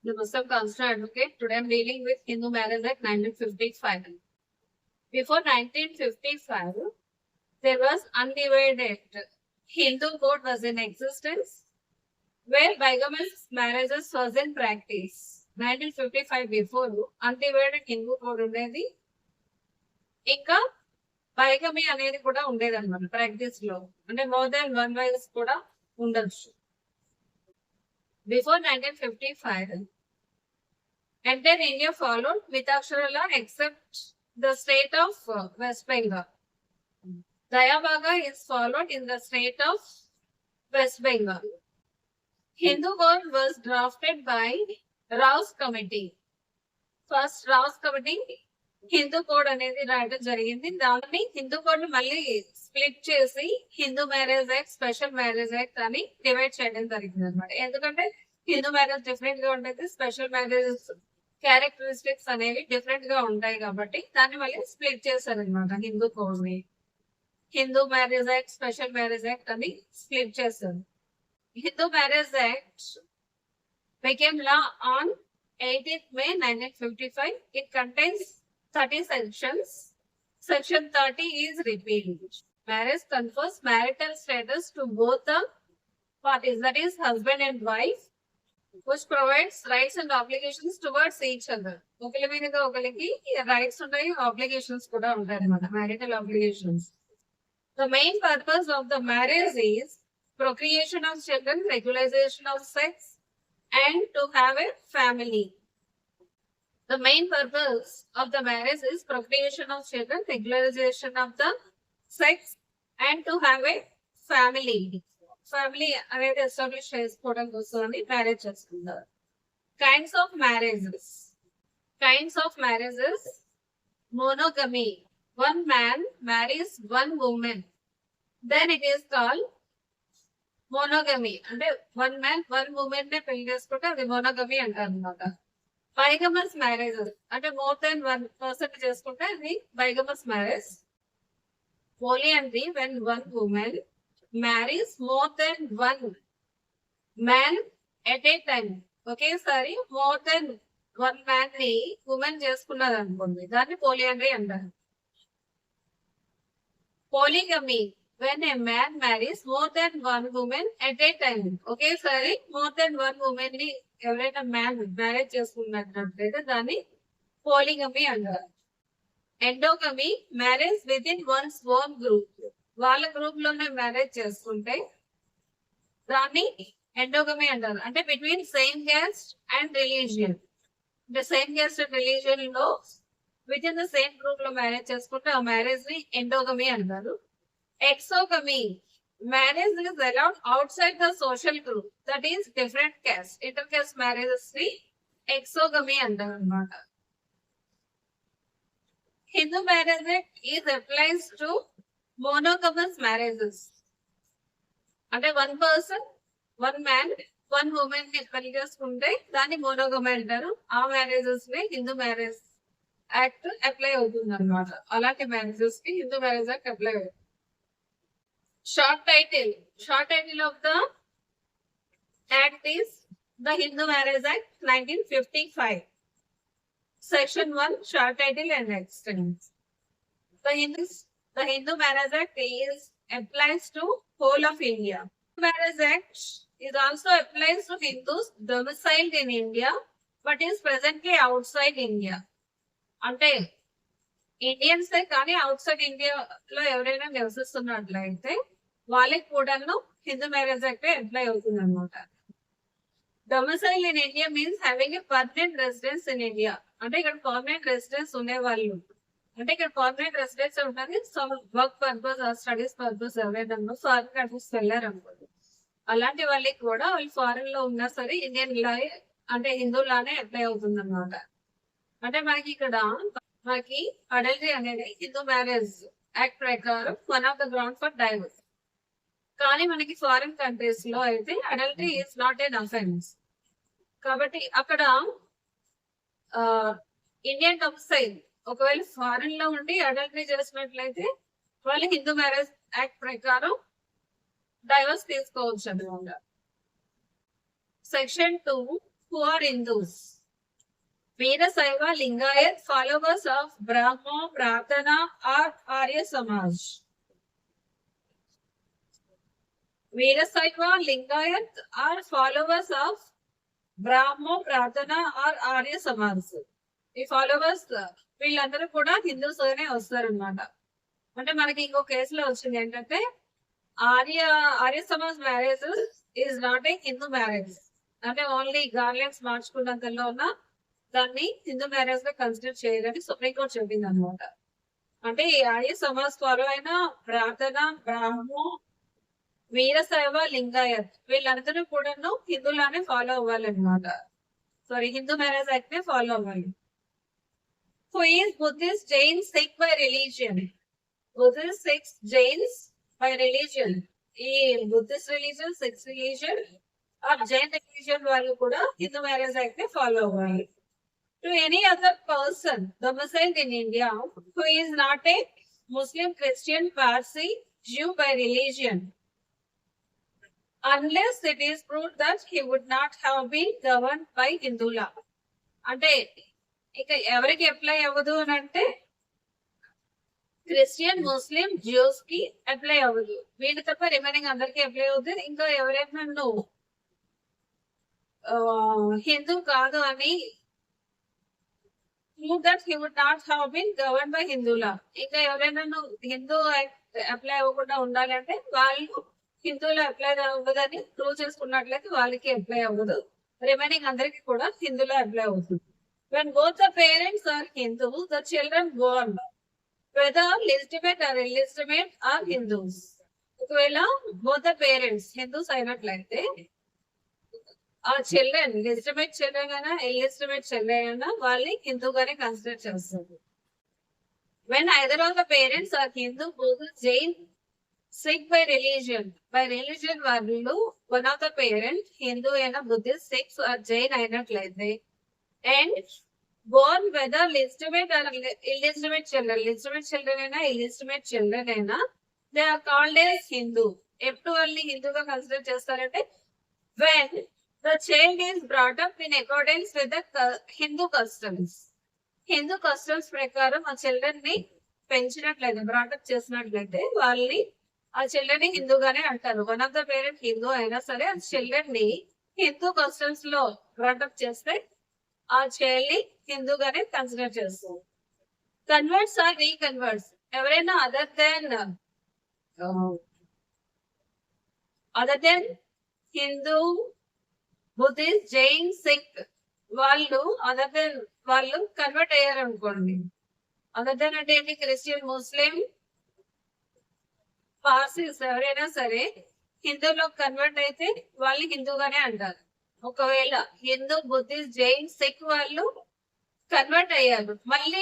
the Muslim Constitutional Advocate. Today I'm dealing with Hindu Marriage Act 1955. Before 1955, there was undivided Hindu code was in existence where bigamous marriages was in practice. 1955 before undivided Hindu code ఉండేది ఇంకా bigamy అనేది కూడా ఉండేది అనమాట practice లో అంటే more than one wife కూడా ఉండొచ్చు. Before 1955, entire India followed Mitaksara law except the state of West Bengal. Dayabaga is followed in the state of West Bengal. Hindu code was drafted by Rao's committee. First Rao's committee Hindu code అనేది రాయడం జరిగింది. దాన్ని Hindu code మళ్ళీ split చేసి Hindu marriage act, special marriage act అని divide చేయడం జరిగింది అనమాట. ఎందుకంటే హిందూ మ్యారేజ్ డిఫరెంట్ గా ఉంటుంది, స్పెషల్ మ్యారేజ్ క్యారెక్టరిస్టిక్స్ అనేవి డిఫరెంట్ గా ఉంటాయి కాబట్టి దాన్ని మళ్ళీ స్ప్లిట్ చేశారు అనమాట. హిందూ కోడ్ ని Hindu marriage act, special marriage act అని స్ప్లిట్ చేశారు. Hindu marriage act became law on 18th May 1955. It contains 30 sections. Section 30 is repealed. Marriage confers marital status to both the parties, that is husband and wife, which provides rights and obligations towards each other. ఒకరి మీదగా ఒకరికి rights ఉంటాయి, obligations కూడా ఉంటాయి అన్నమాట, marital obligations. The main purpose of the marriage is procreation of children, regularization of sex, and to have a family. The main purpose of the marriage is procreation of children, regularization of the sex, and to have a family. Family అనేది establish చేసుకోవడం కోసం marriage చేసుకుంటారు. Kinds of marriages. Kinds of marriages. Monogamy. One man marries one woman. Then it is called monogamy. అంటే one man one women నే పెళ్లి చేసుకుంటే అది monogamy అంటారు అనమాట. బైగమస్ మ్యారేజెస్ అంటే మోర్ దాన్ వన్ పర్సన్ చేసుకుంటే అది bigamous marriage. Polyandry when one women marries more than one man at a time. ఒకేసారి మోర్ దాన్ వన్ మ్యాన్ ని ఉమెన్ చేసుకున్నది అనుకోండి, దాన్ని పోలియాండ్రీ అంటారు. Polygamy when a man marries more than one woman at a time. ఒకేసారి more than one women ని ఎవరైనా man marriage చేసుకున్నట్లయితే దాన్ని పోలిగమీ అంటారు. Endogamy marriage within one's own group. వాళ్ళ గ్రూప్ లోనే మ్యారేజ్ చేసుకుంటే దాన్ని ఎండోగమీ అంటారు. అంటే between same caste and religion. అంటే సేమ్ క్యాస్ట్ అండ్ రిలీజియన్ లో within the same group లో మ్యారేజ్ చేసుకుంటే ఆ మ్యారేజ్ ని ఎండోగమీ అంటారు. Exogamy. Marriage is allowed outside the social group, that is different caste. Intercaste marriages ni exogamy antaru annamata. Hindu marriage act is applies to monogamous marriages. అంటే one person one man one women ని పెళ్లి చేసుకుంటే దాన్ని మోనోగమీ అంటారు. ఆ marriages ని Hindu marriage act apply అవుతుంది అనమాట. అలాంటి మ్యారేజెస్ కి హిందూ మ్యారేజ్ యాక్ట్ అప్లై అవుతుంది. Short title of the act is the Hindu Marriage Act 1955. Section 1, short title and extent. The Hindu Marriage Act is applies to whole of India. Marriage Act is also applies to Hindus domiciled in India but is presently outside India. అంటే ఇండియన్సే కానీ out side ఇండియాలో ఎవరైనా నివసిస్తున్నట్లయితే వాళ్ళకి కూడాను Hindu marriage act apply అవుతుంది అనమాట. Domicile in India means having a permanent residence in India. అంటే ఇక్కడ పర్మనెంట్ రెసిడెన్స్ ఉండేవాళ్ళు, అంటే ఇక్కడ పర్మనెంట్ రెసిడెన్స్ ఉంటుంది. So work purpose studies purpose ఎవరైనా ఫారిన్ కంట్రీస్ వెళ్ళారు అనుకోండి, అలాంటి వాళ్ళకి కూడా వాళ్ళు ఫారిన్ లో ఉన్నా సరే ఇండియన్ లా అంటే హిందూ లానే అప్లై అవుతుంది అనమాట. అంటే మనకి అడల్టరీ అనేది హిందూ మ్యారేజ్ యాక్ట్ ప్రకారం one of the ground for divorce. కానీ మనకి ఫారిన్ కంట్రీస్ లో అయితే adultery is not an offence. కాబట్టి అక్కడ ఇండియన్ డొమిసైల్ ఒకవేళ ఫారిన్ లో ఉండి అడల్టరీ చేసినట్లయితే వాళ్ళు హిందూ మ్యారేజ్ యాక్ట్ ప్రకారం డైవర్స్ తీసుకోవచ్చు అనమాట. Section 2 who are Hindus. Veerasaiva Lingayat followers of Brahmo, Prarthana or Arya Samaj. Veerasaiva Lingayat are followers of Brahmo, Prarthana or Arya Samaj. ఈ ఫాలోవర్స్ వీళ్ళందరూ కూడా హిందూస్ గానే వస్తారు అనమాట. అంటే మనకి ఇంకో కేసులో వచ్చింది ఏంటంటే Arya Samaj marriage is not A Hindu marriage. అంటే ఓన్లీ గార్లెండ్స్ మార్చుకున్నంతలో ఉన్న దాన్ని హిందూ మ్యారేజ్ గా కన్సిడర్ చేయాలని సుప్రీంకోర్టు చెప్పింది అనమాట. అంటే ఈ ఆర్య సమాజ్ ఫాలో అయిన ప్రార్థన, బ్రాహ్మో, వీరశైవ, లింగాయత్ వీళ్ళందరూ కూడాను హిందువులానే ఫాలో అవ్వాలన్నమాట. సారీ, హిందూ మ్యారేజ్ యాక్ట్ నే ఫాలో అవ్వాలి. Who is Buddhist, Jain, Sikh by religion? Buddhist, Sikh, Jains by religion. ఈ Buddhist religion, six religion are Jain religion వాళ్ళు కూడా హిందూ మ్యారేజ్ యాక్ట్ ని ఫాలో అవ్వాలి. To any other person domiciled in India who is not a Muslim, Christian, Parsi, Jew by religion, unless it is proved that he would not have been governed by Hindu law. అంటే ఇక ఎవరికి apply అవ్వదు అని అంటే Christian, ముస్లిం, juice కి apply అవ్వదు. వీళ్ళు తప్ప రిమైనింగ్ అందరికి అప్లై అవుతుంది. ఇంకా ఎవరైనా నువ్వు హిందూ కాదు అని prove that he would not have been governed by Hindu law. ఇంకా ఎవరైనా నువ్వు హిందూ అప్లై అవ్వకుండా ఉండాలి అంటే వాళ్ళు హిందువులు అప్లై అవ్వదని ప్రూవ్ చేసుకున్నట్లయితే వాళ్ళకి అప్లై అవ్వదు. రిమైనింగ్ అందరికి కూడా హిందువులో అప్లై అవుతుంది. When both the parents are Hindu, the children born, whether legitimate or illegitimate, are Hindus. ఒకవేళ both the parents హిందూస్ అయినట్లయితే ఆ చిల్డ్రన్, లెజిటిమేట్ చిల్డ్రన్ అయినా ఇల్లిజిటిమేట్ చిల్డ్రన్ అయినా వాళ్ళని హిందూగానే కన్సిడర్ చేస్తారు. When either of the parents are Hindu, Buddhist, Jain, Sikh by religion వాళ్ళు one of the parents Hindu అయినా Buddhist, six are Jain అయినట్లయితే and born whether legitimate or illegitimate children అయినా illegitimate children అయినా they are called as Hindu. ఎప్పుడు వాళ్ళని హిందూగా consider చేస్తారంటే when the child is brought up in accordance with the Hindu customs. Hindu customs ప్రకారం ఆ children ని పెంచినట్లయితే, బ్రాటప్ చేసినట్లయితే వాళ్ళని ఆ చిల్డ్రన్ ని హిందూగానే అంటారు. One of the parent Hindu అయినా సరే ఆ చిల్డ్రన్ ని హిందూ కస్టమ్స్ లో బ్రాటప్ చేస్తే ఆ చైల్డ్ ని హిందూగానే కన్సిడర్ చేస్తారు. Converts or reconverts. ఎవరైనా other than Hindu, Buddhist, Jain, Sikh వాళ్ళు వాళ్ళు కన్వర్ట్ అయ్యారు అనుకోండి. అదర్ దెన్ అంటే ఏంటి? క్రిస్టియన్, ముస్లిం, పార్సీస్ ఎవరైనా సరే హిందూలో కన్వర్ట్ అయితే వాళ్ళు హిందూగానే అంటారు. ఒకవేళ హిందూ, బుద్ధిస్ట్, జైన్, సిక్ వాళ్ళు కన్వర్ట్ అయ్యారు, మళ్ళీ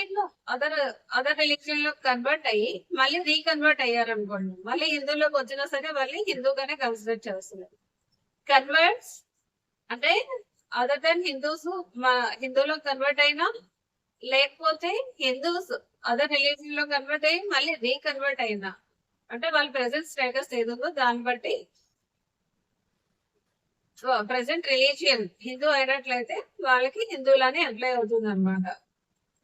అదర్ రిలీజియన్ లో కన్వర్ట్ అయ్యి మళ్ళీ రీకన్వర్ట్ అయ్యారు అనుకోండి, మళ్ళీ హిందూలోకి వచ్చినా సరే వాళ్ళు హిందూగానే కన్సిడర్ చేస్తున్నారు. కన్వర్ట్స్ అంటే అదర్ దెన్ హిందూస్ హిందూలో కన్వర్ట్ అయినా, లేకపోతే హిందూస్ అదర్ రిలీజియన్ లో కన్వర్ట్ అయ్యి మళ్ళీ రీకన్వర్ట్ అయినా, అంటే వాళ్ళ ప్రెసెంట్ స్టేటస్ ఏదో దాన్ని బట్టి ప్రెసెంట్ రిలీజియన్ హిందూ అయినట్లయితే వాళ్ళకి హిందువులానే అప్లై అవుతుంది అనమాట.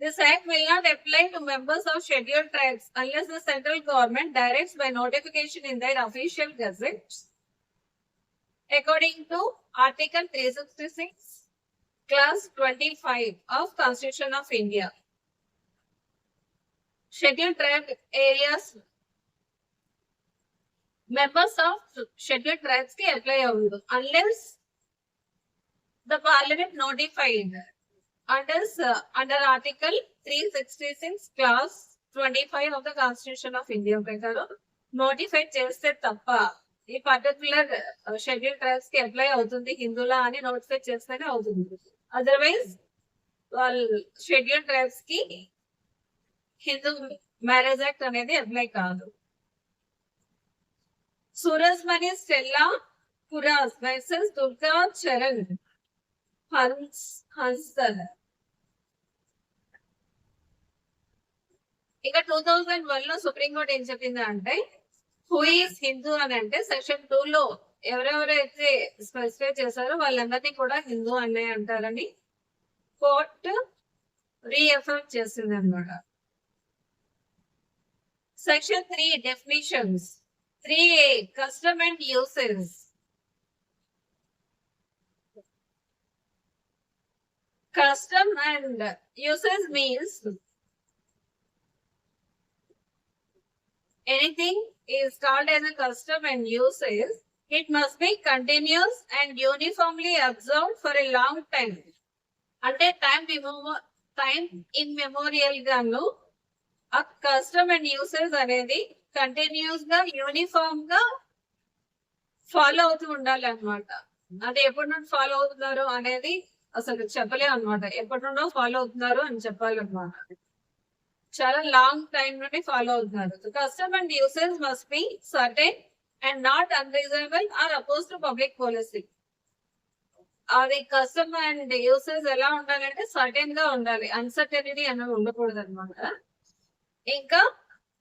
This act will not apply to members of scheduled tribes unless the central government directs by notification in their official gazette. According to Article 366, Clause 25 of Constitution of India, scheduled tribe areas members of scheduled tribes ki apply avadu unless the parliament notified under Article 366 Clause 25 of the Constitution of India ప్రకారం notify చేస్తే తప్ప ఈ particular schedule tribes కి apply అవుతుంది హిందూలా అని notify చేస్తేనే అవుతుంది. Otherwise వాళ్ళు షెడ్యూల్ ట్రైబ్స్ కి హిందూ మ్యారేజ్ యాక్ట్ అనేది అప్లై కాదు. Surasmani Stella Puras versus Durga Charan Hansal. ఇక 2001 లో సుప్రీంకోర్టు ఏం చెప్పింది అంటే హూ ఈస్ హిందూ అని అంటే సెక్షన్ 2 లో ఎవరెవరైతే స్పెసిఫై చేశారో వాళ్ళందరినీ కూడా హిందూ అనే అంటారని కోర్టు రీఎఫర్మ్ చేసింది అనమాట. Section 3 definitions. 3A custom and usage. Custom and usage means anything is called as a custom and usage. It must be continuous and uniformly observed for a long time. అంటే time in memorial గాను ఆ custom and usage అనేది continuous గా uniform గా follow అవుతూ ఉండాలి అనమాట. అంటే ఎప్పటి నుండి ఫాలో అవుతున్నారు అనేది అసలు చెప్పలేము అనమాట. ఎప్పటి నుండో ఫాలో అవుతున్నారు అని చెప్పాలన్నమాట. చాలా లాంగ్ టైం నుండి ఫాలో అవుతున్నారు. Custom and usage must be certain and not unreasonable or oppose to public policy. అది కస్టమ్ అండ్ యూసేజ్ ఎలా ఉండాలంటే సర్టెన్ గా ఉండాలి, అన్సర్టెనిటీ అనేది ఉండకూడదు అనమాట. ఇంకా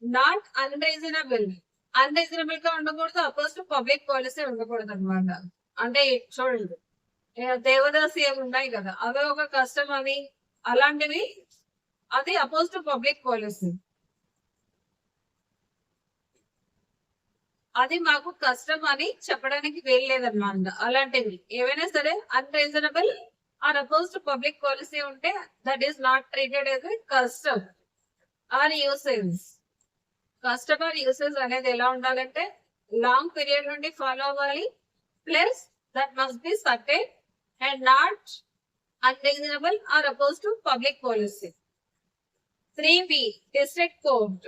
నాట్ అన్రీజనబుల్ గా ఉండకూడదు, అపోజ్ టు పబ్లిక్ పాలసీ ఉండకూడదు అనమాట. అంటే చూడండి, దేవదాసి అవి ఉన్నాయి కదా, అవి ఒక కస్టమ్ అని అలాంటివి, అది అపోజ్ టు పబ్లిక్ పాలసీ. అది మాకు కష్టం అని చెప్పడానికి వేయలేదన్నమాట. అలాంటివి ఏవైనా సరే unreasonable or oppose to public policy ఉంటే that is not treated as a custom or usage. Custom or usage అనేది ఎలా ఉండాలంటే లాంగ్ పీరియడ్ నుండి ఫాలో అవ్వాలి, plus that must be certain and not unreasonable or opposed to public policy. 3B district court.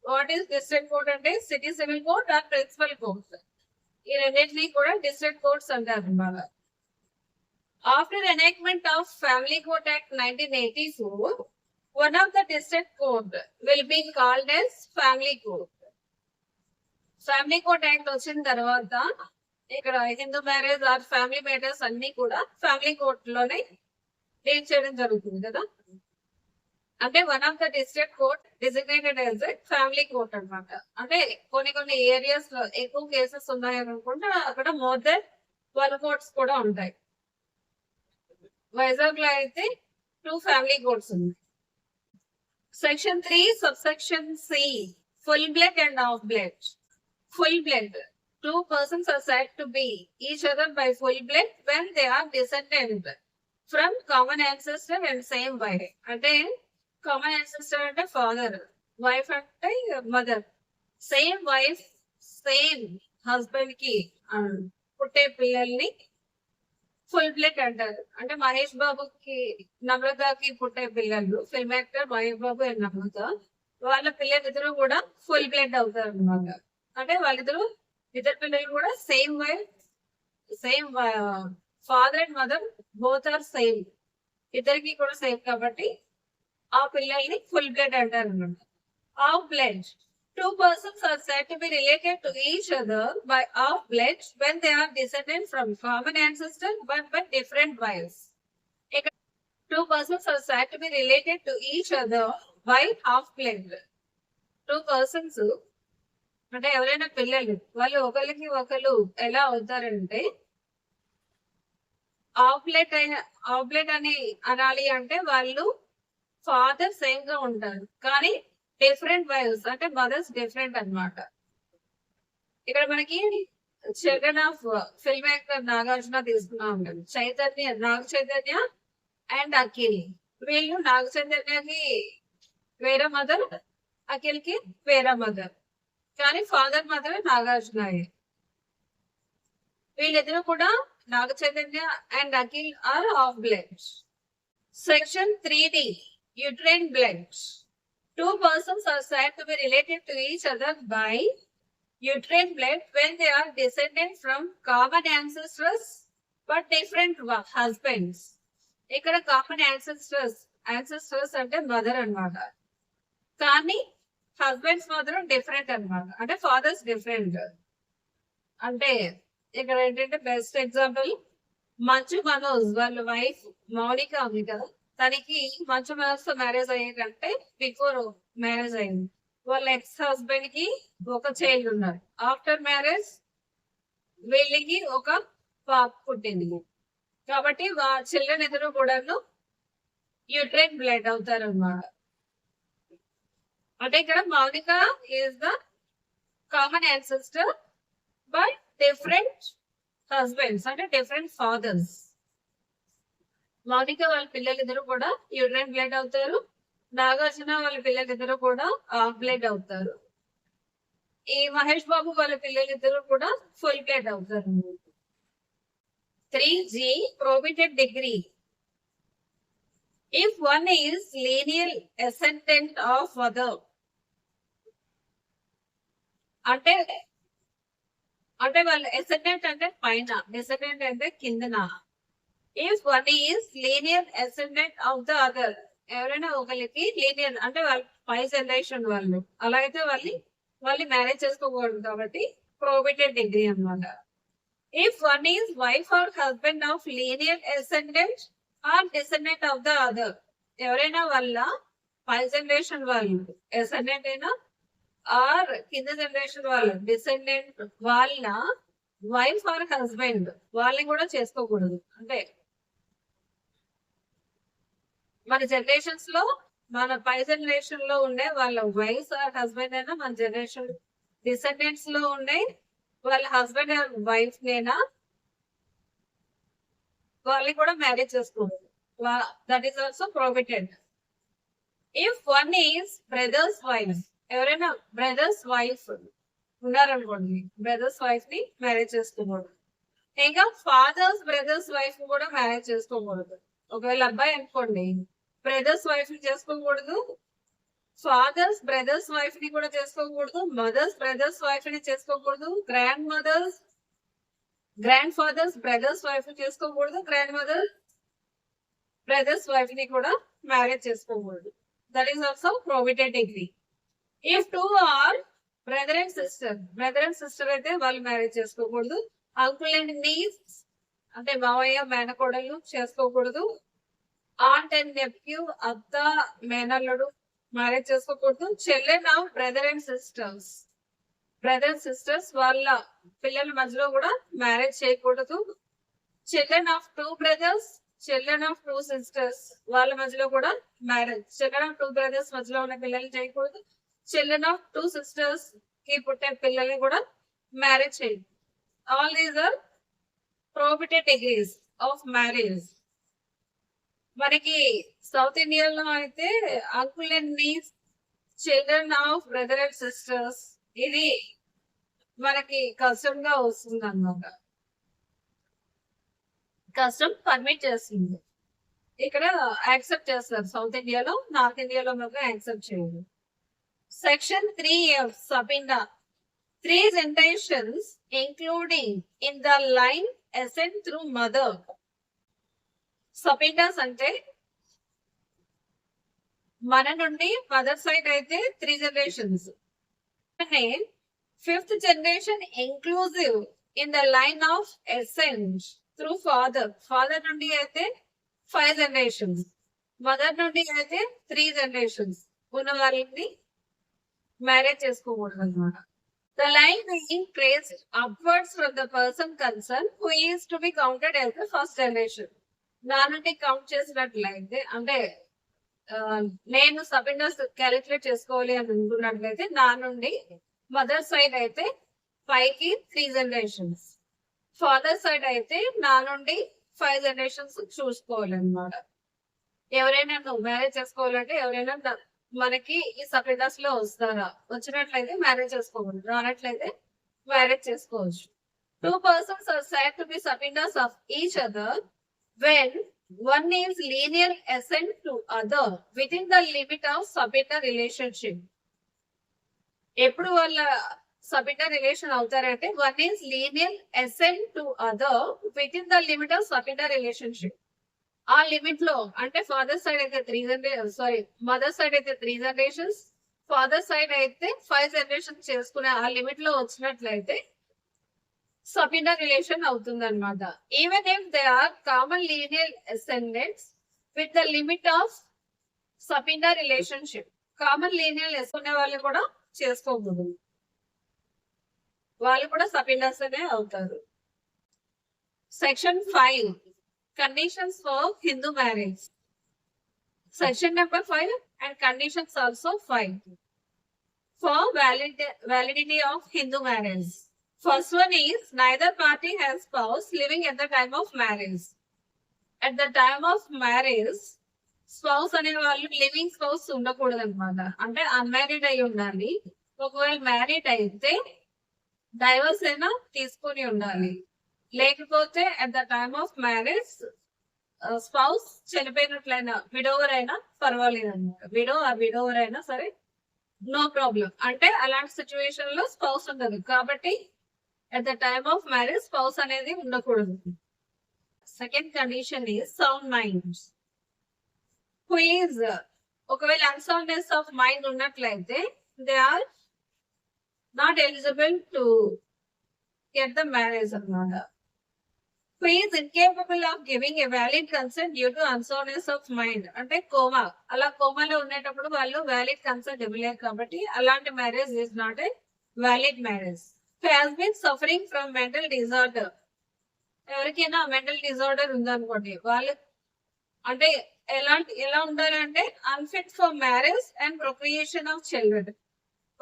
What is district court అంటే city civil court or principal court. ఈ రెండింటినీ కూడా district courts అంటారు అన్నమాట. After enactment of Family Court Act 1984, one of the district court will be called as Family Court. Family Court Act వచ్చిన తర్వాత ఇక్కడ Hindu marriage or family matters అన్ని కూడా ఫ్యామిలీ కోర్ట్ లోనే డీల్ చేయడం జరుగుతుంది కదా. అంటే one of the district court designated as a family court అనమాట. అంటే కొన్ని ఏరియాస్ లో ఎక్కువ కేసెస్ ఉన్నాయని అనుకుంటే అక్కడ మోర్ దెన్ 1 కోర్ట్స్ కూడా ఉంటాయి. వైజాగ్ లో అయితే 2 ఫ్యామిలీ కోర్ట్స్ ఉన్నాయి. Section 3 subsection C, full blood and half blood. Full blood, 2 persons are said to be each other by full blood when they are descended from common ancestor and same wife. అంటే common ancestor అంటే father, wife అంటే mother. Same wife same husband కి పుట్టే పిల్లల్ని full blood అంటారు. అంటే మహేష్ బాబుకి నమ్రతకి పుట్టే పిల్లలు, film actor Mahesh Babu and Namrata, వాళ్ళ పిల్లలిద్దరూ కూడా ఫుల్ బ్లడ్ అవుతారు అనమాట. అంటే వాళ్ళిద్దరూ ఇద్దరు పిల్లలు కూడా same wife, same father and mother both are same, ఇద్దరికి కూడా సేమ్ కాబట్టి ఆ పిల్లల్ని ఫుల్ బ్లడ్ అంటారు అన్నమాట. Half blood, 2 persons are said to be related to each other by half blood when they are descended from common ancestor but different wives. 2 persons are said to be related to each other by half blood. 2 persons అంటే ఎవరైనా పిల్లలు వాళ్ళు ఒకరికి ఒకరు ఎలా అవుతారంటే ఆబ్లెట్ అని అనాలి అంటే వాళ్ళు ఫాదర్ సేమ్ గా ఉంటారు కానీ డిఫరెంట్ వైఫ్స్ అంటే మదర్స్ డిఫరెంట్ అన్నమాట. ఇక్కడ మనకి children of film actor Nagarjuna తీసుకున్నాం. నాగ చైతన్య అండ్ అఖిల్, వీళ్ళు నాగ చైతన్యకి వేరే మదర్, అఖిల్ కి వేరే మదర్, కానీ ఫాదర్ మాత్రమే నాగార్జున. వీళ్ళిద్దరూ కూడా Naga Chaitanya and Akhil are half blood. Section 3D uterine blood. 2 persons are said to be related to each other by uterine blood when they are descended from common ancestors but different husbands. ఇక్కడ common ancestors అంటే mother అన్నమాట, కానీ husbands మాత్రం different అన్నమాట. అంటే fathers different. అంటే ఇక్కడ ఏంటంటే బెస్ట్ ఎగ్జాంపుల్ మంచు మనోజ్ వాళ్ళ వైఫ్ మౌనిక ఉంది కదా, తనకి మంచు మనోజ్ తో మ్యారేజ్ అయ్యేటంటే బిఫోర్ మ్యారేజ్ అయింది. వాళ్ళ ఎక్స్ హస్బెండ్ కి ఒక చైల్డ్ ఉన్నారు. ఆఫ్టర్ మ్యారేజ్ వీళ్ళకి ఒక పాప పుట్టింది కాబట్టి చిల్డ్రన్ ఇద్దరు కూడాను యూట్రైన్ బ్లడ్ అవుతారు అన్నమాట. అంటే ఇక్కడ Mounika is the common ancestor but different husbands, అంటే డిఫరెంట్ ఫాదర్స్. మౌనిక వాళ్ళ పిల్లలిద్దరు కూడా యూట్రైన్ బ్లడ్ అవుతారు, నాగార్జున వాళ్ళ పిల్లలిద్దరు కూడా బ్లడ్ అవుతారు. ఈ మహేష్ బాబు వాళ్ళ పిల్లలిద్దరు కూడా ఫుల్ బ్లడ్ అవుతారు. 3G probated degree. If one is linear ascendant of other, అంటే అంటే వాళ్ళు ascendant అంటే పైన, descendant అంటే కిందన. If one is linear ascendant of the other, ఎవరైనా ఒకరికి లీనియర్ అంటే వాళ్ళ పై జనరేషన్ వాళ్ళు, అలా అయితే వాళ్ళు మ్యారేజ్ చేసుకోకూడదు కాబట్టి probated degree అన్నమాట. If one is wife or husband of linear ascendant or descendant of the other, ఎవరైనా వాళ్ళ పై జనరేషన్ వాళ్ళు ascendant అయినా ఆర్ కింద జనరేషన్ వాళ్ళు డిసెండెంట్ వాళ్ళ వైఫ్ ఆర్ హస్బెండ్ వాళ్ళని కూడా చేసుకోకూడదు. అంటే మన జనరేషన్స్ లో మన పై జనరేషన్ లో ఉండే వాళ్ళ వైఫ్ ఆర్ హస్బెండ్ అయినా, మన జనరేషన్ డిసెండెంట్స్ లో ఉండే వాళ్ళ హస్బెండ్ అండ్ వైఫ్ నేనా వాళ్ళని కూడా మ్యారేజ్ చేసుకోవచ్చు. That is also prohibited. If one is brother's wife, ఎవరైనా బ్రదర్స్ వైఫ్ ఉన్నారనుకోండి, బ్రదర్స్ వైఫ్ ని మ్యారేజ్ చేసుకోకూడదు. ఇంకా ఫాదర్స్ బ్రదర్స్ వైఫ్ కూడా మ్యారేజ్ చేసుకోకూడదు. ఒకవేళ అబ్బాయి అనుకోండి, బ్రదర్స్ వైఫ్ ని చేసుకోకూడదు, ఫాదర్స్ బ్రదర్స్ వైఫ్ ని కూడా చేసుకోకూడదు, మదర్స్ బ్రదర్స్ వైఫ్ ని చేసుకోకూడదు, గ్రాండ్ ఫాదర్స్ బ్రదర్స్ వైఫ్ ని చేసుకోకూడదు, గ్రాండ్ మదర్స్ బ్రదర్స్ వైఫ్ ని కూడా మ్యారేజ్ చేసుకోకూడదు. That is also prohibited degree. If two are brother and sister అయితే వాళ్ళు మ్యారేజ్ చేసుకోకూడదు. అంకుల్ అండ్ నీస్ అంటే మావయ్య మేనకోడలు చేసుకోకూడదు. ఆంట్ అండ్ నెప్యూ అత్త మేనల్లుడు మ్యారేజ్ చేసుకోకూడదు. Children of brother and sisters వాళ్ళ పిల్లల మధ్యలో కూడా మ్యారేజ్ చేయకూడదు. Children of two brothers, children of two sisters వాళ్ళ మధ్యలో కూడా marriage, children of two brothers మధ్యలో ఉన్న పిల్లల్ని చేయకూడదు. చిల్డ్రన్ ఆఫ్ టూ సిస్టర్స్ కి పుట్టే పిల్లల్ని కూడా మ్యారేజ్ చేయండి. All these are prohibited degrees of marriage. మనకి సౌత్ ఇండియాలో అయితే uncle and niece, children of brother and sisters ఇది మనకి కస్టమ్ గా వస్తుంది అన్నమాట. కస్టమ్ పర్మిట్ చేస్తుంది, ఇక్కడ యాక్సెప్ట్ చేస్తారు. సౌత్ ఇండియాలో, నార్త్ ఇండియాలో మాత్రం యాక్సెప్ట్ చేయదు. Section 3F Sabinda. 3 generations including in the line ascent through mother. Sabindas అంటే మన నుండి మదర్ సైడ్ అయితే 3 generations. 5th generation inclusive in the line of ascent through father. Father నుండి అయితే 5 generations. మదర్ నుండి అయితే 3 generations ఉన్న వాళ్ళని మ్యారేజ్ చేసుకోకూడదు అనమాట. The line being traced upwards from the person concern who is to be counted as the first generation. నా నుండి కౌంట్ చేసినట్లయితే, అంటే నేను సబిండస్ క్యాలిక్యులేట్ చేసుకోవాలి అని అనుకున్నట్లయితే, నా నుండి మదర్ సైడ్ అయితే 5కి 3 generations, ఫాదర్ సైడ్ అయితే నా నుండి 5 generations చూసుకోవాలన్నమాట. ఎవరైనా నువ్వు మ్యారేజ్ చేసుకోవాలంటే ఎవరైనా మనకి ఈ సబిండాస్ లో వస్తారా, వచ్చినట్లయితే మ్యారేజ్ చేసుకోకూడదు, రానట్లయితే మ్యారేజ్ చేసుకోవచ్చు. 2 persons are said to be sabindas of each other when one is linear ascent to other within the limit of sabinda relationship. ఎప్పుడు వాళ్ళ సబిండా రిలేషన్ అవుతారంటే one is linear ascent to other within the limit of sabinda relationship. ఆ limit లో అంటే father side అయితే 3 generations, mother side అయితే 3 generations, father side అయితే 5 generations చేసుకునే ఆ లిమిట్ లో వచ్చినట్లయితే సబిండా రిలేషన్ అవుతుంది అనమాట. Even if they are common linear ascendants with the limit of sapinda relationship. Common linear వేసుకునే వాళ్ళు కూడా చేసుకోకూడదు, వాళ్ళు కూడా సబిండాస్ అనే అవుతారు. Section 5, conditions for Hindu marriage. Section number 5 and conditions also 5 for validity of Hindu marriage. First one is neither party has spouse living at the time of marriage. At the time of marriage, spouse అనే వాళ్ళు living spouse ఉండకూడదు అనమాట. అంటే unmarried అయి ఉండాలి. ఒకవేళ married అయితే divorce అయినా తీసుకొని ఉండాలి. లేకపోతే at the time of marriage spouse చనిపోయినట్లయినా విడోవర్ అయినా పర్వాలేదు అనమాట. విడోవర్ అయినా సరే నో ప్రాబ్లం. అంటే అలాంటి సిచ్యువేషన్ లో స్పౌస్ ఉండదు కాబట్టి at the time of marriage spouse అనేది ఉండకూడదు. Second condition is sound mind. ఒకవేళ అన్సౌండ్నెస్ ఆఫ్ మైండ్ ఉన్నట్లయితే they are not eligible to get the marriage అన్నమాట. Who is incapable of giving a valid consent due to unsoundness of mind. అంటే coma, అలా కోమాలో ఉండేటప్పుడు వాళ్ళు వ్యాలిడ్ కన్సెంట్ ఇవ్వలేరు కాబట్టి అలాంటి marriage is not a valid marriage. Who has been suffering from mental disorder. ఎవరికైనా మెంటల్ డిజార్డర్ ఉందనుకోండి, వాళ్ళు అంటే ఎలా ఉండాలంటే unfit for marriage and procreation of children.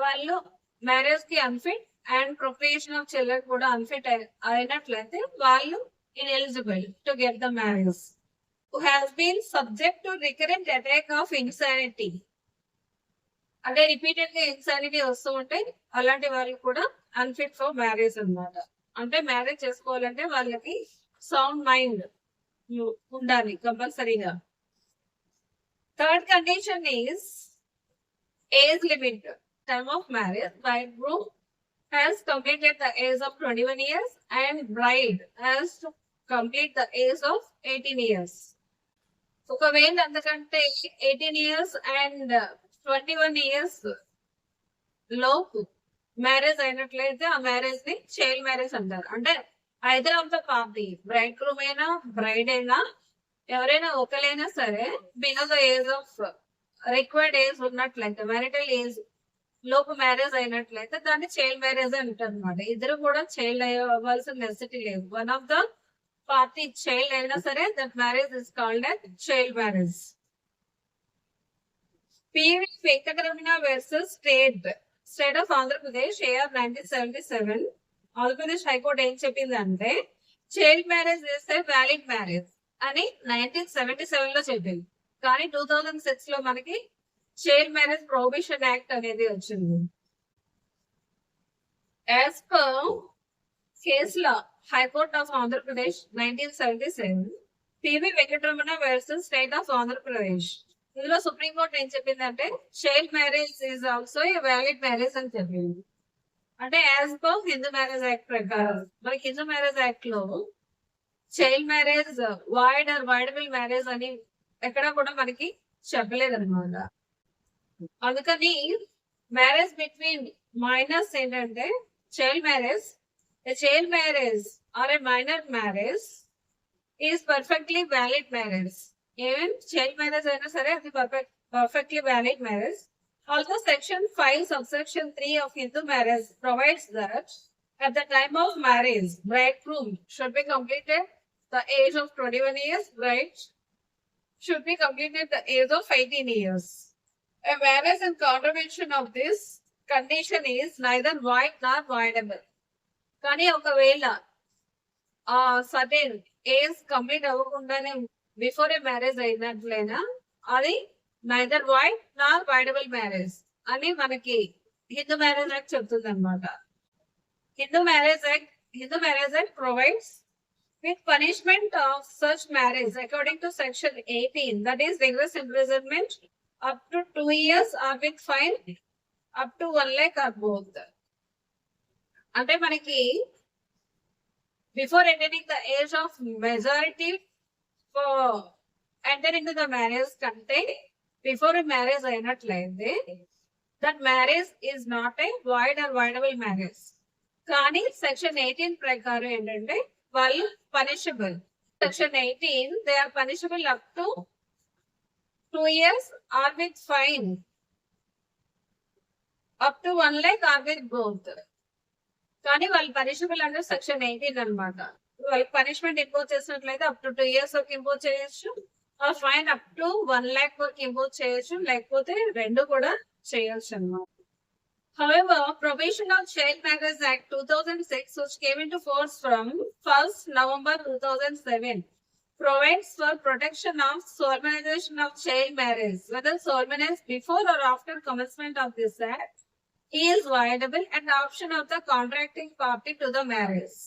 వాళ్ళు మ్యారేజ్ కి unfit and procreation of children కూడా అన్ఫిట్ అయినట్లయితే వాళ్ళు ineligible to get the marriage. Who has been subject to recurrent attack of insanity. అంటే రిపీటెడ్ గా ఇన్సానిటీ వస్తూ ఉంటే అలాంటి వాళ్ళు కూడా అన్ఫిట్ ఫర్ మ్యారేజ్ అన్నమాట. అంటే మ్యారేజ్ చేసుకోవాలంటే వాళ్ళకి సౌండ్ మైండ్ ఉండాలి కంపల్సరీగా. Third condition is age limit. Time of marriage bridegroom has completed the age of 21 years and bride has to complete the age of 18 years. ఒకవేళ అంతకంటే 18 years and 21 years లోపు marriage అయినట్లయితే ఆ marriage ని child marriage అంటారు. అంటే either of the party, braid groom అయినా braid అయినా ఎవరైనా ఒకరైనా సరే below the age of required age ఉన్నట్లయితే, మ్యారిటల్ ఏజ్ లోపు మ్యారేజ్ అయినట్లయితే దాన్ని చైల్డ్ మ్యారేజ్ అంటారు అనమాట. ఇద్దరు కూడా చైల్డ్ అవ్వాల్సిన నెసెసిటీ లేదు. One of the party child అయినా సరే that marriage is called as child marriage. PV Venkataramana versus state of Andhra Pradesh AR 1977. Andhra Pradesh high court ఏం చెప్పిందంటే child marriage is a valid marriage అని 1977 లో చెప్పింది. కానీ 2006 లో మనకి చైల్డ్ మ్యారేజ్ ప్రొహిబిషన్ యాక్ట్ అనేది వచ్చింది. As per case law high court of Andhra Pradesh 1977, P V Venkataramana versus state of Andhra Pradesh. ఇందులో సుప్రీంకోర్టు ఏం చెప్పిందంటే child marriage is also a valid marriage అని చెప్పింది. అంటే as per Hindu marriage act ప్రకారం మనకి హిందూ మ్యారేజ్ యాక్ట్ లో child marriage void or voidable marriage అని ఎక్కడా కూడా మనకి చెప్పలేదన్నమాట. అందుకని మ్యారేజ్ బిట్వీన్ మైనర్స్ ఏంటంటే child marriage or a minor marriage is perfectly valid marriage. Even child marriage అయినా సరే అది perfectly valid marriage. Also, Section 5, Subsection 3 of Hindu marriage provides that at the time of marriage, bridegroom should be completed the age of 21 years, bride should be completed the age of 18 years. A marriage in contravention of this condition is neither void nor voidable. కానీ ఒకవేళ ఆ certain age complete అవ్వకుండానే before ఏ marriage అయినట్లయినా అది neither wide నార్ వైడబుల్ marriage అని మనకి Hindu marriage act చెప్తుంది అనమాట. Hindu marriage act provides with punishment of such marriage according to section 18, that is rigorous imprisonment up to 2 years or with fine up to 1 lakh or both. అంటే మనకి before entering the age of majority for entering the marriage కంటే before marriage అయినట్లయితే that marriage is not a void or voidable marriage. కానీ section 18 ప్రకారం ఏంటంటే వాళ్ళు punishable. Section 18 they are punishable up to 2 years or with fine up to 1 lakh or with both. కానీ వాళ్ళు punishable under section 18 అనమాట. వాళ్ళకి punishment impose చేసినట్లయితే up to 2 years వరకు ఇంపోజ్ చేయొచ్చు, ఆ ఫైన్ అప్ టు 1 lakh వరకు ఇంపోజ్ చేయొచ్చు, లేకపోతే రెండు కూడా చేయొచ్చు అన్నమాట. However, Prohibition of Child Marriage Act 2006, which came into force from 1st November 2007, provides for protection of solemnization of child marriage, whether solemnized before or after commencement of this act is viable at the option of the contracting party to the marriage.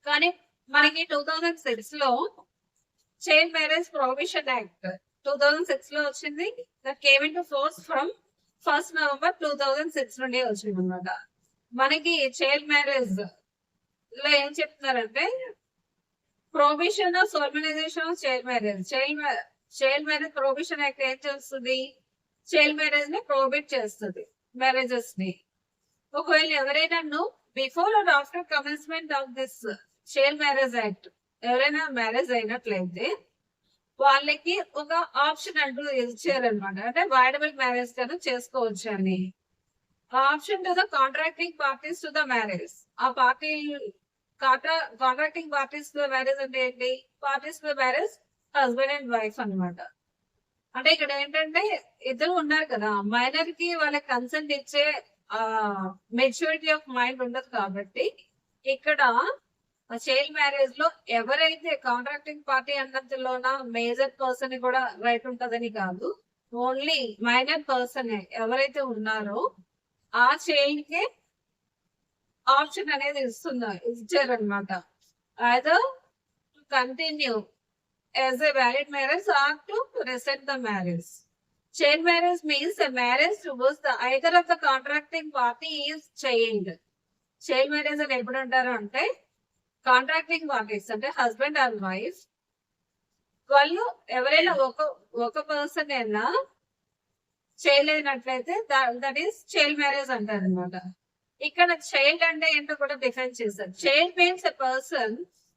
కానీ మనకి 2006 లో child marriage prohibition act 2006 లో వచ్చింది. That came in to force from 1st November 2006 నుండి వచ్చింది అనమాట. మనకి child marriage లో ఏం చెప్తున్నారంటే prohibition of solemnization of child marriage. Child marriage prohibition act ఏం చేస్తుంది, చైల్డ్ మ్యారేజ్ ని ప్రొహిబిట్ చేస్తుంది, మ్యారేజెస్ ని. ఒకవేళ ఎవరైనా before or after commencement of this child marriage act ఎవరైనా మ్యారేజ్ అయినట్లయితే వాళ్ళకి ఒక ఆప్షన్ అంటూ ఇచ్చారనమాట. అంటే వైడబుల్ మ్యారేజ్ కన్నా చేసుకోవచ్చు అని. Option to the contracting parties to the marriage. ఆ party contracting parties to the marriage అంటే ఏంటి, parties to the marriage husband and wife అనమాట. అంటే ఇక్కడ ఏంటంటే ఇద్దరు ఉన్నారు కదా, మైనర్ కి వాళ్ళకి కన్సెంట్ ఇచ్చే మెచ్యూరిటీ ఆఫ్ మైండ్ ఉండదు కాబట్టి ఇక్కడ చైల్డ్ మ్యారేజ్ లో ఎవరైతే కాంట్రాక్టింగ్ పార్టీ అన్నంతలోన మేజర్ పర్సన్ కూడా రైట్ ఉంటదని కాదు, ఓన్లీ మైనర్ పర్సన్ ఎవరైతే ఉన్నారో ఆ చైల్డ్ కి ఆప్షన్ అనేది ఇచ్చారనమాట. Either continue as a valid marriage or to rescind the marriage. Child marriage means a marriage to which the either of the contracting party is child. Child marriage అని ఎప్పుడు అంటారు అంటే కాంట్రాక్టింగ్ పార్టీస్ అంటే husband and wife వాళ్ళు ఎవరైనా ఒక person అయినా child అయినట్లయితే దట్ ఈస్ చైల్డ్ మ్యారేజ్ అంటారు అనమాట. ఇక్కడ చైల్డ్ అంటే ఏంటో కూడా డిఫైన్ చేశారు. Child means a person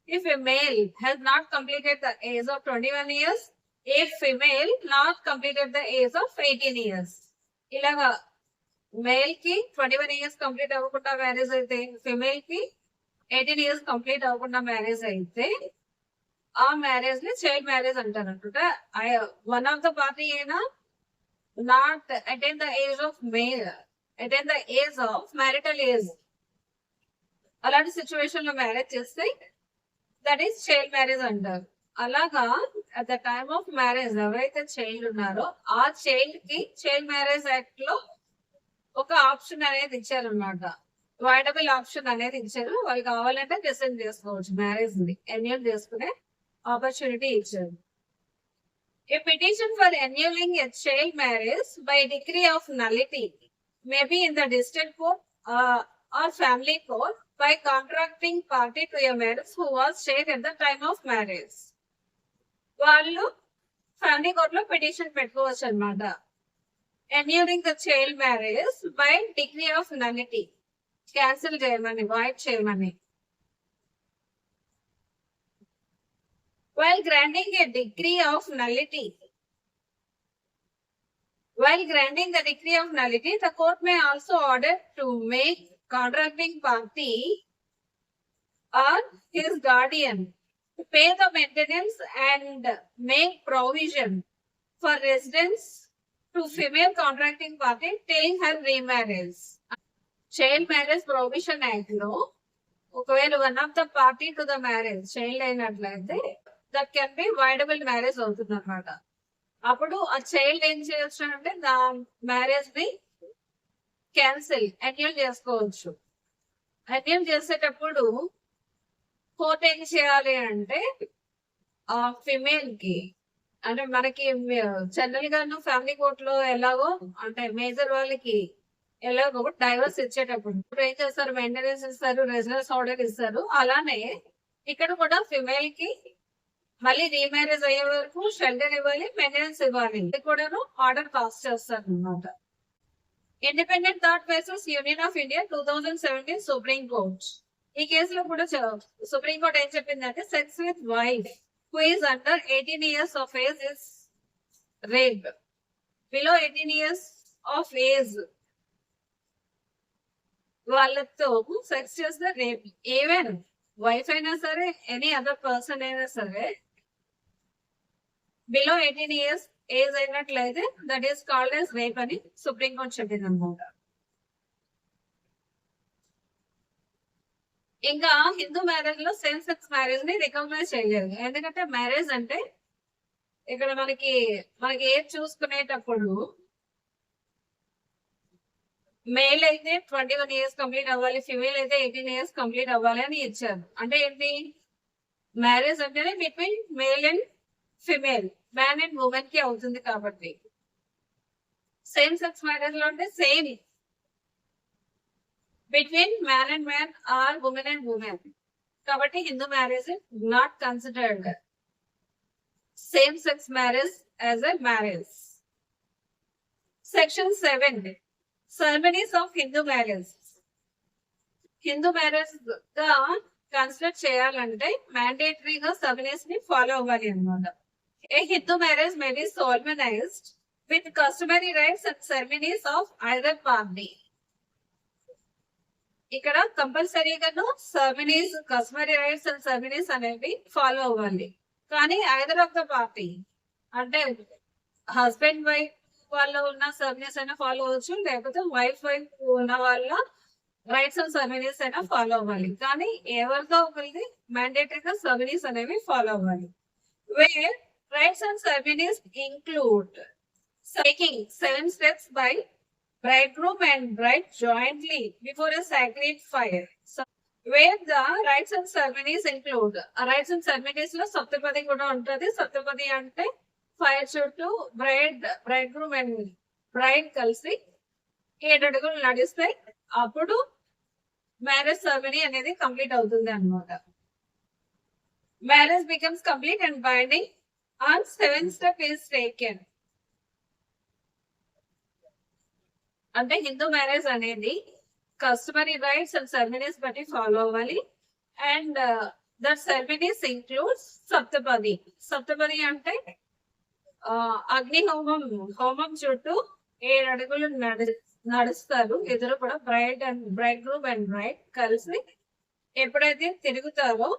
if a male has not completed the age of 21 years, a female not completed the age of 18 years. ఇలాగా మేల్ కి 21 years కంప్లీట్ అవ్వకుండా మ్యారేజ్ అయితే, ఫిమేల్ కి 18 years కంప్లీట్ అవ్వకుండా మ్యారేజ్ అయితే ఆ marriage ని child marriage అంటారు అనమాట. వన్ ఆఫ్ ద పార్టీ అయినా not attain the age of attain the age of marital age, అలాంటి సిచ్యువేషన్ లో మ్యారేజ్ చేస్తే దట్ ఈస్ చైల్డ్ మ్యారేజ్ అంటారు. అలాగా at the time of marriage ఎవరైతే చైల్డ్ ఉన్నారో ఆ చైల్డ్ కి చైల్డ్ మ్యారేజ్ యాక్ట్ లో ఒక ఆప్షన్ అనేది ఇచ్చారనమాట, వైడబుల్ ఆప్షన్ అనేది ఇచ్చారు. వాళ్ళు కావాలంటే డిసైడ్ చేసుకోవచ్చు, మ్యారేజ్ ని ఎన్యూల్ చేసుకునే ఆపర్చునిటీ ఇచ్చారు. A petition for annulling a child marriage by degree of nullity may be in the district court or family court by contracting party to a marriage who was shared at the time of marriage. వాళ్ళు family court లో petition పెట్టుకోవచ్చు అనమాట. Annulling the child marriage by degree of nullity, cancel చేయమని, void చేయమని. While granting a degree of nullity, the court may also order to make contracting party or his guardian to pay the maintenance and make provision for residence to female contracting party till her remarriage. Child Marriage Prohibition Act లో ఒకవేళ one of the party to the marriage child అయినట్లయితే that can be వైడబుల్ marriage అవుతుంది అనమాట. అప్పుడు ఆ child ఏం చేయొచ్చు అంటే దా మ్యారేజ్ ని క్యాన్సిల్ ఎన్యూల్ చేసుకోవచ్చు. ఎన్యూల్ చేసేటప్పుడు కోర్ట్ ఏం చేయాలి అంటే ఆ ఫిమేల్ కి, అంటే మనకి జనరల్ గాను ఫ్యామిలీ కోర్ట్ లో ఎలాగో అంటే మేజర్ వాళ్ళకి ఎలాగో డైవర్స్ ఇచ్చేటప్పుడు ఏం చేస్తారు, మెయింటెనెన్స్ ఇస్తారు, రెసిడెన్స్ ఆర్డర్ ఇస్తారు. అలానే ఇక్కడ కూడా ఫిమేల్ కి మళ్ళీ రీమ్యారేజ్ అయ్యే వరకు షెల్టర్ ఇవ్వాలి, మెయింటెనెన్స్ ఇవ్వాలి, ఇది కూడాను ఆర్డర్ పాస్ చేస్తారు అనమాట. Independent thought versus union of India 2017 supreme court. ఈ కేసులో కూడా సుప్రీం కోర్ట్ ఏం చెప్పిందంటే sex with wife who is under 18 years of age is rape. Below 18 years of age వాళ్ళతో సెక్స్ చేస్తే రేప్. ఈవెన్ వైఫ్ అయినా సరే ఎనీ అదర్ పర్సన్ అయినా సరే బిలో 18 years ఏజ్ అయినట్లయితే that is called as rape అని సుప్రీం కోర్ట్ చెప్పింది అనమాట. ఇంకా హిందూ మ్యారేజ్ లో సేమ్ సెక్స్ మ్యారేజ్ ని రికగ్నైజ్ చేయలేదు. ఎందుకంటే మ్యారేజ్ అంటే ఇక్కడ మనకి ఏజ్ చూసుకునేటప్పుడు మేల్ అయితే 21 years కంప్లీట్ అవ్వాలి, ఫిమేల్ అయితే 18 years కంప్లీట్ అవ్వాలి అని ఇచ్చారు. అంటే ఏంటి, మ్యారేజ్ అంటేనే between male and female, man and women కి అవుతుంది. కాబట్టి సేమ్ సెక్స్ మ్యారేజ్ లో అంటే same between man and man or women and women. కాబట్టి Hindu marriage not considered same sex marriage as a marriage. Section 7 ceremonies of Hindu marriage. Hindu marriage గా consider చేయాలంటే మ్యాండేటరీగా ceremonies ని ఫాలో అవ్వాలి అన్నమాట. A Hindu marriage may be solemnized with customary rites and ceremonies of either party. ఇక్కడ కంపల్సరీగాను ceremonies, customary rites and ceremonies అనేవి follow అవ్వాలి. కానీ ఐదర్ ఆఫ్ ద పార్టీ అంటే హస్బెండ్ వైఫ్ వాళ్ళు ఉన్న సెరమనీస్ అయినా ఫాలో అవ్వచ్చు, లేకపోతే వైఫ్ ఉన్న వాళ్ళ రైట్స్ అండ్ సెరమనీస్ అయినా ఫాలో అవ్వాలి. కానీ ఎవరితో ఒకరికి మ్యాండేటరీగా సెరమనీస్ అనేవి ఫాలో అవ్వాలి. Where rites and ceremonies include taking 7 steps by bridegroom and bride jointly before a sacred fire. So, where the rites and ceremonies include rites and ceremonies లో సప్తపది కూడా ఉంటది. సప్తపది అంటే ఫైర్ చుట్టూ బ్రైడ్గ్రూమ్ అండ్ బ్రైడ్ కలిసి 7 అడుగులు నడిస్తే అప్పుడు మ్యారేజ్ సెరమనీ అనేది కంప్లీట్ అవుతుంది అన్నమాట. Marriage becomes complete and binding on 7th step is taken. అంటే హిందూ మ్యారేజ్ అనేది కస్టమరీ రైట్స్ అండ్ సెరమనీస్ బట్టి ఫాలో అవ్వాలి. And that ceremonies includes saptapadi. Saptapadi అంటే అగ్ని హోమం చుట్టూ 7 అడుగులు నడుస్తారు. ఇద్దరు కూడా బ్రైడ్ గ్రూమ్ అండ్ బ్రైడ్ కలిసి ఎప్పుడైతే తిరుగుతారో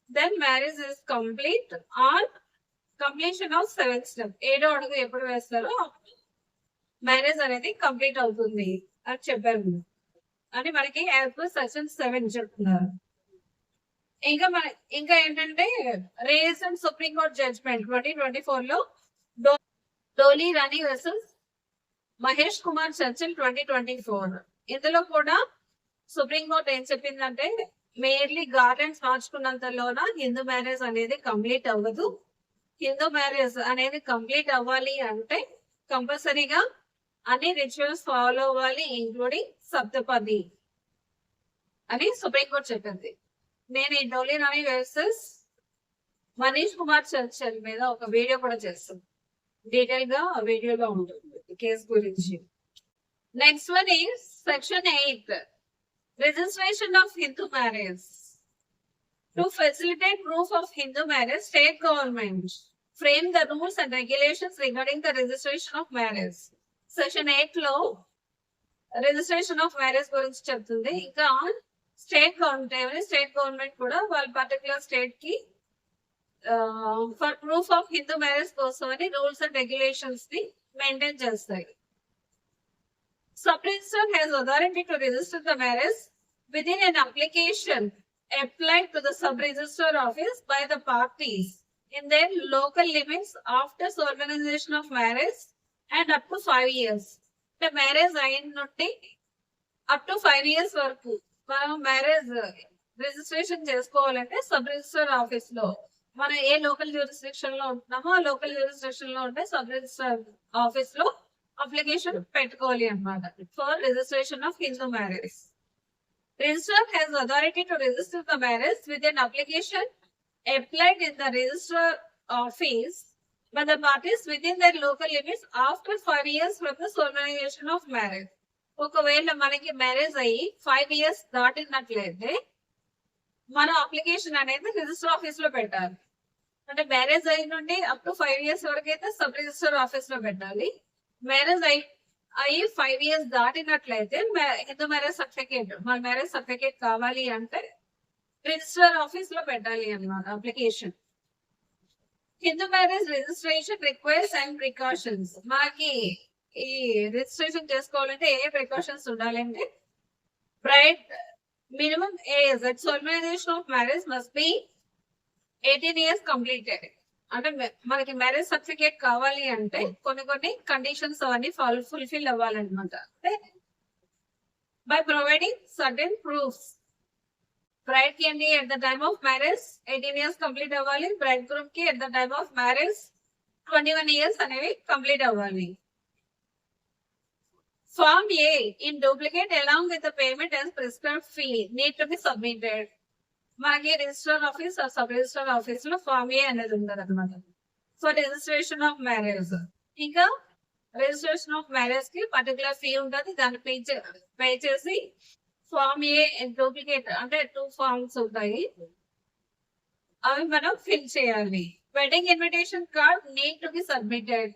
then marriage is complete on completion of 7th step. 7వ అడుగు ఎప్పుడు వేస్తారో మ్యారేజ్ అనేది కంప్లీట్ అవుతుంది అని చెప్పారు. అని మనకి యాజ్ పర్ సెక్షన్ 7 చెప్తున్నారు. ఇంకా ఏంటంటే రీసెంట్ సుప్రీం కోర్ట్ జడ్జ్మెంట్ 2024 లో డోలీ రాణి వర్సెస్ మహేష్ కుమార్ చర్చల్ 2024. ఇందులో కూడా సుప్రీం కోర్ట్ ఏం చెప్పిందంటే మేర్లీ గార్డెన్స్ మార్చుకున్నంతలోన హిందూ మ్యారేజ్ అనేది కంప్లీట్ అవ్వదు. హిందూ మ్యారేజ్ అనేది కంప్లీట్ అవ్వాలి అంటే కంపల్సరీగా అన్ని రిచువల్స్ ఫాలో అవ్వాలి, ఇంక్లూడింగ్ సప్తపది అని సుప్రీంకోర్టు చెప్పింది. నేను ఈ డోలీ రాణి వర్సెస్ మనీష్ కుమార్ చర్చల్ మీద ఒక వీడియో కూడా చేస్తాను. డీటెయిల్ గా ఆ వీడియోలో ఉంటుంది కేసు గురించి. Next one is section 8 registration of Hindu marriage. To facilitate proof of Hindu marriage, state government frame the rules and regulations regarding the registration of marriage. Section 8 లో రిజిస్ట్రేషన్ ఆఫ్ మ్యారేజ్ గురించి చెప్తుంది. ఇంకా స్టేట్ గవర్నమెంట్ కూడా వాళ్ళ particular state కి for proof of Hindu marriage కోసం అని rules and regulations ని మెయింటైన్ చేస్తాయి. Sub register has authority to register the marriage within an application applied to the sub register office by the parties in their local limits after solemnization of marriage and up to 5 years. The marriage అయిన నుండి up to 5 years వరకు మనం marriage registration చేసుకోవాలంటే sub register office లో మనం ఏ local jurisdiction లో ఉంటున్నామో ఆ local jurisdiction లో ఉంటే సబ్ రిజిస్టర్ ఆఫీస్ లో అప్లికేషన్ పెట్టుకోవాలి అన్నమాట for registration of Hindu marriage. Registrar has authority to register the marriage with an application applied in the registrar office by the parties within their local limits after 5 years from the solemnization of marriage. ఒకవేళ మనకి marriage అయ్యి 5 years దాటినట్లయితే మన application అనేది register office లో పెట్టాలి. అంటే marriage అయిన నుండి అప్ టు 5 years వరకు అయితే సబ్ రిజిస్టర్ ఆఫీస్ లో పెట్టాలి. మ్యారేజ్ అయ్యి 5 years దాటినట్లయితే హిందూ మ్యారేజ్ సర్టిఫికేట్, మన మ్యారేజ్ సర్టిఫికేట్ కావాలి అంటే రిజిస్టర్ ఆఫీస్ లో పెట్టాలి అన్నమాట application. Hindu marriage registration request and precautions. మనకి ఈ రిజిస్ట్రేషన్ చేసుకోవాలంటే ఏ ప్రికాషన్స్ ఉండాలంటే, bride minimum age at solemnization of marriage must be 18 years completed. అంటే మనకి మ్యారేజ్ సర్టిఫికేట్ కావాలి అంటే కొన్ని కండిషన్స్ అవన్నీ ఫుల్ఫిల్ అవ్వాలన్నమాట. By providing certain proofs. Bride కి అండి at the time of marriage 18 years complete అవ్వాలి. బ్రైడ్ గ్రూమ్ కి at the time of marriage 21 years అనేవి కంప్లీట్ అవ్వాలి. Form A in duplicate along with the payment as prescribed fee need to be submitted. మనకి register office sub register office లో form A అనేది ఉండదు అనమాట for registration of marriage. ఇంకా registration of marriage కి particular fee ఉంటుంది, దాన్ని pay చేసి ఫార్మ్ ఏ డూప్లికేట్ అంటే 2 forms ఉంటాయి, అవి మనం ఫిల్ చేయాలి. Wedding invitation card need to be submitted.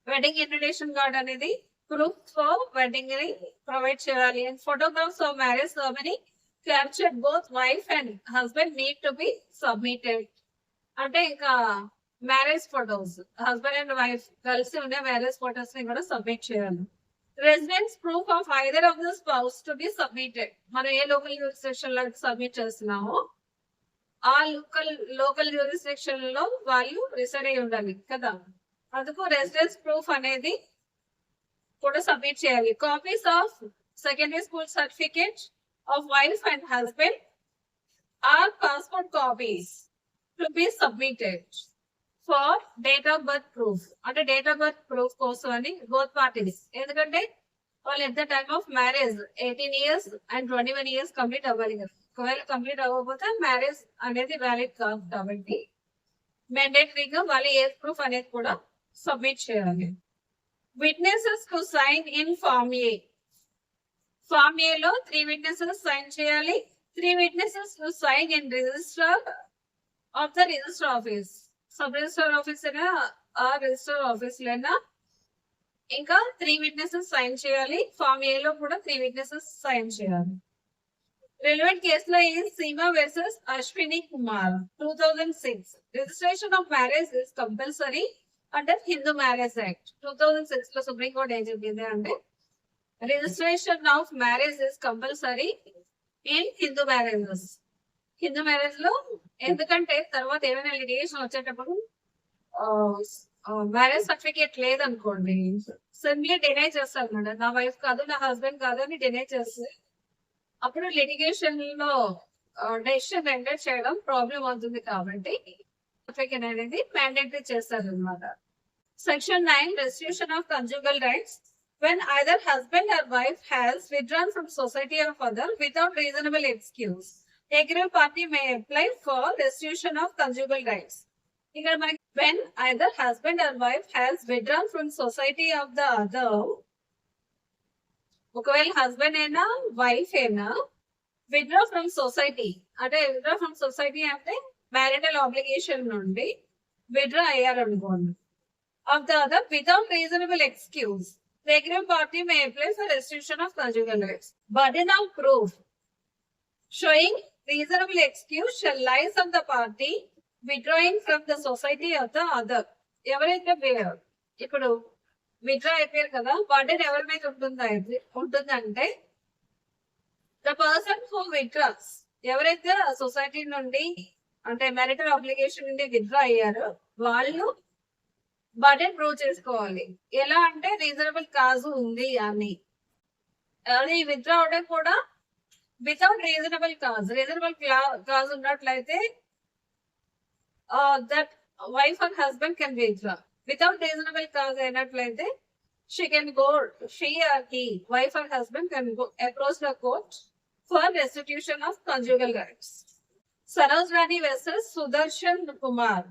Wedding invitation card అనేది ప్రూఫ్ ఫర్ వెడ్డింగ్ ని ప్రొవైడ్ చేయాలి. And photographs of marriage ceremony captured both wife and husband need to be submitted. అంటే ఇంకా marriage photos husband and wife కలిసి ఉండే marriage photos ని కూడా submit చేయాలి. Residence proof of either of the spouse to be submitted. మనం ఏ local jurisdiction లో submit చేస్తున్నామో ఆ లోకల్ జ్యూరిస్డిక్షన్ లో వాళ్ళు రిసైడ్ అయి ఉండాలి కదా, అందుకు రెసిడెన్స్ ప్రూఫ్ అనేది కూడా సబ్మిట్ చేయాలి. Copies of secondary school certificate of wife and husband or passport copies to be submitted for date of birth proof. అంటే డేట్ ఆఫ్ బర్త్ ప్రూఫ్ కోసం అని బోత్ పార్టీస్, ఎందుకంటే వాళ్ళు at the time of marriage 18 years and 21 years complete అవ్వాలి కదా. ఒకవేళ complete అవ్వకపోతే marriage అనేది వ్యాలిడ్ కాదు కాబట్టి మ్యాండేటరీగా వాళ్ళు ఏజ్ ప్రూఫ్ అనేది కూడా సబ్మిట్ చేయాలి. Witnesses to sign in form A. Form A లో 3 witnesses సైన్ చేయాలి. 3 witnesses to sign in register of the register office. Sub register office అయినా ఆ రిజిస్టర్ ఆఫీస్ లైనా ఇంకా 3 witnesses సైన్ చేయాలి. ఫార్మ్ ఏ లో కూడా 3 witnesses సైన్ చేయాలి. రిలవెంట్ కేసులో ఈ Seema versus Ashwini Kumar 2006. Registration of marriage is compulsory under Hindu marriage act. 2006 లో సుప్రీం కోర్ట్ ఏం చెప్పింది అంటే registration of marriage is compulsory in Hindu marriages. Hindu marriage లో ఎందుకంటే తర్వాత ఏమైనా లిటిగేషన్ వచ్చేటప్పుడు మ్యారేజ్ సర్టిఫికేట్ లేదనుకోండి సింప్లీ డినై చేస్తారు మేడం, నా వైఫ్ కాదు నా హస్బెండ్ కాదు అని డినై చేస్తే అప్పుడు లిటిగేషన్ లో డెసిషన్ రెండర్ చేయడం ప్రాబ్లం అవుతుంది కాబట్టి సర్టిఫికేట్ అనేది మ్యాండేటరీ చేస్తారు అనమాట. Section 9 restriction of conjugal rights. When either husband or wife has withdrawn from society or other without reasonable excuse, the aggrieved party may apply for restitution of conjugal rights. When either husband or wife has withdrawn from society of the other, ఒకవేళ husband అయినా wife అయినా withdraw from society అంటే withdraw from society అంటే marital obligation నుండి withdraw అయ్యారు అనుకోండి, of the other without reasonable excuse the aggrieved party may apply for restitution of conjugal rights. Burden of proof showing reasonable excuse shall lies on the party withdrawing from the society of the other. ఎవరైతే ఇప్పుడు withdraw అయిపోయారు కదా, burden ఎవరి మీద ఉంటుందంటే the person who withdraws. ఎవరైతే society నుండి అంటే మ్యారిటల్ ఆబ్లిగేషన్ నుండి విత్డ్రా అయ్యారో వాళ్ళు బర్డెన్ ప్రూవ్ చేసుకోవాలి. ఎలా అంటే రీజనబుల్ కాజ్ ఉంది అని. అది విత్డ్రా అవడం కూడా వితౌట్ రీజనబుల్ కాజ్ ఉన్నట్లయితే that wife and husband can withdraw. Without reasonable cause అయినట్లయితే she or he, wife or husband can go approach the court for restitution of conjugal rights. Saroj Rani versus Sudarshan Kumar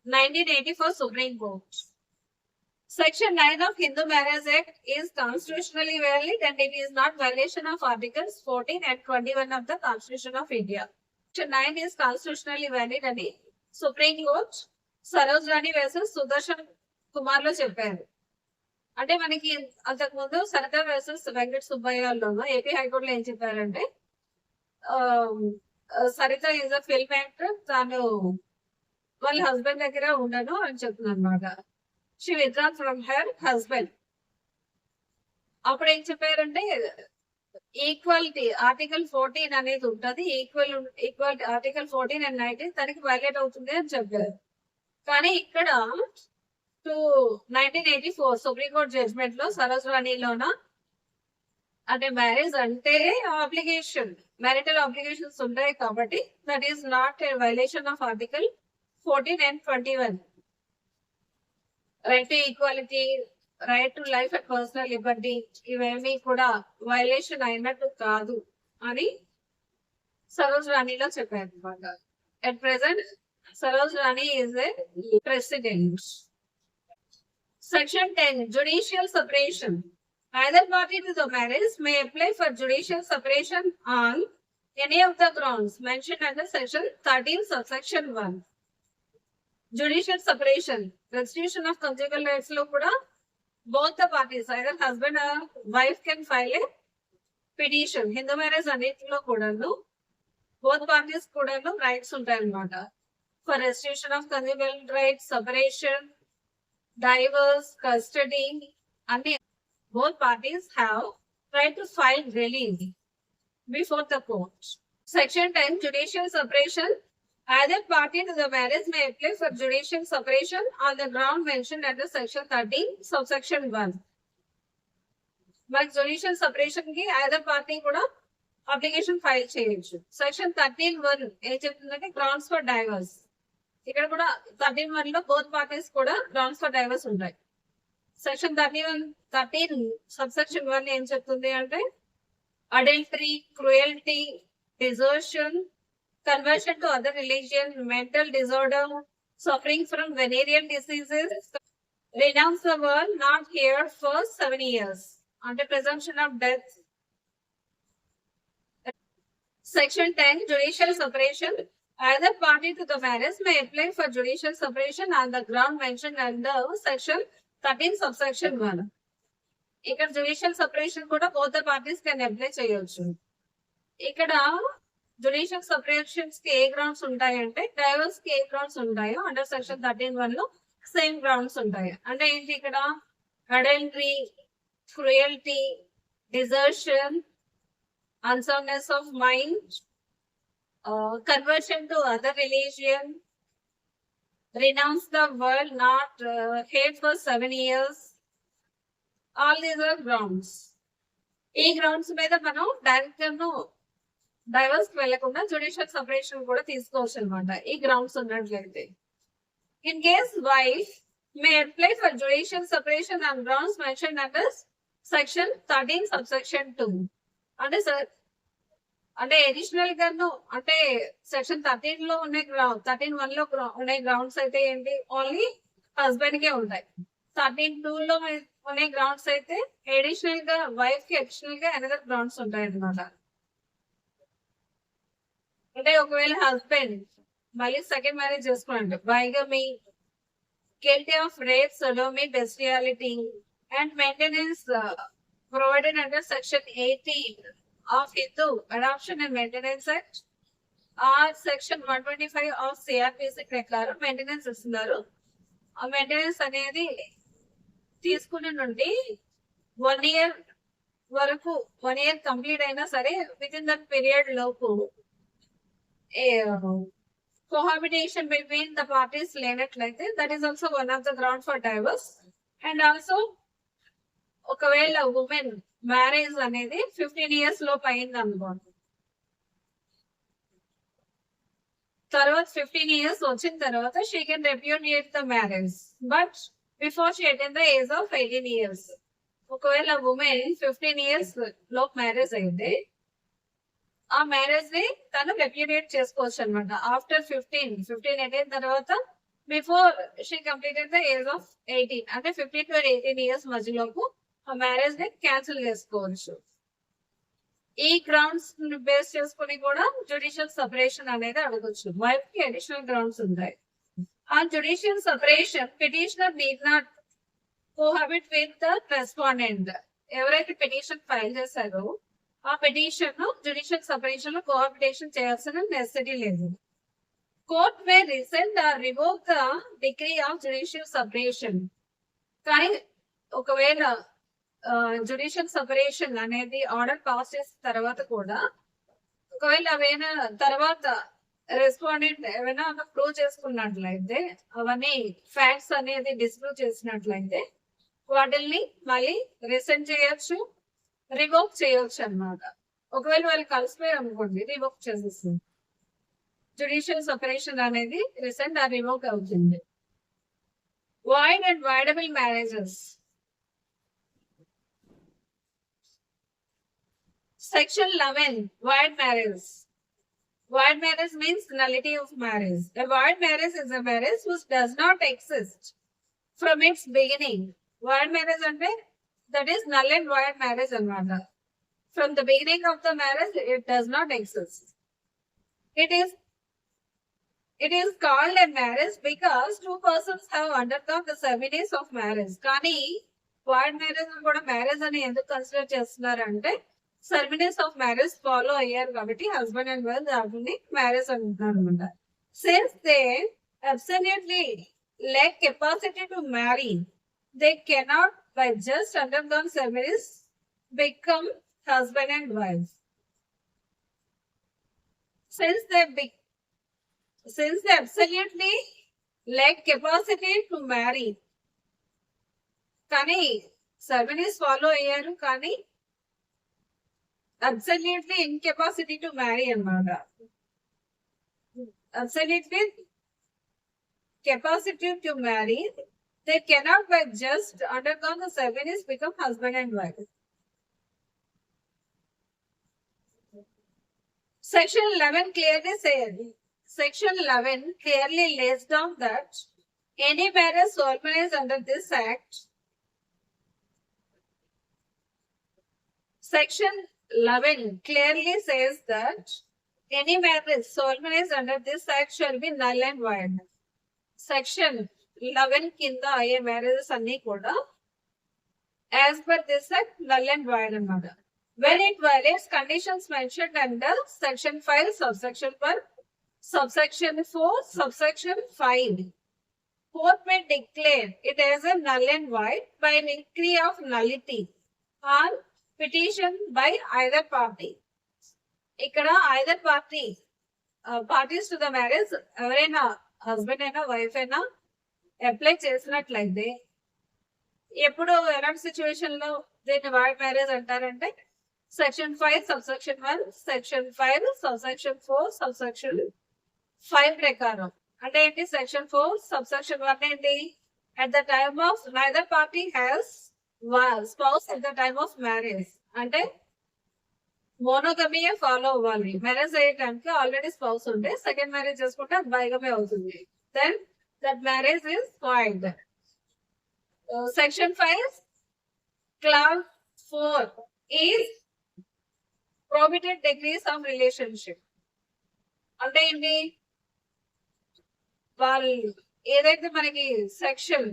1984 Supreme Court. Section 9 of Hindu Marriage Act is constitutionally valid and it is not violation of Articles 14 and 21 of the Constitution of India. Section 9 is constitutionally valid and Supreme Court Saroj Rani versus Sudarshan Kumar lo చెప్పారు. అంటే మనకి అంతకు ముందు సర్కార్ versus Venkata సుబ్బయ్యలోనూ AP హైకోర్టులో ఏం చెప్పారంటే Saritha is a film actor. తను వాళ్ళ హస్బెండ్ దగ్గర ఉండను అని చెప్తుంది అనమాట. She withdraw from her husband. అప్పుడు ఏం చెప్పారంటే ఈక్వాలిటీ ఆర్టికల్ 14 అనేది ఉంటది. ఈక్వాలిటీ ఆర్టికల్ 14 అండ్ 19 తనకి వైలేట్ అవుతుంది అని చెప్పారు. కానీ ఇక్కడ 1984 సుప్రీంకోర్టు జడ్జ్మెంట్ లో సరోజ్ రాణిలోన అంటే మ్యారేజ్ అంటే ఆబ్లిగేషన్, మ్యారిటల్ ఆబ్లిగేషన్స్ ఉంటాయి కాబట్టి that is not a violation of article 14 and 21. Right to equality, right to life and personal Liberty ఇవేమీ కూడా వైలేషన్ అయినట్టు కాదు అని సరోజ్ రాణిలో చెప్పారు అనమాట. At present Saroj Rani is a president. Section 10 Judicial Separation. Either party to the marriage may apply for judicial separation on any of the grounds mentioned under Section 13 subsection 1. Judicial separation, restitution of conjugal rights lo kuda both the parties, either husband or wife, can file a petition. Hindu marriage anitlo kudanu both parties kudanu rights untayi annamata for restitution of conjugal rights, separation, divorce, custody, and both parties have right to file relief before the court. Section 10 Judicial Separation. Either party to the marriage may apply for judicial separation on the ground mentioned under Section 13 subsection 1. But judicial separation ki either party kuda application file cheyochu. Section 13(1) em cheptundante grounds for divorce. ఇక్కడ కూడా 13(1) లో both parties కూడా grounds for divorce ఉంటాయి. Section 13 subsection 1 ఏం చెప్తుంది అంటే adultery, cruelty, desertion, conversion to other religion, mental disorder, suffering from venereal diseases, renounce the world not here for 7 years అంటే presumption of death. Section 10 Judicial Separation. Either party to the marriage may apply for judicial separation on the ground mentioned under Section 13 subsection 1. ఇక్కడ judicial separation కూడా both the parties can apply చేయొచ్చు. ఇక్కడ judicial separations కి ఏ grounds ఉంటాయంటే divorce కి ఏ grounds ఉంటాయో అండర్ సెక్షన్ 13(1) లో సేమ్ గ్రౌండ్స్ ఉంటాయి. అంటే ఏంటి ఇక్కడ adultery, cruelty, desertion, unsoundness of mind, conversion to other religion, renounce the world not hate for 7 years. All these are grounds. ఈ గ్రౌండ్స్ మీద మనం డైరెక్ట్ డైవర్స్ వెళ్లకుండా జుడిషియల్ సెపరేషన్ కూడా తీసుకోవచ్చు అనమాట ఈ గ్రౌండ్స్ ఉన్నట్లయితే. In case wife May apply for judicial separation on grounds mention under section 13 subsection 2. అంటే అడిషనల్ గాను అంటే సెక్షన్ 13 లో ఉన్న 13(1) లో ఉన్న గ్రౌండ్స్ అయితే ఏంటి ఓన్లీ హస్బెండ్ కే ఉంటాయి. 13(2) లో ఉన్న గ్రౌండ్స్ అయితే అడిషనల్ గా వైఫ్ కి అడిషనల్ గా అనదర్ గ్రౌండ్స్ ఉంటాయి అన్నమాట. అంటే ఒకవేళ హస్బెండ్ మళ్ళీ సెకండ్ మ్యారేజ్ చేసుకున్నాడు, బైగమీ, guilty of rape, sodomy, bestiality, and maintenance provided under Section 18 of Hindu Adoption and Maintenance Act or Section 125 of CRPC ప్రకారం మెయింటెనెన్స్ ఇస్తున్నారు. ఆ మెయింటెనెన్స్ అనేది తీసుకునే నుండి 1 year వరకు 1 year కంప్లీట్ అయినా సరే విత్ ఇన్ దట్ పీరియడ్ లోపు కోహాబిటేషన్ బిట్వీన్ ద పార్టీస్ లేనట్లయితే that is also one of the ground for divorce. And also ఒకవేళ ఉమెన్ మ్యారేజ్ అనేది 15 years లోపు అయింది అనుకోండి, తర్వాత 15 years వచ్చిన తర్వాత she can repudiate the marriage but before she attain the age of 18 years. ఒకవేళ ఉమెన్ 15 years లోపు మ్యారేజ్ అయితే ఆ మ్యారేజ్ ని తను రెప్యూడియేట్ చేసుకోవచ్చు అనమాట. ఆఫ్టర్ 15 అయిన తర్వాత before she completed the age of 18 అంటే 15 to 18 years మధ్యలోపు ఆ మ్యారేజ్ ని క్యాన్సిల్ చేసుకోవచ్చు. ఈ గ్రౌండ్స్ బేస్ చేసుకుని కూడా జుడిషియల్ సెపరేషన్ అనేది అడగచ్చు. వైఫ్ కి అడిషనల్ గ్రౌండ్స్ ఉంటాయి. ఆ judicial separation petitioner need not cohabit with the respondent. ఎవరైతే పిటిషన్ ఫైల్ చేశారో ఆ పిటిషన్ జ్యుడిషియల్ సెపరేషన్ లో కోఆపరేషన్ చేయాల్సిన నెసెసిటీ లేదు. Court may rescind or revoke the degree of judicial separation. కానీ ఒకవేళ జ్యుడిషియల్ సెపరేషన్ అనేది ఆర్డర్ పాస్ చేసిన తర్వాత కూడా ఒకవేళ అవైనా తర్వాత రెస్పాండెంట్ ఏమైనా ప్రూవ్ చేసుకున్నట్లయితే, అవన్నీ ఫ్యాక్ట్స్ అనేది డిస్ప్రూవ్ చేసినట్లయితే వాటిల్ని మళ్ళీ రిసెంట్ చేయొచ్చు, రివోక్ చేయొచ్చు అన్నమాట. ఒకవేళ వాళ్ళు కలిసిపోయారు అనుకోండి, రివోక్ చేసేస్తుంది. జ్యుడిషియల్ సెపరేషన్ అనేది రిసెంట్ ఆర్ రివోక్ అవుతుంది. Void and voidable marriages. Section 11, void marriage. Void marriage means nullity of marriage. A void marriage is a marriage which does not exist from its beginning. Void marriage అంటే that is null and void marriage అన్నమాట. From the beginning of the marriage, it does not exist. It is called a marriage because two persons have undergone the ceremonies of marriage. కానీ void marriage కూడా marriage అని ఎందుకు consider చేస్తున్నారంటే ceremonies of marriage follow అయ్యారు కాబట్టి husband and wife దాన్ని marriage అంటున్నారు అనమాట. Since they absolutely lack capacity to marry, they cannot by just undergone ceremonies become husband and wife. Since they absolutely lack capacity to marry, కానీ ceremonies follow అయ్యారు కానీ absolutely incapacity to marry అన్నమాట. Absolutely capacity to marry, they cannot by just undergone the ceremonies become husband and wife. Section 11 clearly lays down that any marriage solemnized under this act. Section 11 clearly says that any marriage solemnized under this act shall be null and void. Section 11 కింద అయ్యే marriages అన్ని కూడా as per this act null and void అన్నమాట. When it violates conditions mentioned under section 5 subsection 1, subsection 4, subsection 5, court may declare it as a null and void by an decree of nullity or petition by either party. ఇక్కడ either party parties to the marriage ఎవరైనా husband అయినా wife అయినా apply చేసినట్లయితే ఎప్పుడు ఎలాంటి situation లో దీన్ని void marriage అంటారంటే section 5 subsection 1, section 5 subsection 4, subsection 5 ప్రకారం. అంటే ఏంటి? సెక్షన్ 4 సబ్సెక్షన్ 1 ఏంటి? at the time of neither party has spouse at the time of marriage. అంటే మోనోగమియే ఫాలో అవ్వాలి. మ్యారేజ్ అయ్యే టైంకి ఆల్రెడీ స్పౌస్ ఉంటే సెకండ్ మ్యారేజ్ చేసుకుంటే అది బైగమే అవుతుంది. Then that marriage is void. Section 5 clause 4 is prohibited degrees of relationship. అంటే ఏంటి? వాళ్ళు ఏదైతే మనకి సెక్షన్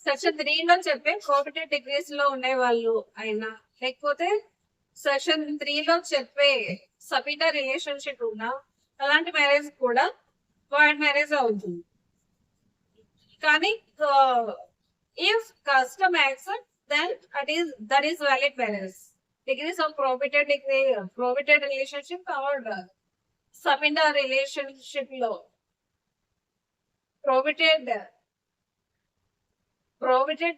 సెక్షన్ 3 లో చెప్పే prohibited degrees లో ఉండే వాళ్ళు అయినా లేకపోతే సెక్షన్ 3 లో చెప్పే సబిటా రిలేషన్షిప్ ఉన్నా అలాంటి మ్యారేజ్ కూడా వాయిడ్ మ్యారేజ్ అవుతుంది. కానీ if custom accept, then that is valid marriage. Degrees of prohibited relationship or subinda relationship law. prohibited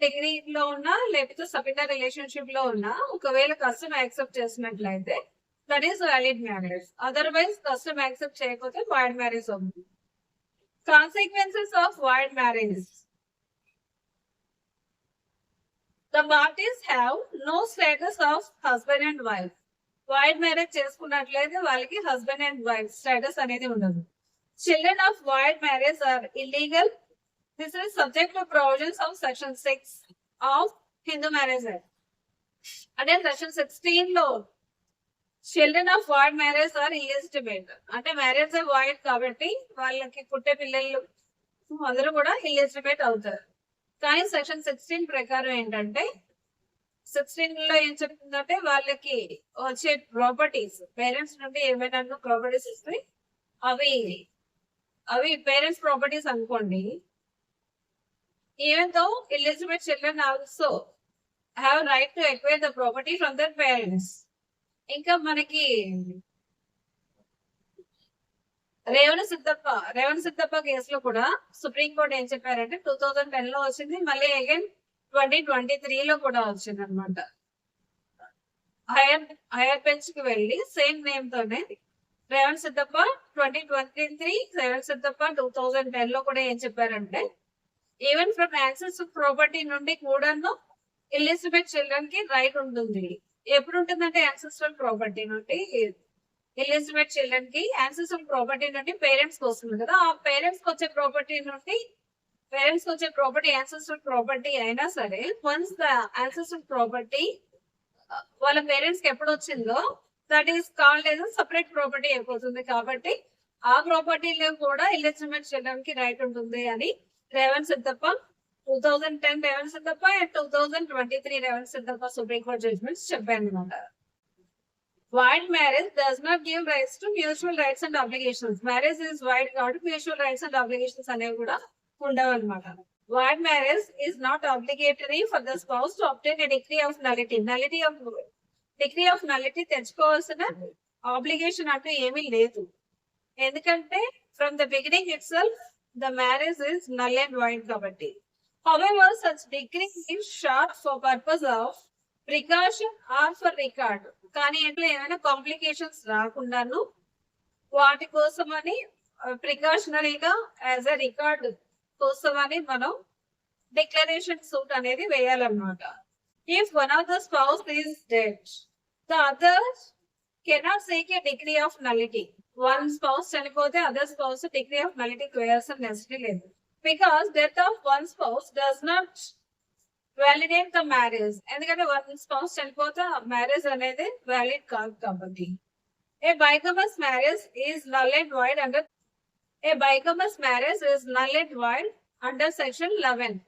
degree లో ఉన్నా లేకపోతే subinda relationship లో ఉన్నా ఒకవేళ కస్టమ్ యాక్సెప్ట్ చేసినట్లయితే that is valid marriage. Otherwise custom accept చేయకపోతే void marriage అవుతుంది. Consequences of void marriage. The parties have no status of husband and wife. Void marriage చేసుకున్నట్లయితే వాళ్ళకి husband and wife status అనేది ఉండదు. Children of void marriage are illegal. This is subject to provisions of section 6 of Hindu Marriage Act. అంటే section 16 లో children of void marriage are illegitimate. అంటే marriage void కాబట్టి వాళ్ళకి పుట్టే పిల్లలు అందరూ కూడా illegitimate అవుతారు. కానీ సెక్షన్ 16 ప్రకారం ఏంటంటే 16 లో ఏం చెప్తుందంటే వాళ్ళకి వచ్చే ప్రాపర్టీస్ పేరెంట్స్ నుండి ఏమైనా ప్రాపర్టీస్ ఇస్తే అవి అవి పేరెంట్స్ ప్రాపర్టీస్ అనుకోండి. Even though illegible children also have right to acquire the property from their parents. ఇంకా మనకి రేవణ సిద్ధప్ప కేసులో కూడా సుప్రీం కోర్ట్ ఏం చెప్పారంటే 2010 లో వచ్చింది, మళ్ళీ అగైన్ 2023 లో కూడా వచ్చింది అనమాట. హైయర్ బెంచ్ కి వెళ్ళి సేమ్ నేమ్ తోనే రేవణ్ సిద్ధప్ప 2023, రేవణ్ సిద్ధప్ప 2010 లో కూడా ఏం చెప్పారంటే ఈవెన్ ఫ్రమ్ యాక్సెస్ ప్రాపర్టీ నుండి కూడాను ఎలిజిబెత్ చిల్డ్రన్ కి రైట్ ఉంటుంది. ఎప్పుడు ఉంటుందంటే యాక్సెస్ఫుల్ ప్రాపర్టీ నుండి ఎలిజిబెత్ చిల్డ్రన్ కి యాక్సెస్ఫుల్ ప్రాపర్టీ నుండి పేరెంట్స్ కి వస్తుంది కదా, ఆ పేరెంట్స్ కి వచ్చే ప్రాపర్టీ నుండి యాక్సెస్ఫుల్ ప్రాపర్టీ అయినా సరే వన్స్ ద యాక్సెస్ఫుల్ ప్రాపర్టీ వాళ్ళ పేరెంట్స్ కి ఎప్పుడు వచ్చిందో that is called as separate property అయిపోతుంది. కాబట్టి ఆ ప్రాపర్టీలో కూడా ఎలిజిబెత్ చిల్డ్రన్ కి రైట్ ఉంటుంది అని రేవణ్ సిద్ధప్ప 2010 రేవణ్ సిద్ధప్ప అండ్ 2023 Revanasiddappa supreme court judgments చెప్పాను అనమాట. Void marriage does not give rights to mutual rights and obligations. Marriage is void కాబట్టి mutual rights and obligations అనేవి కూడా ఉండవు అనమాట. Void marriage is not obligatory for the spouse to obtain a decree of nullity. Decree of nullity తెచ్చుకోవాల్సిన obligation అంటూ ఏమీ లేదు. ఎందుకంటే from the beginning itself the marriage is null and void కాబట్టి. However, such decree is short for purpose of precaution or for record. కానీ ఇంట్లో ఏమైనా complications రాకుండాను వాటి కోసమని ప్రికాషనరీగా యాజ్ ఎ రికార్డ్ కోసమని మనం డిక్లరేషన్ సూట్ అనేది వేయాలన్నమాట. If one of the spouse is dead the other cannot seek a degree of nullity. One spouse చనిపోతే అదర్ స్పౌస్ డిగ్రీ ఆఫ్ నలిటీకి వేయాల్సిన నెసెసిటీ లేదు. Because death of one spouse does not validate the marriage. ఎందుకంటే one spouse చనిపోతే marriage అనేది valid కాదు కాబట్టి. A bigamous marriage is null and void under section 11.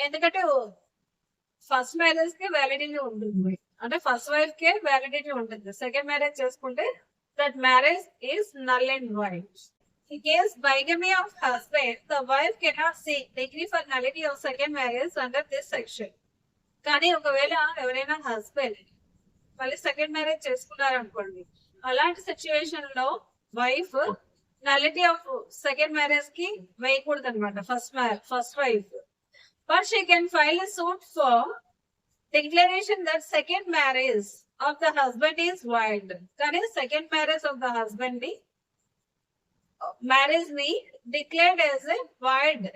ఎందుకంటే ఫస్ట్ మ్యారేజ్ కి వ్యాలిడిటీ ఉంటుంది, అంటే ఫస్ట్ వైఫ్ కే వ్యాలిడిటీ ఉంటుంది. సెకండ్ మ్యారేజ్ చేసుకుంటే that marriage is null and void. In case bigamy of husband, the wife cannot seek decree for nullity of second marriage under this section. కానీ ఒకవేళ ఎవరైనా husband మళ్ళీ second marriage చేసుకున్నారు అనుకోండి, అలాంటి సిచ్యువేషన్ లో wife nullity of second marriage కి వేయకూడదు అనమాట first wife. But she can file a suit for declaration that second marriage of the husband is void. కానీ second marriage of the husband ని marriage ని డిక్లేర్డ్ యాజ్ ఎ వైడ్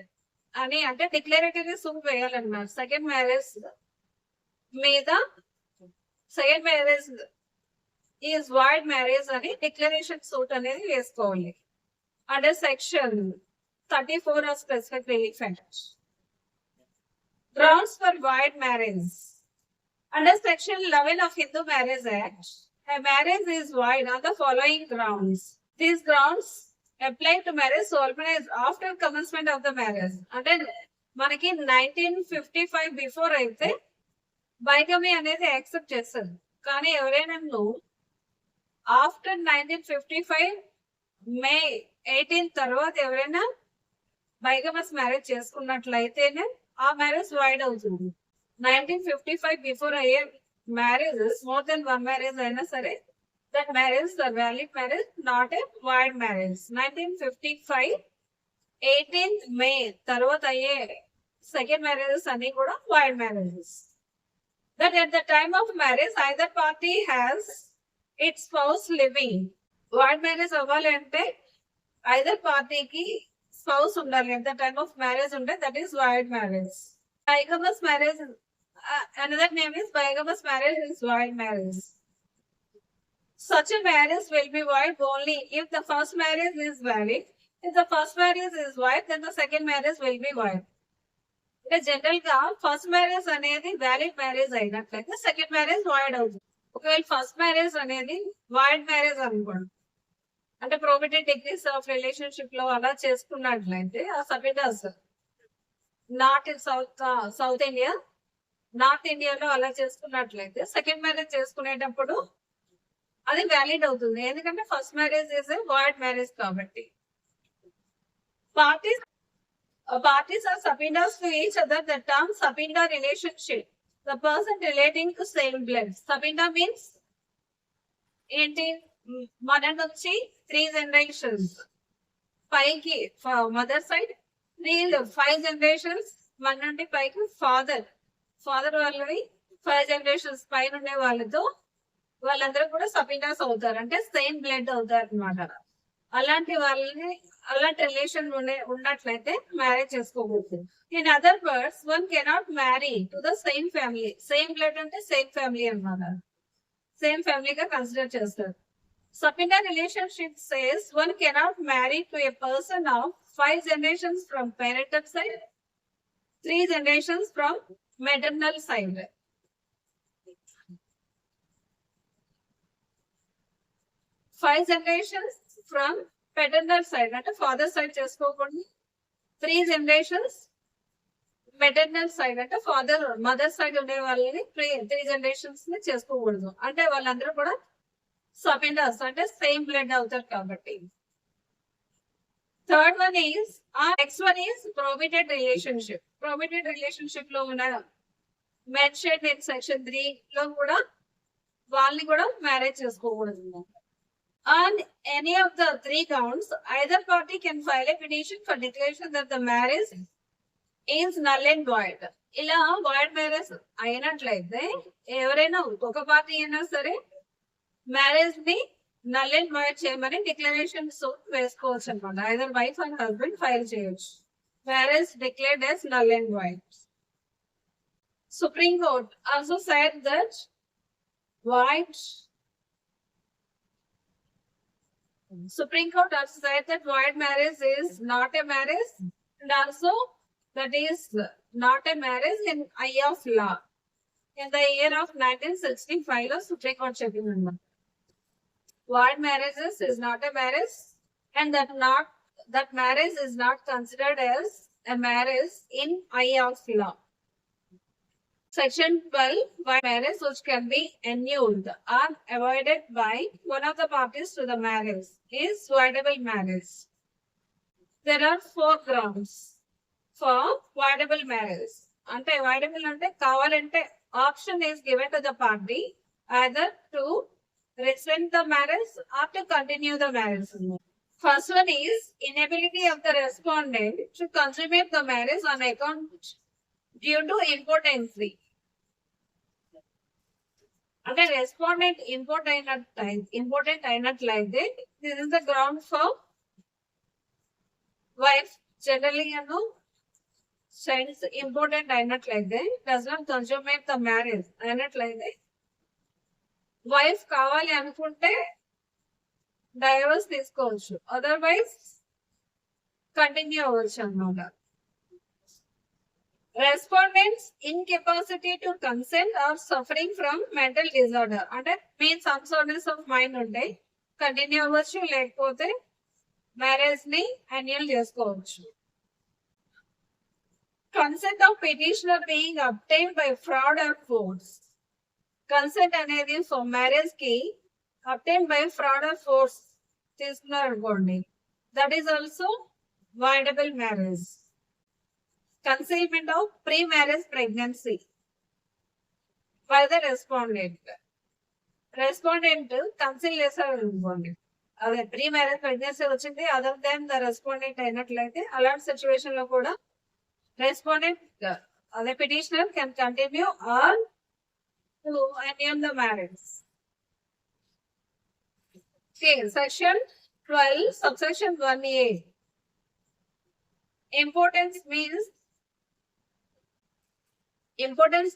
అని, అంటే declaratory suit వేయాలన్నారు. Second marriage మీద second marriage is void marriage అని declaration suit అనేది వేసుకోవాలి under section 34 of specific relief act. Grounds for wide marriage under section 11 of Hindu marriage act. A marriage is void on the following grounds. These grounds apply to marriage solemnized after commencement of the marriage. అంటే మనకి 1955 before అయితే బైగమీ అనేది accept చేస్తారు. కానీ ఎవరైనా after 1955 May 18 తర్వాత ఎవరైనా బైగమస్ marriage చేసుకున్నట్లయితేనే ఆ మ్యారేజ్ వైడ్ అవుతుంది. 1955 బిఫోర్ అయ్యే marriages more than one marriage అయినా సరే that marriage is a valid marriage, not a void marriage. 1955 18th May తర్వాత అయ్యే సెకండ్ మ్యారేజెస్ అన్ని కూడా void marriages. That at the time of marriage either party has its spouse living. Void marriage అవ్వాలి అంటే either పార్టీకి spouse ఉండాలి. at the time of marriage ఉంటే that is void marriage. Bigamous marriage, another name is bigamous marriage is void marriage. Such a marriage will be void only if the first marriage is valid. If the first marriage is void, then the second marriage will be void. అంటే general గా first marriage అనేది valid marriage అయినట్లయితే second marriage void అవుతుంది. ఒకవేళ first marriage అనేది void marriage అనుకోండి, అంటే prohibited degrees of relationship లో అలా చేసుకున్నట్లయితే ఆ సబ్మిట్ వస్తుంది. Not in south India, north ఇండియాలో అలా చేసుకున్నట్లయితే సెకండ్ మ్యారేజ్ చేసుకునేటప్పుడు అది వ్యాలిడ్ అవుతుంది. ఎందుకంటే first marriage is a void marriage కాబట్టి. Parties are subpoenas to each other. The term subpoena relationship, the person relating to same blood. Subpoena means ఏంటి, మన నుంచి 3 generations పైకి మదర్ సైడ్, 5 generations మన నుండి పైకి ఫాదర్ వాళ్ళవి 5 generations పైన ఉండే వాళ్ళందరూ కూడా సబీనాస్ అవుతారు, అంటే సేమ్ బ్లడ్ అవుతారు అనమాట. అలాంటి వాళ్ళని, అలాంటి రిలేషన్ ఉన్నట్లయితే మ్యారేజ్ చేసుకోకూడదు. In other words, one cannot marry to the same family. Same blood అంటే సేమ్ ఫ్యామిలీ అనమాట, సేమ్ ఫ్యామిలీగా కన్సిడర్ చేస్తారు. Subpoena relationship says one cannot marry to a person of 5 generations from parental side, 3 generations from maternal side. 5 generations from paternal side అంటే father side చేసుకోకూడదు. 3 generations maternal side అంటే mother side ఉండే వాళ్ళని 3 generations ని చేసుకోకూడదు. అంటే వాళ్ళందరూ కూడా సబీనాస్ అంటే సేమ్ బ్లడ్ అవుతారు కాబట్టి. Third one is, next one is prohibited relationship. Prohibited relationship లో ఉన్న మెన్షన్ ఇన్ సెక్షన్ 3 లో కూడా వాళ్ళని కూడా మ్యారేజ్ చేసుకోకూడదు. On any of the 3 counts, either party can file a petition for declaration that the marriage is null and void. ఇలా void marriage అయినట్లయితే ఎవరైనా ఒక పార్టీ అయినా సరే మ్యారేజ్ ని నల్ అండ్ వాయిడ్ చేయమని డిక్లరేషన్ సూట్ వేసుకోవచ్చు అనమాట. Either wife and husband file చేయొచ్చు. Marriage declared as null and void. Supreme Court also said that void marriage is not a marriage, and also that is not a marriage in eye of law. In the year of 1965 లో Supreme Court చెప్పింది అన్నమాట. Void marriages is not a marriage, and that marriage is not considered as a marriage in eye of law. Section 12, void marriage which can be annulled or avoided by one of the parties to the marriage is voidable marriage. There are 4 grounds for voidable marriage. అంటే voidable అంటే కావాలంటే option is given to the party either to rescind the marriage or to continue the marriage. First one is inability of the respondent to consummate the marriage on account due to impotency. అంటే respondent important అయినట్లయితే this is the ground for wife. Generally sense important అయినట్లయితే, does not కన్స్యూమేట్ the marriage అయినట్లయితే, wife కావాలి అనుకుంటే divorce తీసుకోవచ్చు, otherwise continue అవ్వచ్చు అన్నమాట. Respondents incapacity to consent or suffering from mental disorder అంటే మీన్స్ అన్సోర్నెస్ ఆఫ్ మైండ్ ఉంటే కంటిన్యూ అవ్వచ్చు, లేకపోతే మ్యారేజ్ ని అన్యూల్ చేసుకోవచ్చు. Consent of petitioner being obtained by fraud or force. Consent అనేది ఫర్ మ్యారేజ్ కి obtained by fraud or force తీసుకున్నారు అనుకోండి, that is also voidable marriage. Concealment of pre-marriage pregnancy by the respondent. Respondent conceal చేస్తారు అనుకోండి, అదే pre marriage pregnancy వచ్చింది other than the respondent అయినట్లయితే, అలాంటి సిచ్యువేషన్ లో కూడా రెస్పాండెంట్ అదే petitioner can continue are to annul the marriage. Okay, section 12 subsection 1A. Importance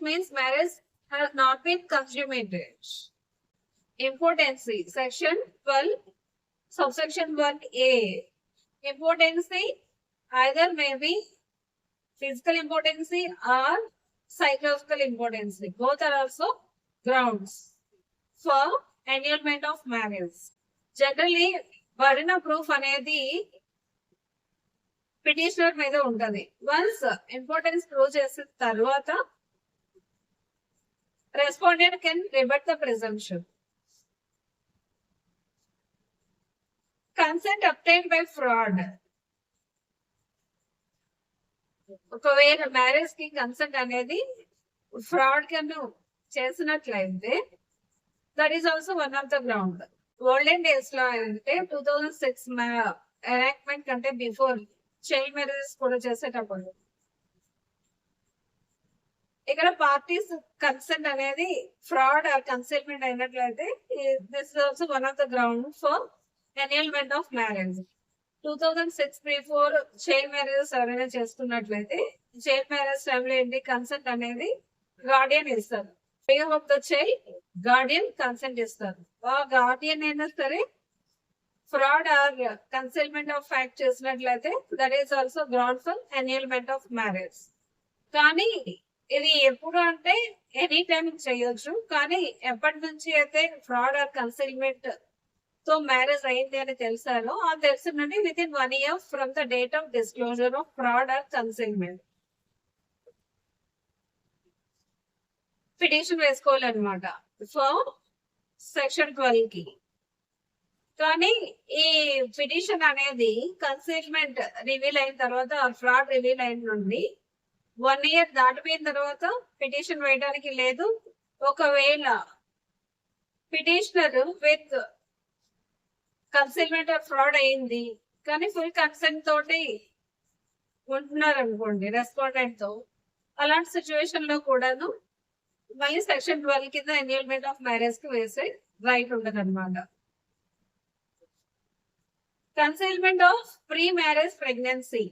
means marriage has not been consummated. Importancy, section 12, subsection 1A. Importancy either may be physical importancy or psychological importancy. Both are also grounds for annulment of marriage. Generally, burden of proof అనేది petitioner మీద ఉంటది. Once importance prove చేసిన తర్వాత respondent can rebut the presumption. Consent obtain by fraud. ఒకవేళ marriage కి consent అనేది fraud కను చేసినట్లయితే that is also one of the ground. Olden days లో అంటే 2006 ఎనాక్ట్మెంట్ కంటే బిఫోర్ చైల్డ్ మ్యారేజెస్ కూడా చేసేటప్పుడు ఇక్కడ పార్టీస్ కన్సెంట్ అనేది ఫ్రాడ్ ఆర్ కన్సైల్మెంట్ అయినట్లయితే this is also one of the ground for annulment of marriage. 2006 before child marriages ఎవరైనా చేసుకున్నట్లయితే చైల్డ్ మ్యారేజ్ టైంలో ఏంటి కన్సెంట్ అనేది గార్డియన్ ఇస్తారు. Of the child guardian consent ఇస్తారు. ఆ గార్డియన్ అయినా సరే fraud or concealment of fact చేసినట్లయితే that is also ground for annulment of marriage. కానీ ఇది ఎప్పుడు అంటే ఎనీ టైం చేయొచ్చు. కానీ ఎప్పటి నుంచి అయితే ఫ్రాడ్ ఆర్ కన్సైల్మెంట్ తో మ్యారేజ్ అయింది అని తెలిసారో ఆ తెలిసిన నుండి with in 1 year from the date of disclosure of fraud or concealment petition వేసుకోవాలన్నమాట ఫర్ సెక్షన్ 12 కి. కానీ ఈ పిటిషన్ అనేది కన్సైల్మెంట్ రివీల్ అయిన తర్వాత ఫ్రాడ్ రివీల్ అయిన నుండి 1 year దాటిపోయిన తర్వాత పిటిషన్ వేయడానికి లేదు. ఒకవేళ పిటిషనర్ విత్ కన్సైల్మెంట్ ఆఫ్ ఫ్రాడ్ అయింది కానీ ఫుల్ కన్సెంట్ తోటి ఉంటున్నారు అనుకోండి రెస్పాండెంట్ తో, అలాంటి సిచ్యువేషన్ లో కూడాను మళ్ళీ సెక్షన్ 12 కింద ఎన్యూల్మెంట్ ఆఫ్ మ్యారేజ్ కి వేసే రైట్ ఉండదు అనమాట. Concealment of pre marriage pregnancy.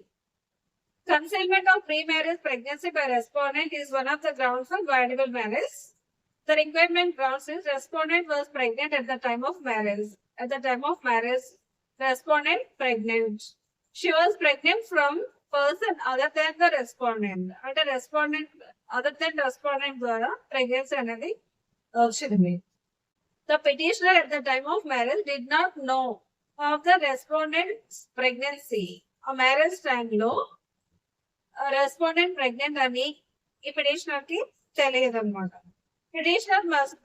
Concealment of pre-marriage pregnancy by respondent is one of the grounds for viable marriage. The requirement grounds is respondent was pregnant at the time of marriage. At the time of marriage, respondent pregnant. She was pregnant from person other than the respondent. At a respondent other than respondent ద్వారా pregnancy అనేది వచ్చింది. The petitioner at the time of marriage did not know of the respondent's pregnancy. A marriage time లో respondent pregnant అని ఈ petitioner కి తెలియదు అనమాట. Petition must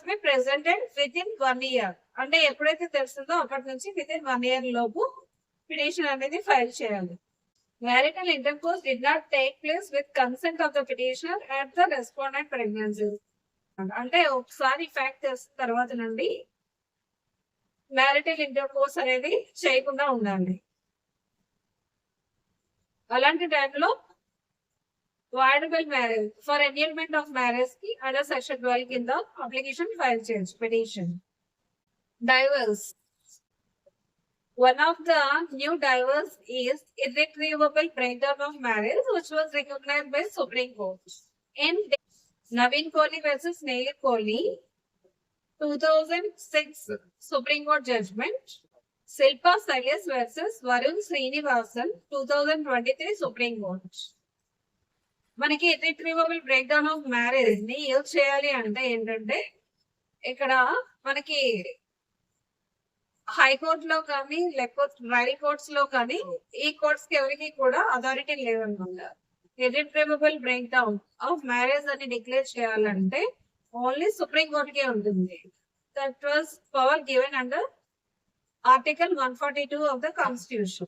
be presented with in 1 year. అంటే ఎప్పుడైతే తెలుస్తుందో అప్పటి నుంచి విత్ ఇన్ 1 year లోపు పిటిషన్ అనేది ఫైల్ చేయాలి. Marital intercourse did not take place with consent of the petitioner at the respondent pregnancy. అంటే ఒకసారి ఫ్యాక్ట్ తెలిసిన తర్వాత నుండి మ్యారిటల్ ఇంటర్కోర్స్ అనేది చేయకుండా ఉండాలి. అలాంటి టైంలో voidable marriage for annulment of marriage కి అండర్ సెక్షన్ 12 కింద అప్లికేషన్ ఫైల్ చేయొచ్చు petition. Divorce. One of the new divorce is irretrievable breakdown of marriage which was recognized by Supreme Court in Naveen Kohli versus Neil Kohli 2006 Supreme Court judgment. Silpa Silas versus Varun Srinivasan 2023 Supreme Court. మనకి ఇర్రిట్రీవబుల్ break down of marriage ని use చేయాలి అంటే ఏంటంటే ఇక్కడ మనకి హైకోర్టులో కానీ లేకపోతే ట్రయల్ కోర్ట్స్ లో కానీ ఈ కోర్ట్స్ కి ఎవరికి కూడా అథారిటీ లేదన్నమాట. ఇర్రిట్రీవబుల్ బ్రేక్ డౌన్ ఆఫ్ మ్యారేజ్ అని డిక్లేర్ చేయాలంటే ఓన్లీ సుప్రీం కోర్ట్ కే ఉంటుంది. That was power given under Article 142 of the Constitution.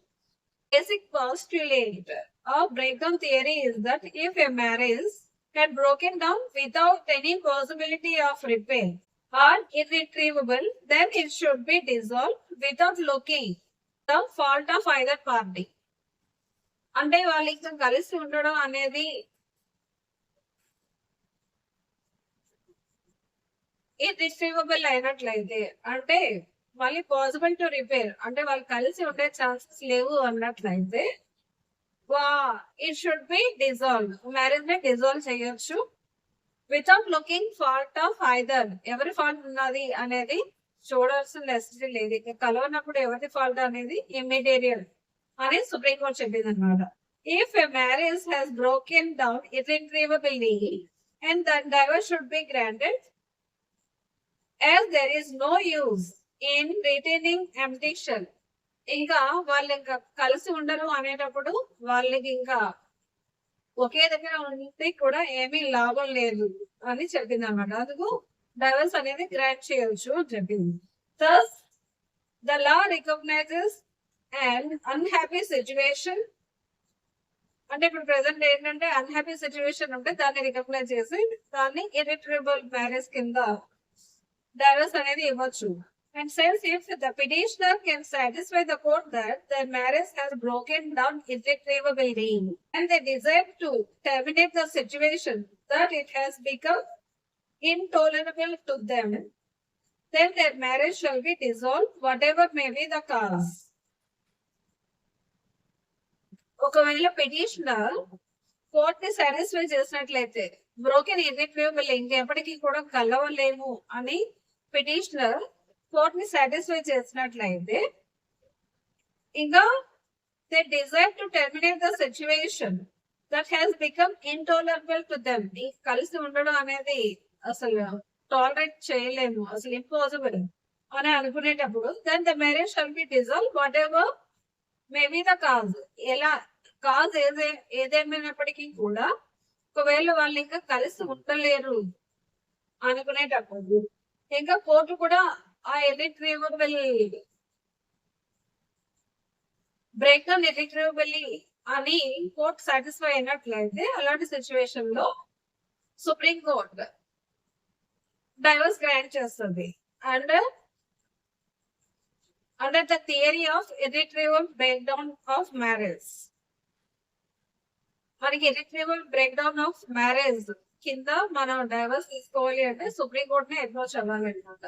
Basic postulate of breakdown theory is that if a marriage had broken down without any possibility of repair or irretrievable, then it should be dissolved without looking the fault of either party. అంటే వాళ్ళు ఇంకా కలిసి ఉండడం అనేది irretrievable అయినట్లయితే అంటే మళ్ళీ possible to repair అంటే వాళ్ళు కలిసి ఉండే ఛాన్సెస్ లేవు అన్నట్లయితే it should be dissolve. Marriage ని డిజాల్వ్ చేయొచ్చు without looking fault of either. ఎవరి ఫాల్ట్ ఉన్నది అనేది చూడాల్సిన నెసెసిటీ లేదు. ఇక కలవనప్పుడు ఎవరి ఫాల్ట్ అనేది ఇమ్మీడియట్ అని సుప్రీం కోర్ట్ చెప్పింది అనమాట. If a marriage has broken down irretrievably and then divorce should be granted as there is no use in retaining empty shell ఇంకా వాళ్ళు ఇంకా కలిసి ఉండరు అనేటప్పుడు వాళ్ళకి ఇంకా ఒకే దగ్గర ఉంటే కూడా ఏమీ లాభం లేదు అని చెప్పింది అనమాట. అందుకు డైవర్స్ అనేది గ్రాంట్ చేయొచ్చు అని చెప్పింది. Thus, the law recognizes an unhappy situation. అంటే ఇప్పుడు ప్రెసెంట్ ఏంటంటే అన్హ్యాపీ సిచ్యువేషన్ ఉంటే దాన్ని రికగ్నైజ్ చేసి దాన్ని ఇర్రిట్రబుల్ మ్యారేజ్ కింద డైవర్స్ అనేది ఇవ్వచ్చు. And says if the petitioner can satisfy the court that their marriage has broken down irretrievably and they desire to terminate the situation, that it has become intolerable to them, then their marriage shall be dissolved, whatever may be the cause. ఒకవేళ petitioner court ని satisfy చేసినట్లయితే broken irretrievable ఇంకెప్పటికీ కూడా కలవలేము అని petitioner court ని satisfy చేసినట్లయితే ఇంకా they desire to terminate the situation that has become intolerable to them. కలిసి ఉండడం అనేది అసలు టాలరేట్ చేయలేము, అసలు ఇంపాసిబుల్ అని అనుకునేటప్పుడు then the marriage shall be dissolve whatever may be the cause. ఎలా కాజ్ ఏదేమైనప్పటికీ కూడా ఒకవేళ వాళ్ళు ఇంకా కలిసి ఉండలేరు అనుకునేటప్పుడు ఇంకా కోర్టు కూడా ఆ ఇర్రిట్రీవబుల్ బ్రేక్ డౌన్ ఇర్రిట్రీవబుల్లీ అని కోర్టు సాటిస్ఫై అయినట్లయితే అలాంటి సిచ్యువేషన్ లో సుప్రీం కోర్ట్ డైవర్స్ గ్రాంట్ చేస్తుంది. And under the theory of irretrievable breakdown of marriage. మనకి irretrievable breakdown of marriage కింద మనం డైవర్స్ తీసుకోవాలి అంటే సుప్రీం కోర్ట్ ని అప్రోచ్ అవ్వాలన్నమాట.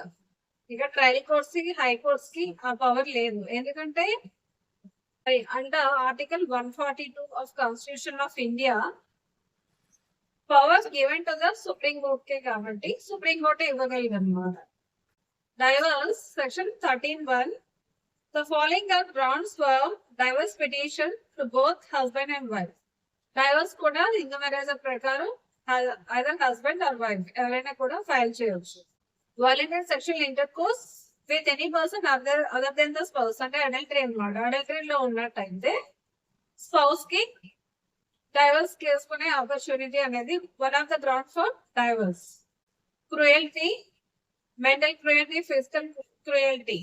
ఇక ట్రయల్ కోర్ట్స్ కి హై కోర్ట్స్ కి ఆ పవర్ లేదు. ఎందుకంటే under article 142 of constitution of India powers given to the supreme court కే కాబట్టి సుప్రీం కోర్ట్ ఇవ్వగలదు అనమాట. Divorce section 13(1). The following are grounds for divorce petition to both husband and wife. Divorce కూడా Hindu marriage ప్రకారం either husband or wife ఎవరైనా కూడా file చేయొచ్చు. Voluntary sexual intercourse with any person other than the spouse అంటే adultery అన్నమాట. Adultery లో ఉన్నట్టయితే spouse కి డైవర్స్ చేసుకునే ఆపర్చునిటీ అనేది one of the ground for divorce. Cruelty, mental cruelty, physical cruelty,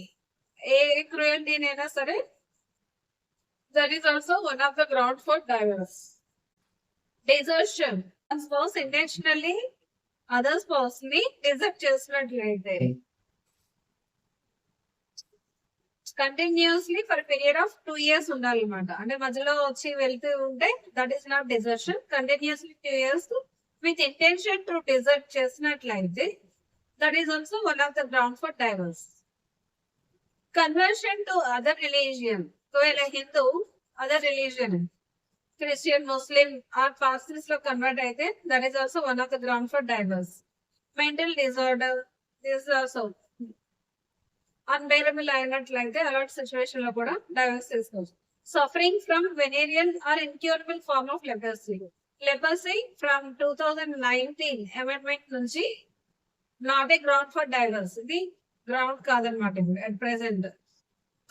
ఏ క్రూయల్టీనైనా సరే that is also one of the ground for divorce. Desertion, spouse intentionally other spouse ని డిజర్ట్ చేసినట్లయితే continuously for period of 2 years ఉండాలన్నమాట. అంటే మధ్యలో వచ్చి వెళ్తూ ఉంటే that is not desertion. Continuously 2 years with intention to desert చేసినట్లయితే that is also one of the ground for divorce. Conversion to other religion, ఒకవేళ Hindu other religion Christian, Muslim or పాస్టిస్ లో కన్వర్ట్ అయితే that is also one of the ground for divorce. Mental disorder, this also unbearable అయినట్లయితే అలాంటి situation లో కూడా divorce తీసుకోవచ్చు. Suffering from venereal or incurable form of leprosy. Leprosy from 2019 amendment నుంచి not a ground for divorce. ఇది ground కాదనమాట ఇప్పుడు at present.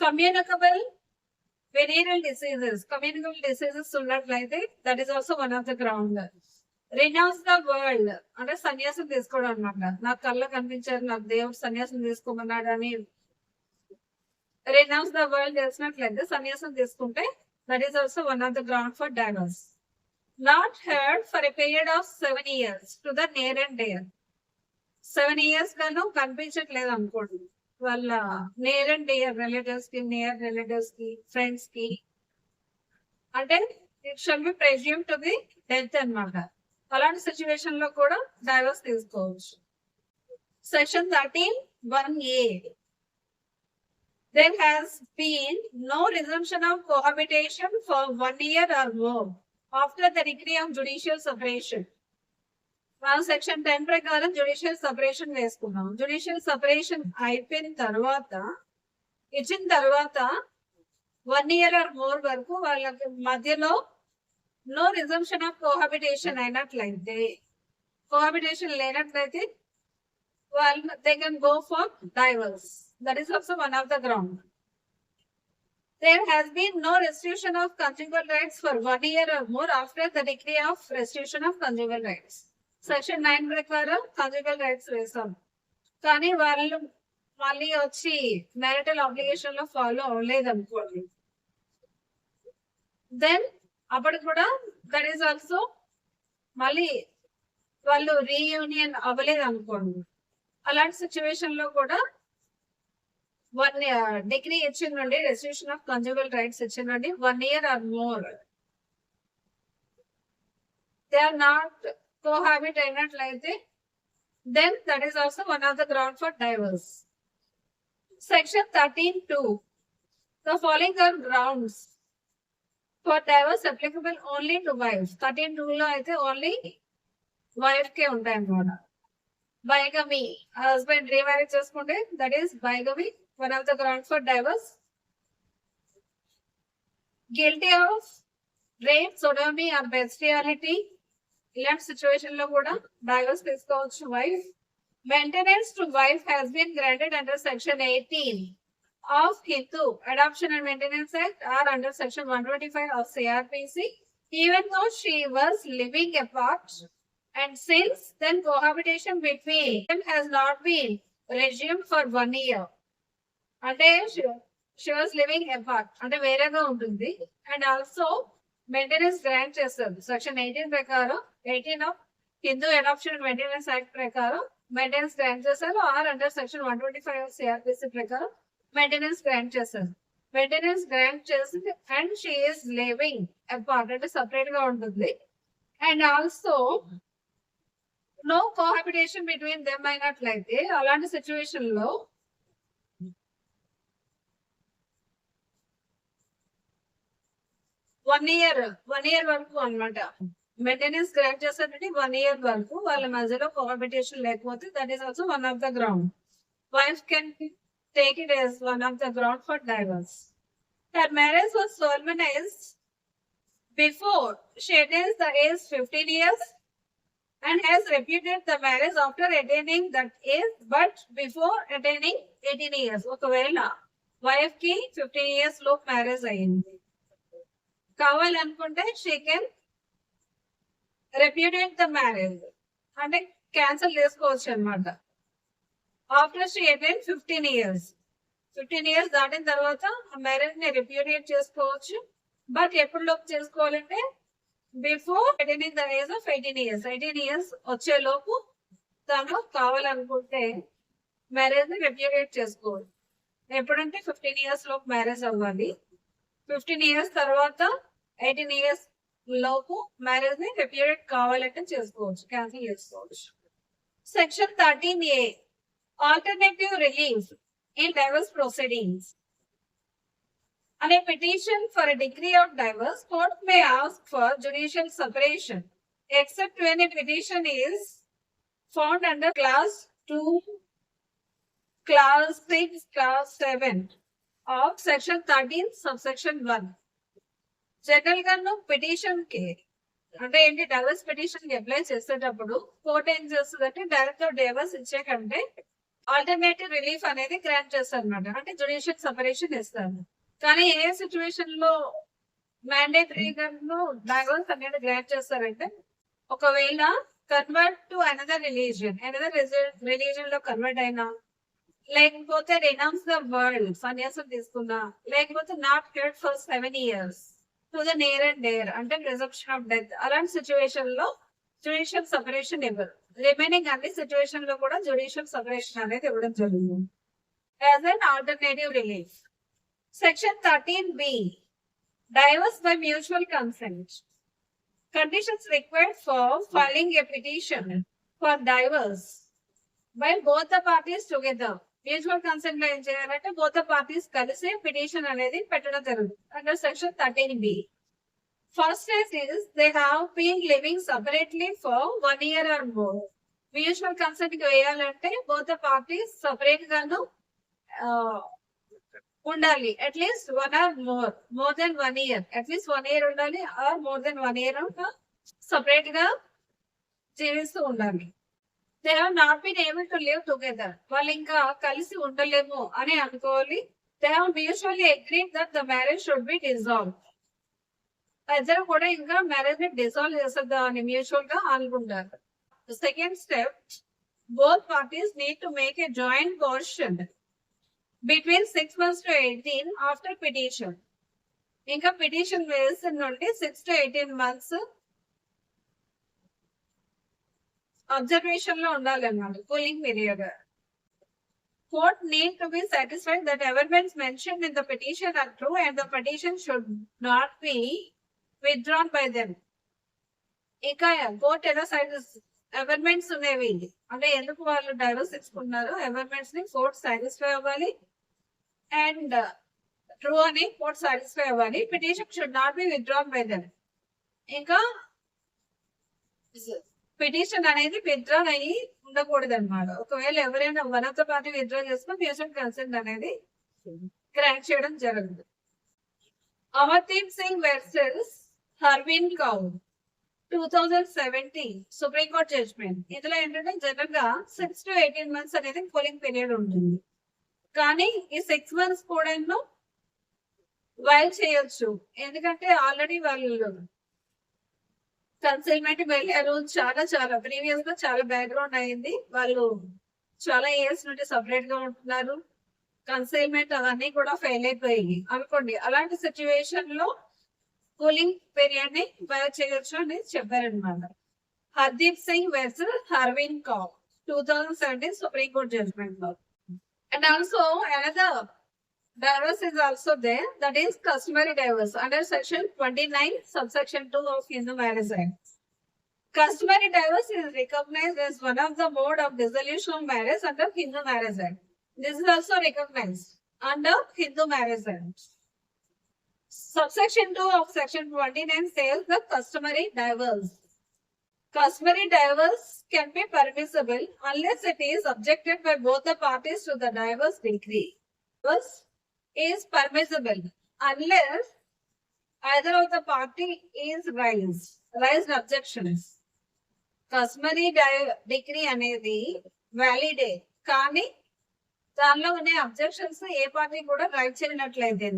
Communicable venereal diseases, communicable diseases ఉన్నట్లయితే that is also one of the ground. Renounce the world అంటే సన్యాసం తీసుకోవడం అనమాట. నాకు కళ్ళ కనిపించారు, నాకు దేవుడు సన్యాసం తీసుకోమన్నాడు అని రినౌన్స్ ద వరల్డ్ చేసినట్లయితే సన్యాసం తీసుకుంటే that is also one of the ground for divorce. Not heard for a period of 7 years to the near and dear. 7 years గాను కనిపించట్లేదు అనుకోండి వాళ్ళ నియర్ అండ్ డియర్ రిలేటివ్స్ కి, నియర్ రిలేటివ్స్ కి, friends కి, అంటే it shall be presume to be death అన్నమాట. అలాంటి సిచ్యువేషన్ లో కూడా డైవర్స్ తీసుకోవచ్చు. Section 13(1)(a). There has been no resumption of cohabitation for 1 year or more after the decree of judicial separation. మనం section 10 ప్రకారం జ్యుడిషియల్ సపరేషన్ వేసుకున్నాం. Judicial separation అయిపోయిన తర్వాత ఇచ్చిన తర్వాత 1 year or more వరకు వాళ్ళకి మధ్యలో నో రిజంప్షన్ ఆఫ్ కోహాబిటేషన్ అయినట్లయితే, కోహాబిటేషన్ లేనట్లయితే వాళ్ళు they can go for divorce. That is also one of the ground. there has been no restitution of conjugal rights for 1 year or more after the decree of restitution of conjugal rights. Section 9 ప్రకారం conjugal rights వేసాం, కానీ వాళ్ళు మళ్ళీ వచ్చి marital obligation లో follow అవ్వలేదు అనుకోండి, then అప్పుడు కూడా దట్ ఈస్ ఆల్సో మళ్ళీ వాళ్ళు రీయూనియన్ అవ్వలేదు అనుకోండి, అలాంటి సిచ్యువేషన్ లో కూడా వన్ డిగ్రీ ఇచ్చిందండి, రెస్ట్రిక్షన్ ఆఫ్ కంజుగల్ రైట్స్ ఇచ్చిందండి 1 year or more, they are not cohabit అయినట్లయితే then that is also one of the ground for divorce. Section 13(2), the following are grounds for divorce applicable only to wives. 13(2) లో అయితే only wife కే ఉంటాయి అన్నమాట. బైగమీ, husband remarriage చేసుకుంటే that is బైగమీ, one of the grounds for divorce. Guilty of rape, sodomy or bestiality, ఇలాంటి situation లో కూడా divorce తీసుకోవచ్చు wife. Maintenance to wife has been granted under section 18 of Hindu adoption and maintenance act or under section 125 of CRPC, even though she was living apart, and since then cohabitation between them has not been resumed for 1 year. అంటే she was living apart అంటే వేరేగా ఉంటుంది, and also maintenance grant చేస్తారు section 18 ప్రకారం, 18 of Hindu adoption and maintenance act ప్రకారం maintenance grant చేస్తారు, or under section 125 of CRPC ప్రకారం maintenance grant చేస్తారు. మెయింటెనెన్స్ గ్రాంట్ చేసి and she is living apart అంటే సపరేట్ గా ఉంటుంది, and also no cohabitation between them అయినట్లయితే అలాంటి సిచ్యువేషన్ లో 1 year వరకు అన్నమాట మెయింటెనెన్స్ గ్రాంట్ చేస్తారంటే 1 year వరకు వాళ్ళ మధ్యలో కోహాబిటేషన్ లేకపోతే that is also one of the ground. Wife can take it as one of the ground for divorce. Her marriage was solemnized before she attains the age 15 years and has reputed the marriage after attaining that age but before attaining 18 years. ఒకవేళ wife కి 15 years లో marriage అయ్యింది, కావాలనుకుంటే she can రెప్యూటేట్ the marriage అంటే cancel చేసుకోవచ్చు అనమాట. After she attain 15 years దాటిన తర్వాత ఆ మ్యారేజ్ ని రెప్యూటేట్ చేసుకోవచ్చు, బట్ ఎప్పటిలోపు చేసుకోవాలంటే before attaining the age of 18 years వచ్చేలోపు తను కావాలనుకుంటే మ్యారేజ్ ని రెప్యూటేట్ చేసుకోవాలి. ఎప్పుడంటే 15 years లోపు మ్యారేజ్ అవ్వాలి, 15 years తర్వాత 18 years లోపు మ్యారేజ్ ని రెప్యూటేట్ కావాలంటే చేసుకోవచ్చు, క్యాన్సిల్ చేసుకోవచ్చు. Section 13A, alternative relief in divorce proceedings. On a petition for a decree of divorce, court may ask for judicial separation except when a petition is found under class 2, class 6, class 7 of section 13 subsection 1. General గా petition కి అంటే ఏంటి, divorce petition కి apply చేసేటప్పుడు court ఏం చేస్తుందంటే direct గా divorce ఇచ్చే కంటే ఆల్టర్నేటివ్ రిలీఫ్ అనేది గ్రాంట్ చేస్తారు అనమాట, అంటే జుడిషియల్ సెపరేషన్ ఇస్తారు. కానీ ఏ సిచ్యువేషన్ లో మ్యాండేటరీ గా డైవర్స్ అనేది గ్రాంట్ చేస్తారంటే ఒకవేళ కన్వర్ట్ టు అనదర్ రిలీజియన్ లో కన్వర్ట్ అయినా, లేకపోతే రినౌన్స్ ద వరల్డ్ సన్యాసం తీసుకున్నా, లేకపోతే not head for 7 years to the near and dare అంటే ప్రిజంప్షన్ ఆఫ్ డెత్, అలాంటి సిచ్యువేషన్ లో జుడిషియల్ సెపరేషన్ ఇవ్వరు. రిమైనింగ్ అన్ని సిచ్యువేషన్ లో కూడా జుడిషియల్ సెపరేషన్ అనేది ఇవ్వడం జరుగుతుంది as an alternative relief. Section 13B, divorce by mutual consent. Conditions required for filing a petition for divorce by both the parties together. Mutual consent లో ఏం చేయాలంటే బోత్ ద పార్టీస్ కలిసి petition అనేది పెట్టడం జరుగుతుంది under section 13B. First stage is they have been living separately for 1 year or more. Mutual consent కి వేయాలంటే both the parties separate గాను ఉండాలి, at least 1 or more than 1 year, at least 1 year ఉండాలి, or more than 1 year separate గా జీవిస్తూ ఉండాలి. They have not been able to live together, వాళ్ళు ఇంకా కలిసి ఉండలేము అని అనుకోవాలి, They have mutually agreed that the marriage should be dissolved. ఇద్దరు కూడా ఇంకా మ్యారేజ్ ని డిసాల్వ్ చేసేద్దామని మ్యూచువల్ గా అనుకుంటారు. Second step, both parties need to make a joint caution between 6 months to 18 after petition. ఇంకా పిటిషన్ వేసిన నుండి 6 to 18 months అబ్జర్వేషన్ లో ఉండాలన్నమాట, cooling period. Court need to be satisfied that amendments mentioned in the petition are true and the petition should not be withdrawn by them. ఇంకా court ఎలా amendments ఉండేవి అంటే ఎందుకు వాళ్ళు డైవర్స్ ఇచ్చుకున్నారు, అమెండ్మెంట్స్ ని కోర్ట్ సాటిస్ఫై అవ్వాలి అండ్ ట్రూ అని కోర్ట్ సాటిస్ఫై అవ్వాలి. Petition should not be withdrawn by them. ఇంకా పిటిషన్ అనేది విత్డ్రాన్ అయ్యి ఉండకూడదు అనమాట. ఒకవేళ ఎవరైనా one of the party withdraw చేసుకుని మ్యూచువల్ కన్సెంట్ అనేది గ్రాంట్ చేయడం జరుగుతుంది. Amardeep Singh versus Harveen Kaur 2017 supreme court judgment. ఇందులో ఏంటంటే జనరల్ గా 6 to 18 months అనేది కూలింగ్ పీరియడ్ ఉంటుంది. కానీ ఈ 6 months కూడా వైల్ చేయొచ్చు, ఎందుకంటే ఆల్రెడీ వాళ్ళు కన్సైన్మెంట్ వెళ్ళారు. చాలా ప్రీవియస్ గా చాలా బ్యాక్గ్రౌండ్ అయింది, వాళ్ళు చాలా ఇయర్స్ నుండి సపరేట్ గా ఉంటున్నారు, కన్సైన్మెంట్ అవన్నీ కూడా ఫెయిల్ అయిపోయి అనుకోండి. అలాంటి సిచ్యువేషన్ లో కూలింగ్ పీరియడ్ ని వైల్ చేయొచ్చు అని చెప్పారనమాట. Hardeep Singh versus Harveen Kaur 2017 supreme court judgment లో. And also another divorce is also there, that is customary divorce under section 29 subsection 2 of Hindu Marriage Act. Customary divorce is recognized as one of the mode of dissolution of marriage under Hindu Marriage Act. This is also recognized under Hindu Marriage Act. Subsection 2 of section 29 says the customary divorce. Customary divorce can be permissible unless it is objected by both the parties to the divorce decree. Divorce is permissible unless either of the party is raised objections. Customary decree అనేది వ్యాలిడే, కానీ దానిలో ఉన్న objections ఏ party కూడా right చేయనట్లయితే,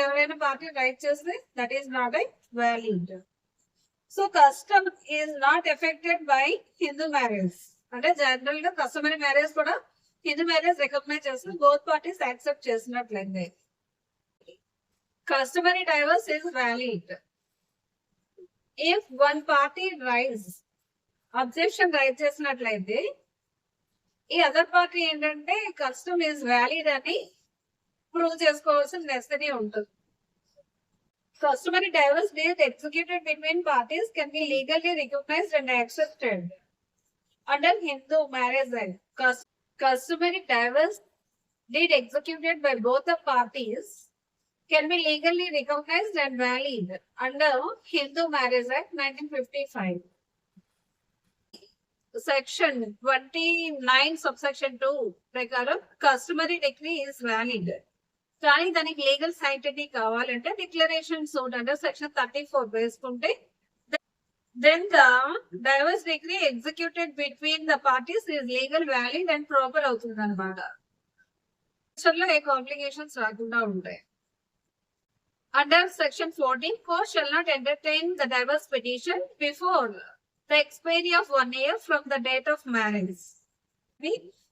ఎవరైనా party right చేస్తే that is not a valid. So custom is not affected by Hindu marriage. అంటే general గా customary marriage కూడా హిందూ మ్యారేజ్ రికగ్నైజ్ చేసి బోత్ పార్టీస్ యాక్సెప్ట్ చేసినట్లయితే customary divorce is valid. If one party objection raise చేసినట్లయితే ఈ other party ఏంటంటే custom is valid అని prove చేసుకోవాల్సిన నెసెసిటీ ఉంటుంది. Customary divorce deed executed between parties can be legally recognized and accepted under Hindu Marriage Act. Customary divorce deed executed by both the parties can be legally recognized and valid under Hindu Marriage Act 1955. Section 29 subsection 2 ప్రకారం customary decree is valid. కానీ దానికి legal సైంటిటీ కావాలంటే declaration suit under section 34 వేసుకుంటే then the divorce decree executed between the parties is legal, valid and proper అవుతుంది అనమాట. ఏ complications రాకుండా ఉంటాయి. Under section 14 court shall not entertain the divorce petition before the expiry of 1 year from the date of marriage.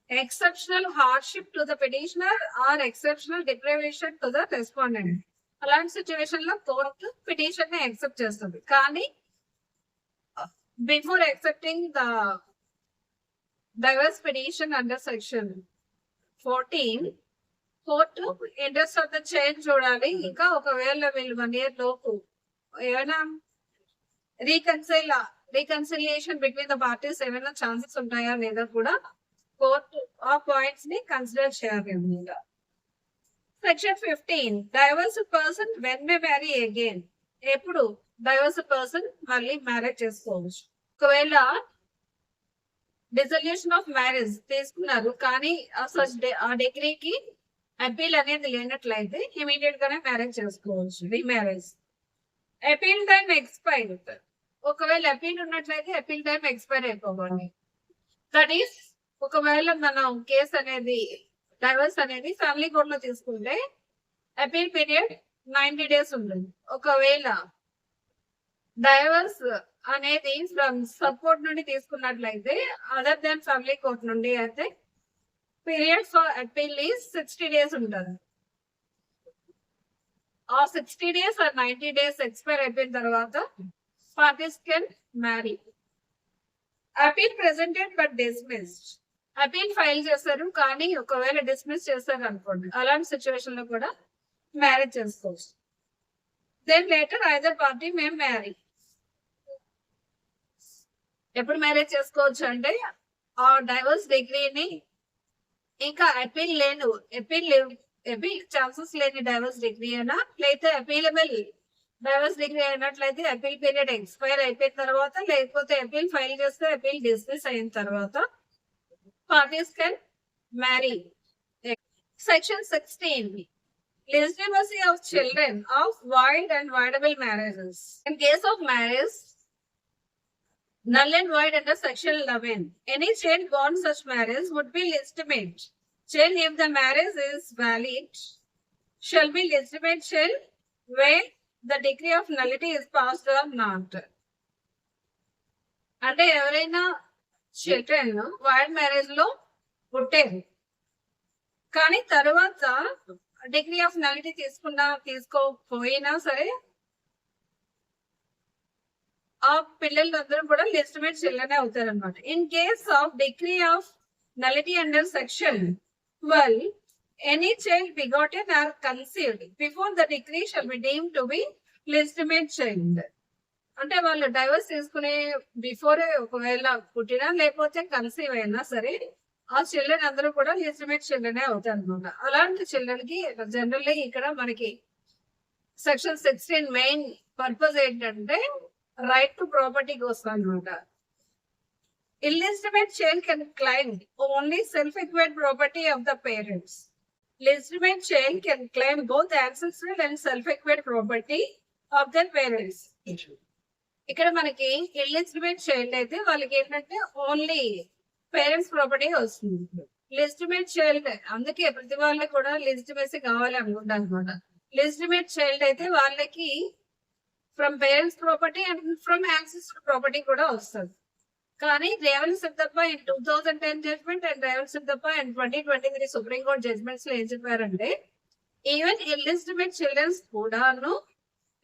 Exceptional hardship to the petitioner or exceptional deprivation to the respondent. అలాంటి situation లో court petition ని accept చేస్తుంది. కానీ before accepting the divorce petition under section 14 court interest of the child చూడాలి. ఇంకా ఒకవేళ వీళ్ళు 1 year లోపు ఏమైనా రీకన్సిలియేషన్ బిట్వీన్ ద పార్టీస్ ఏమైనా ఛాన్సెస్ ఉంటాయా లేదా కూడా కోర్టు ఆ పాయింట్స్ ని కన్సిడర్ చేయాలి. Section 15 divorce person when May marry again. ఎప్పుడు డైవర్స్ పర్సన్ మళ్ళీ మ్యారేజ్ చేసుకోవచ్చు. ఒకవేళ డిసల్యూషన్ ఆఫ్ మ్యారేజ్ తీసుకున్నారు కానీ ఆ డిగ్రీకి అపీల్ అనేది లేనట్లయితే ఇమీడియట్ గానే మ్యారేజ్ చేసుకోవచ్చు, రీమ్యారేజ్. Appeal time expired. ఒకవేళ అపీల్ ఉన్నట్లయితే అపీల్ టైం ఎక్స్పైర్ అయిపోవాలి. దట్ ఈస్ ఒకవేళ మనం కేసు అనేది డైవర్స్ అనేది ఫ్యామిలీ కోర్ట్ లో తీసుకుంటే అపీల్ పీరియడ్ 90 days ఉంటుంది. ఒకవేళ డైవర్స్ అనేది ఫ్రమ్ సపోర్ట్ నుండి తీసుకున్నట్లయితే అదర్ దాన్ ఫ్యామిలీ కోర్ట్ నుండి అయితే period for appeal is 60 days ఉంటుంది. ఆ 60 days ఆర్ 90 days ఎక్స్పైర్ అయిపోయిన తర్వాత parties can marry. Appeal presented but dismissed. Appeal file చేస్తారు కానీ ఒకవేళ డిస్మిస్ చేస్తారు అనుకోండి, అలాంటి సిచ్యువేషన్ లో కూడా మ్యారేజ్ చేసుకోవచ్చు. దెన్ లేటర్ ఐదర్ పార్టీ మేము మ్యారీ. ఎప్పుడు మ్యారేజ్ చేసుకోవచ్చు అంటే ఆ డైవర్స్ డిగ్రీని ఇంకా అపీల్ ఛాన్సెస్ లేని డైవర్స్ డిగ్రీ అయినా, లేకపోతే అపీలబుల్ డైవర్స్ డిగ్రీ అయినట్లయితే అపీల్ పీరియడ్ ఎక్స్పైర్ అయిపోయిన తర్వాత, లేకపోతే అపీల్ ఫైల్ చేస్తే అపీల్ డిస్మిస్ అయిన తర్వాత parties can marry. Section 16. Legitimacy of children of void and voidable marriages. In case of marriage, null and void under Section 11, any child born such marriage would be legitimate. Child, if the marriage is valid, shall be legitimate child where the degree of nullity is passed or not. అంటే ఎవరైనా children wild marriage లో పుట్టారు కానీ తర్వాత degree of నలిటీ తీసుకోపోయినా సరే ఆ పిల్లలందరూ కూడా లెజిటిమేట్ చిల్డ్రన్ అవుతారు అనమాట. In case of degree of nullity under section 12, any child begotten or conceived before the degree shall be deemed to be legitimate child. అంటే వాళ్ళు డైవర్స్ తీసుకునే బిఫోరే ఒకవేళ పుట్టినా లేకపోతే కన్సీవ్ అయినా సరే ఆ చిల్డ్రన్ అందరూ కూడా లెజిటిమేట్ చిల్డ్రనే అవుతారు అనమాట. అలాంటి చిల్డ్రన్ కి జనరల్లీ ఇక్కడ మనకి సెక్షన్ 16 మెయిన్ పర్పస్ ఏంటంటే రైట్ టు ప్రాపర్టీ కోసం అనమాట. Illegitimate child can claim only self acquired property of the parents. Legitimate child can claim both ancestral and self acquired property of their parents. ఇక్కడ మనకి illegitimate child అయితే వాళ్ళకి ఏంటంటే only parents property వస్తుంది. Legitimate child అందుకే ప్రతి వాళ్ళకి కూడా లెజిటిమేసీ కావాలి అనుకుంటాను అనమాట. లెజిటిమేట్ చైల్డ్ అయితే వాళ్ళకి from parents property and from ancestor property కూడా వస్తుంది. కానీ Revanasiddappa in 2010 judgment and Revanasiddappa in 2023 supreme court judgments లో ఏం చెప్పారంటే ఈవెన్ ఇల్లిజిటిమేట్ చిల్డ్రన్స్ కూడాను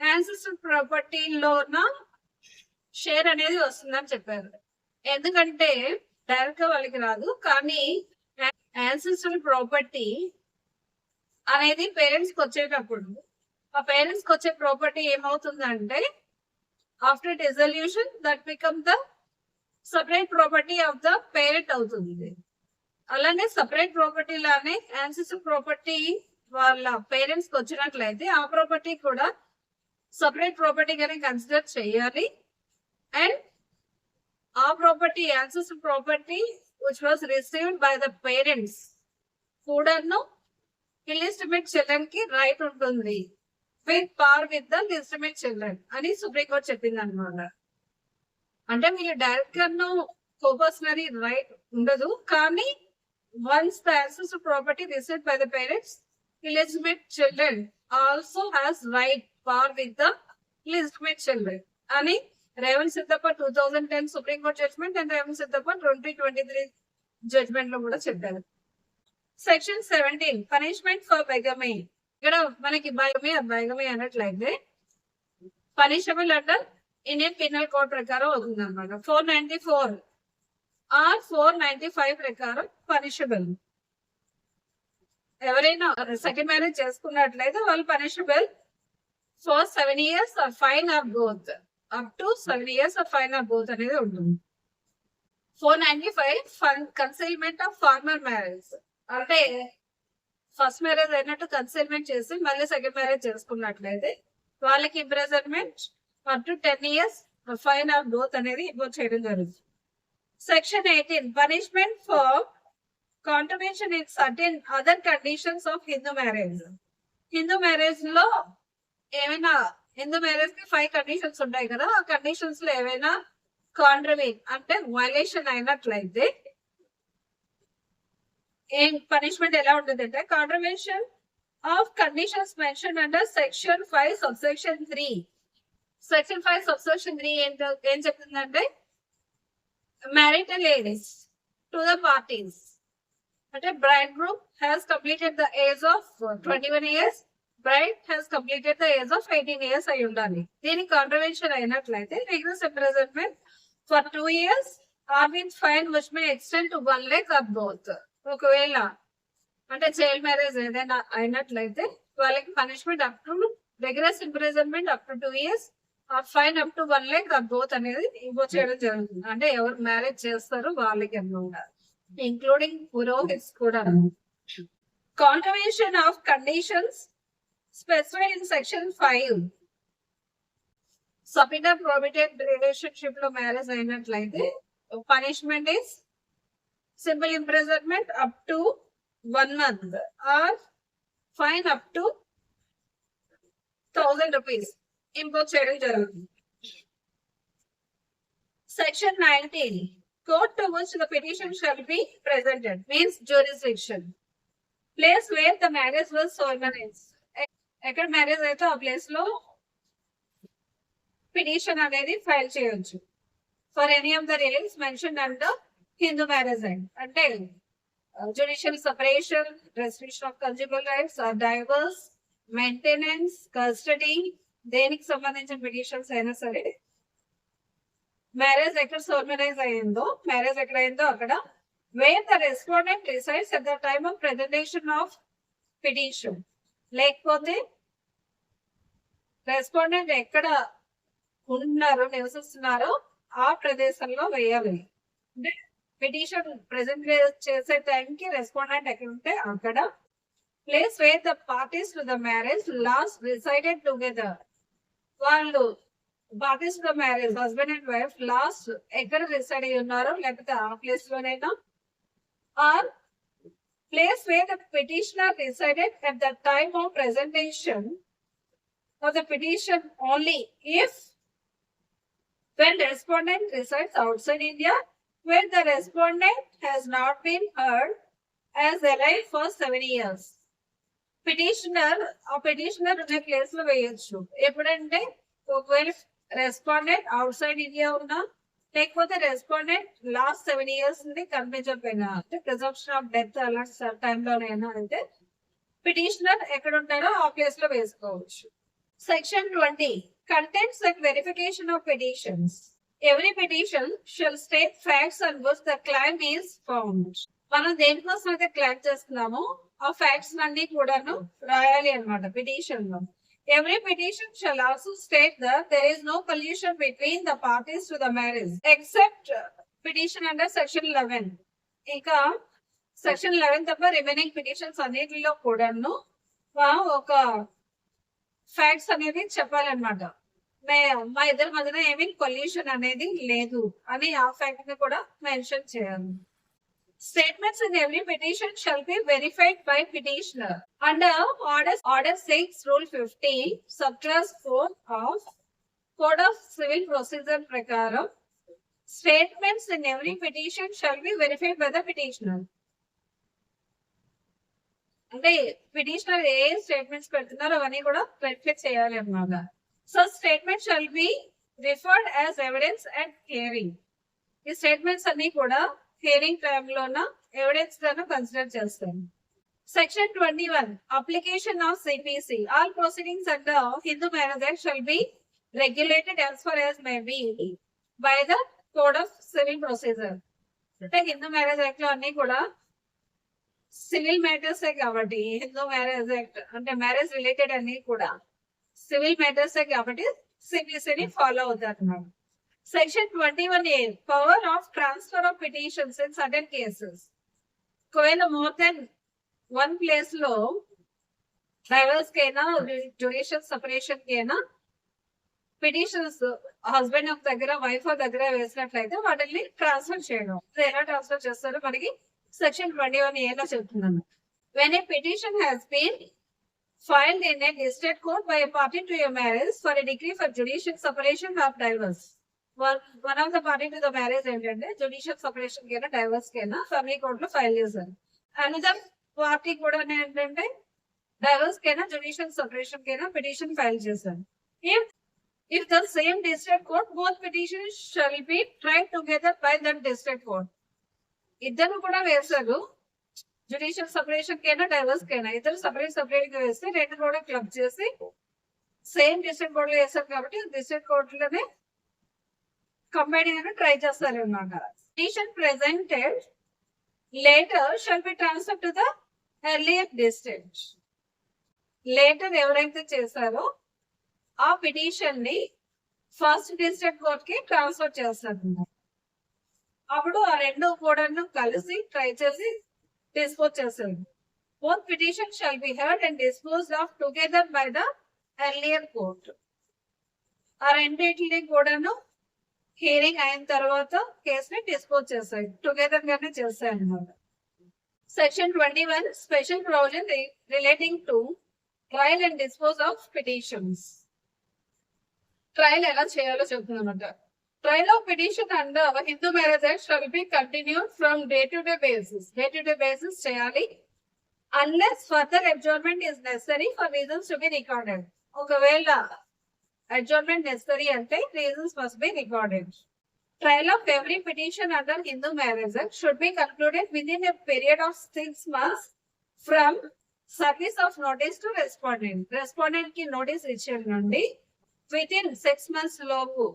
యాన్సిస్టర్ ప్రాపర్టీలోన షేర్ అనేది వస్తుందని చెప్పారు. ఎందుకంటే డైరెక్ట్ గా వాళ్ళకి రాదు, కానీ యాన్సిస్ట్రల్ ప్రాపర్టీ అనేది పేరెంట్స్ కి వచ్చేటప్పుడు ఆ పేరెంట్స్ కి వచ్చే ప్రాపర్టీ ఏమవుతుందంటే after dissolution that become the separate property of the parent అవుతుంది. అలానే సపరేట్ ప్రాపర్టీ లానే యాన్సిస్ట్రల్ ప్రాపర్టీ వాళ్ళ పేరెంట్స్ కి వచ్చినట్లయితే ఆ ప్రాపర్టీ కూడా సపరేట్ ప్రాపర్టీగానే కన్సిడర్ చేయాలి. And our property, ancestral property, which was received by the parents, కూడాను ఇల్లిజిటిమేట్ చిల్డ్రన్ కి రైట్ ఉంటుంది with par with the legitimate children అని సుప్రీం కోర్ట్ చెప్పింది అనమాట. అంటే వీళ్ళు డైరెక్ట్ గాను కోపర్సనరీ రైట్ ఉండదు, కానీ once the ancestral property received by the parents, illegitimate children also has right par with the legitimate children అని Revanasiddappa 2010 supreme court judgment and Revanasiddappa 2023 judgment లో కూడా చెప్పారు. Section 17 punishment for bigamy. ఇక్కడ మనకి bigamy అన్నట్లయితే punishable under Indian penal code ప్రకారం అవుతుంది అనమాట. 494 ఆర్ 495 ప్రకారం పనిషబుల్. ఎవరైనా సెకండ్ మ్యారేజ్ చేసుకున్నట్లయితే వాళ్ళు punishable for 7 years or fine or both. Up to 7 years of fine or both అనేది ఉంటుంది. 495 కన్సైల్మెంట్ ఆఫ్ ఫార్మర్ మ్యారేజ్. అంటే ఫస్ట్ మ్యారేజ్ అయినట్టు కన్సైల్మెంట్ చేసి మళ్ళీ సెకండ్ మ్యారేజ్ చేసుకున్నట్లయితే వాళ్ళకి imprisonment up to 10 years fine or both అనేది ఇంపోజ్ చేయడం జరుగుతుంది. Section 18 punishment for contribution in certain other conditions of Hindu marriage. Hindu marriage లో ఏమైనా హిందూ మ్యారేజ్ కి 5 కండిషన్స్ ఉంటాయి కదా, ఆ కండిషన్స్ లో ఏవైనా కాంట్రవీన్ అంటే వైలేషన్ అయినట్లయితే ఏం పనిష్మెంట్ ఎలా ఉంటుందంటే కాంట్రవర్షన్ of conditions mention under section 5 subsection 3. Section 5 subsection 3 ఏం చెప్తుందంటే marital age to the parties. But a bridegroom has completed the age of 21 years. Bride has completed the age of 18 years అయి ఉండాలి. దీనికి కాంట్రవర్షన్ అయినట్లయితే rigorous imprisonment for 2 years or with fine which may extend to 1 lakh or both. ఒకవేళ అంటే child marriage ఏదైనా అయినట్లయితే వాళ్ళకి punishment up to rigorous imprisonment up to 2 years or fine up to 1 lakh or both అనేది impose చేయడం జరుగుతుంది. అంటే ఎవరు మ్యారేజ్ చేస్తారో వాళ్ళకి అన్నమాట, including purohits kuda. Contravention of conditions specified in section 5. Subpoena prohibited relationship lo marriage ayinatlaite punishment is simple imprisonment up to 1 month or fine up to 1000 rupees impose cheyadam jarugutundi. Section 19. Court to which the petition shall be presented means jurisdiction. Place where the marriage was solemnized. ఎక్కడ marriage అయితే ఆ place లో petition అనేది file చేయొచ్చు for any of the reliefs mention under Hindu marriage act. అంటే judicial separation, restriction of conjugal rights, divorce, maintenance, custody, దేనికి సంబంధించిన petitions అయినా సరే మ్యారేజ్ ఎక్కడ సోల్మనైజ్ అయ్యిందో, మ్యారేజ్ ఎక్కడ అయిందో అక్కడ wear the respondent resides at the time of presentation of petition. లేకపోతే రెస్పాండెంట్ ఎక్కడ ఉంటున్నారో, నివసిస్తున్నారో ఆ ప్రదేశంలో వేయాలి. అంటే పిటిషన్ ప్రెజెంట్ చేసే టైంకి రెస్పాండెంట్ ఎక్కడ ఉంటే అక్కడ. Place where the parties to the marriage last resided together. వాళ్ళు parties to the marriage husband and wife last ఎక్కడ రిసైడ్ అయ్యి ఉన్నారో లేకపోతే ఆ ప్లేస్ లోనైనా. Or place where the petitioner resided at the time of presentation of the petition only if when the respondent resides outside India, where the respondent has not been heard as alive for 7 years. ఆ petitioner ఉన్న place లో వేయొచ్చు. ఎప్పుడంటే ఒకవేళ respondent out side India ఉన్నా, లేకపోతే respondent last 7 years నుండి కనిపించకపోయినా, అంటే ప్రిజంప్షన్ ఆఫ్ డెత్ అలాంటి టైంలోనైనా అయితే పిటిషనర్ ఎక్కడ ఉంటాడో ఆ ప్లేస్ లో వేసుకోవచ్చు. Section 20 contents and verification of petitions. Every petition shall state facts and which the claim is found. మనం దేనికోసం అయితే క్లైమ్ చేస్తున్నామో ఆ ఫ్యాక్ట్స్ అన్ని కూడాను రాయాలి అన్నమాట పిటిషన్ లో. Every petition shall also state that there is no collusion between the parties to the marriage except petition under section 11. ఇంకా సెక్షన్ 11 తప్ప రిమైనింగ్ పిటిషన్స్ అన్నిటిలో కూడాను ఒక ఫ్యాక్ట్స్ అనేది చెప్పాలన్నమాట. మా ఇద్దరి మధ్యన ఏమీ కొల్యూషన్ అనేది లేదు అని ఆ ఫ్యాక్ట్ ని కూడా మెన్షన్ చేయాలి. Statements in every petition shall be verified by petitioner. Under Order 6, Rule 50, Subclass 4 of Code of Civil Procedure ప్రకారం statements in every petition shall be verified by the petitioner. అంటే petitioner ఏ statements పెడుతున్నారో అవన్నీ కూడా verify చేయాలి అన్నమాట. So statement shall be referred as evidence and hearing. ఈ statements అన్ని కూడా హియరింగ్ టైమ్ లోన ఎవిడెన్స్ గాను కన్సిడర్ చేస్తాను. Section 21 application of CPC. All proceedings under Hindu marriage act shall B regulated as far as may be by the Code of Civil Procedure. అంటే Hindu marriage act లో అన్ని కూడా సివిల్ మ్యాటర్స్ కాబట్టి, Hindu marriage act అంటే marriage related అన్ని కూడా civil matters కాబట్టి సిపిసిని follow అవుతారు అన్నమాట. Section 21A, power of transfer of petitions in certain cases. ఒకవేళ మోర్ దెన్ వన్ ప్లేస్ లో డైవర్స్ కైనా జ్యుడిషియల్ సెపరేషన్ కైనా పిటిషన్స్ హస్బెండ్ ఒక దగ్గర వైఫ్ దగ్గర వేసినట్లయితే వాటిని ట్రాన్స్ఫర్ చేయడం. ఎలా ట్రాన్స్ఫర్ చేస్తారో మనకి సెక్షన్ 21A లో చెప్తున్నాను. When a petition has been filed in a district court by a party to a marriage for a decree for judicial separation or divorce. One of the party to the marriage ఏంటంటే judicial separation కైనా divorce కైనా family court లో file చేశారు. Another party కూడా ఏంటంటే divorce కైనా judicial separation కైనా petition file చేశారు. If the same district court, both petitions shall be tried together by that district court. ఇద్దరు కూడా వేశారు, జుడిషియల్ సెపరేషన్ కైనా డైవర్స్ కైనా ఇద్దరు సెపరేట్ గా వేస్తే రెండు కూడా క్లబ్ చేసి సేమ్ డిస్ట్రిక్ట్ కోర్ట్ లో వేశారు కాబట్టి డిస్ట్రిక్ట్ కోర్ట్ లోనే కంబైన్ గా ట్రై చేస్తారు అన్నమాట. Petition presented later shall be transfer to the earlier district. Later ఎవరైతే చేశారో ఆ పిటిషన్ ని ఫస్ట్ డిస్ట్రిక్ట్ కోర్ట్ కి ట్రాన్స్ఫర్ చేస్తారు. అప్పుడు ఆ రెండు కూడా కలిసి ట్రై చేసి డిస్పోజ్ చేస్తారు. Both petition shall be heard and disposed of together by the earlier court. ఆ రెండింటిని కూడాను హియరింగ్ అయిన తర్వాత కేసుని డిస్పోజ్ చేస్తాయి, టుగెదర్ గానే చేస్తాయి అన్నమాట. Section 21 special provision relating to trial and dispose of petitions. Trial ఎలా చేయాలో చెప్తుందన్నమాట. Trial of petition under Hindu marriage act shall be continued from day to day basis చేయాలి. Unless further adjournment is necessary for reasons to be recorded. ఒకవేళ adjournment necessary అంటే reasons must be recorded. Trial of every petition under Hindu Marriage Act should be concluded within a period of 6 months from service of notice to respondent. Respondent ki notice ఇచ్చిన నుండి within 6 months లోపు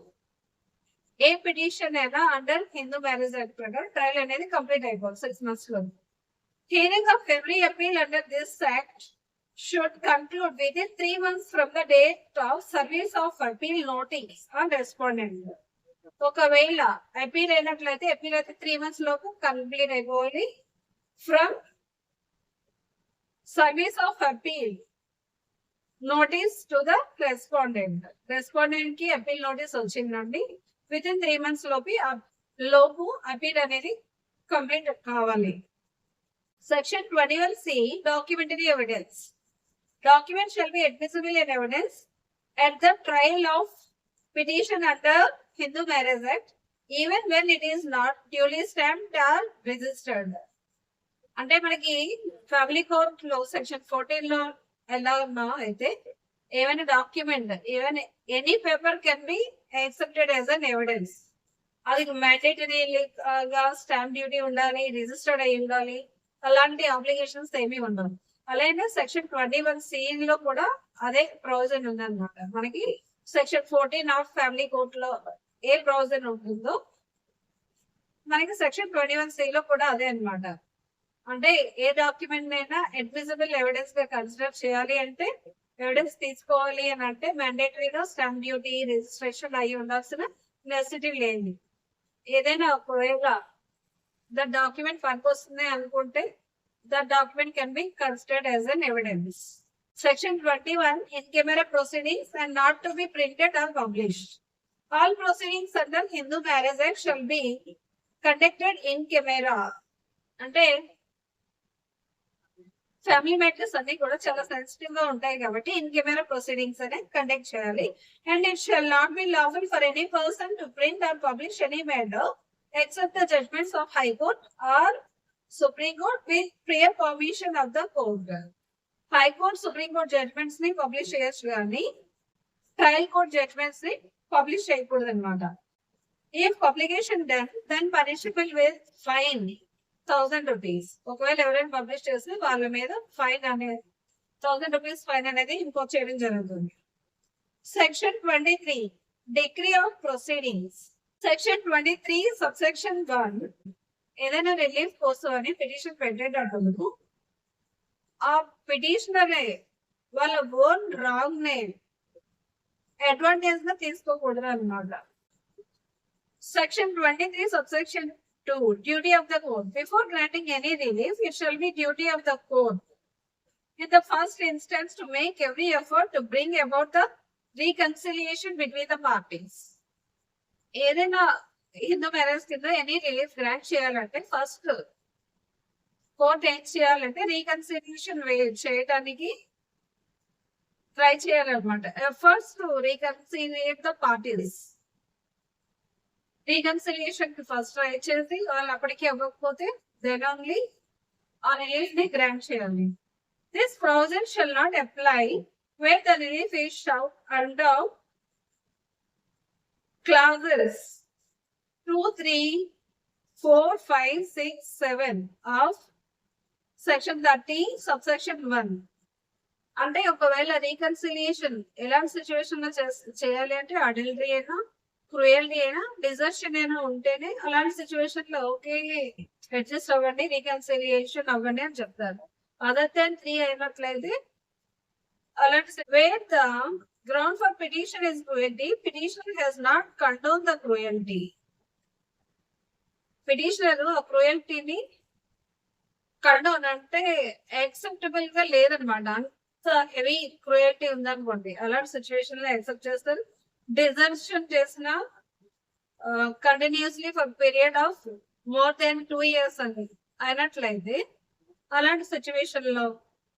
a petition అయినా under Hindu marriage act ప్రకారం trial అనేది complete అయిపోతుంది 6 months లో. Hearing of every appeal under this act should conclude within 3 months from the date of service of appeal notice on respondent. ఒకవేళ appeal అయినట్లయితే appeal అయితే 3 months లోపు complete అయిపోవాలి. From service of appeal notice to the respondent కి appeal notice వచ్చిందండి, with in 3 months లోపు appeal అనేది complete కావాలి. Section 21C documentary evidence. Document shall be admissible in evidence at the trial of petition under Hindu Marriage Act even when it is not duly stamped or registered. అంటే మనకి family court లో section 14 లో ఎలా ఉన్నా అయితే ఏమైనా document even any paper can be accepted as an evidence. అది mandatory గా స్టాంప్ డ్యూటీ ఉండాలి, రిజిస్టర్డ్ అయి ఉండాలి, అలాంటి అప్లికేషన్స్ ఏమీ ఉండవు. అలాగే సెక్షన్ 21C లో కూడా అదే ప్రొవిజన్ ఉందన్నమాట. మనకి సెక్షన్ 14 ఆఫ్ ఫ్యామిలీ కోర్ట్ లో ఏ ప్రొవిజన్ ఉంటుందో మనకి సెక్షన్ 21C లో కూడా అదే అన్నమాట. అంటే ఏ డాక్యుమెంట్ అయినా అడ్మిసిబుల్ ఎవిడెన్స్ గా కన్సిడర్ చేయాలి అంటే ఎవిడెన్స్ తీసుకోవాలి అని అంటే మ్యాండేటరీగా స్టాంప్ డ్యూటీ రిజిస్ట్రేషన్ అయి ఉండాల్సిన నెసిటీ లేదు. ఏదైనా ఒకవేళ ద డాక్యుమెంట్ పనికొస్తుంది అనుకుంటే the document can be considered as an evidence. Section 21 in camera proceedings and not to be printed or published. All proceedings under Hindu Marriage Act shall be conducted in camera. అంటే family matters అన్ని కూడా చాలా sensitive గా ఉంటాయి కాబట్టి in camera proceedings అనే conduct చేయాలి. And it shall not be lawful for any person to print or publish any matter except the judgments of high court or supreme court with prior permission of the court. High court supreme court judgments ని publish చేయొచ్చు కానీ trial court judgments ని publish చేయకూడదు అనమాట. If publication done then punishable with fine 1000 rupees. ఒకవేళ ఎవరైనా publish చేస్తే వాళ్ళ మీద ఫైన్ అనేది 1000 rupees ఫైన్ అనేది ఇంపోజ్ చేయడం జరుగుతుంది. Section 23 degree of proceedings. Section 23 subsection 1 ఏదైనా రిలీఫ్ కోసం అని పిటిషన్ పెట్టేటప్పుడు ఆ పిటిషనర్ వాళ్ళ ఓన్ రాంగ్ నేమ్ అడ్వాంటేజ్ గా తీసుకోకూడదు అన్నమాట. Section 23 subsection 2 duty of the court. Before granting any relief it shall be duty of the court in the first instance to make every effort to bring about the reconciliation between the parties. ఏదైనా Hindu marriage కింద any relief grant చేయాలంటే first court ఏం చేయాలంటే reconciliation చేయడానికి try చేయాలన్నమాట. Efforts to reconcile the parties. Reconciliation కి first try చేసి వాళ్ళు అప్పటికి ఇవ్వకపోతే దెన్ ఓన్లీ ఆ రిలీఫ్ ని గ్రాంట్ చేయాలి. This provision shall not apply where the relief is sought under clauses 2, 3, 4, 5, 6, 7 of section 30 subsection 1. అంటే ఒకవేళ రీకన్సిలియేషన్ ఎలాంటి సిచ్యువేషన్ లో చేయాలి అంటే అడల్టరీ అయినా క్రూయల్టీ అయినా డిజర్షన్ అయినా ఉంటేనే అలాంటి సిచ్యువేషన్ లో ఓకే అడ్జస్ట్ అవ్వండి రీకన్సిలియేషన్ అవ్వండి అని చెప్తారు. అదర్ దాన్ 3 అయినట్లయితే అలాంటి where the ground for petition is cruelty, petitioner has not condoned the cruelty. Petitioner ఆ క్రూయల్టీని కండోన్ అంటే యాక్సెప్టబుల్ గా లేదనమాట. అంత హెవీ క్రూయల్టీ ఉందనుకోండి, అలాంటి సిచ్యువేషన్ లో యాక్సెప్ట్ చేస్తారు. డిజర్షన్ చేసిన continuously for period of more than 2 years అని అయినట్లయితే అలాంటి సిచ్యువేషన్ లో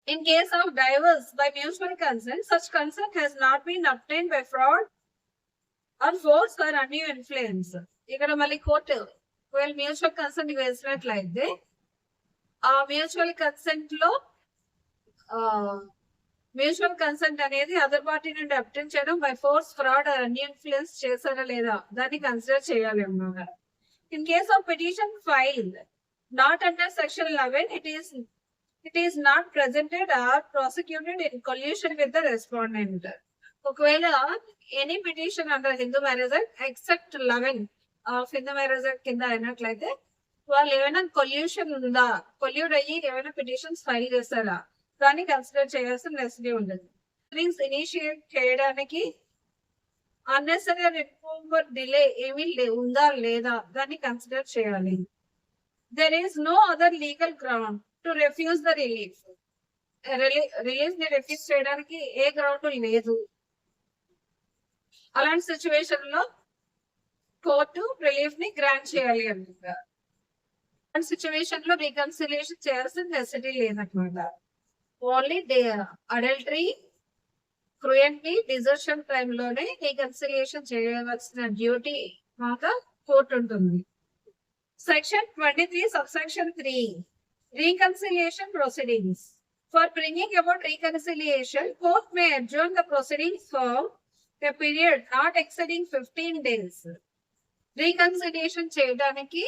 in case of divorce by mutual consent, such consent has not been obtained by fraud or force or undue influence. ఇక్కడ మళ్ళీ court ఒకవేళ mutual consent వేసినట్లయితే ఆ mutual consent లో మ్యూచువల్ కన్సెంట్ అనేది అదర్ పార్టీ నుండి అబ్టైన్ చేయడం by force fraud anew influence చేశారా లేదా దాన్ని కన్సిడర్ చేయాలి అన్నమాట. In case of petition file not under section 11, it is not presented or prosecuted in collusion with the respondent. ఒకవేళ any petition under Hindu marriage act except 11 of Hindu marriage act కింద అయినట్లయితే వాళ్ళు ఏమైనా కొల్యూషన్ ఉందా, కొల్యూడ్ అయ్యి ఏమైనా పిటిషన్స్ ఫైల్ చేస్తారా దాన్ని కన్సిడర్ చేయాల్సిన నెసెసిటీ ఉండదు. ఇనిషియేట్ చేయడానికి అన్నెసరీ రిమూవర్ డిలే ఏమీ ఉందా లేదా దాన్ని కన్సిడర్ చేయాలి. There is no other legal ground to refuse the relief. Relief ని రిఫ్యూజ్ చేయడానికి ఏ గ్రౌండ్ లేదు. అలాంటి సిచ్యువేషన్ లో కోర్టు రిలీఫ్ ని గ్రాంట్ చేయాలి అన్నమాట. అలాంటి సిచ్యువేషన్ లో రీకన్సిలియేషన్ చేయాల్సిన నెసెసిటీ లేదన్నమాట. Only adultery cruelty desertion time లోనే రీకన్సిలియేషన్ చేయవలసిన డ్యూటీ మాత్రం కోర్టు ఉంటుంది. Section 23 subsection 3 reconciliation proceedings. For bringing about reconciliation, court may adjourn the proceedings for a period not exceeding 15 days. Reconciliation చేయడానికి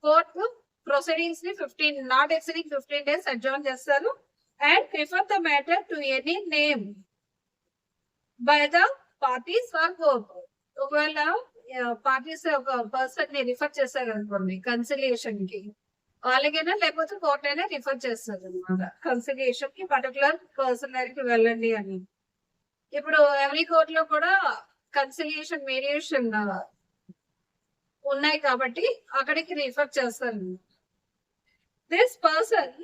court proceedings ని not exceeding 15 days adjourn చేస్తారు and refer the matter to any name by the parties or court. ఒకవేళ parties ఒక person ని refer చేస్తారు అనుకోండి conciliation కి, వాళ్ళకైనా లేకపోతే కోర్ట్ అయినా రిఫర్ చేస్తారు అనమాట కన్సిలియేషన్ కి పర్టికులర్ పర్సన్ దగ్గరికి వెళ్ళండి అని. ఇప్పుడు ఎవరీ కోర్ట్ లో కూడా కన్సిలియేషన్ మీడియేషన్ ఉన్నాయి కాబట్టి అక్కడికి రిఫర్ చేస్తారు. This person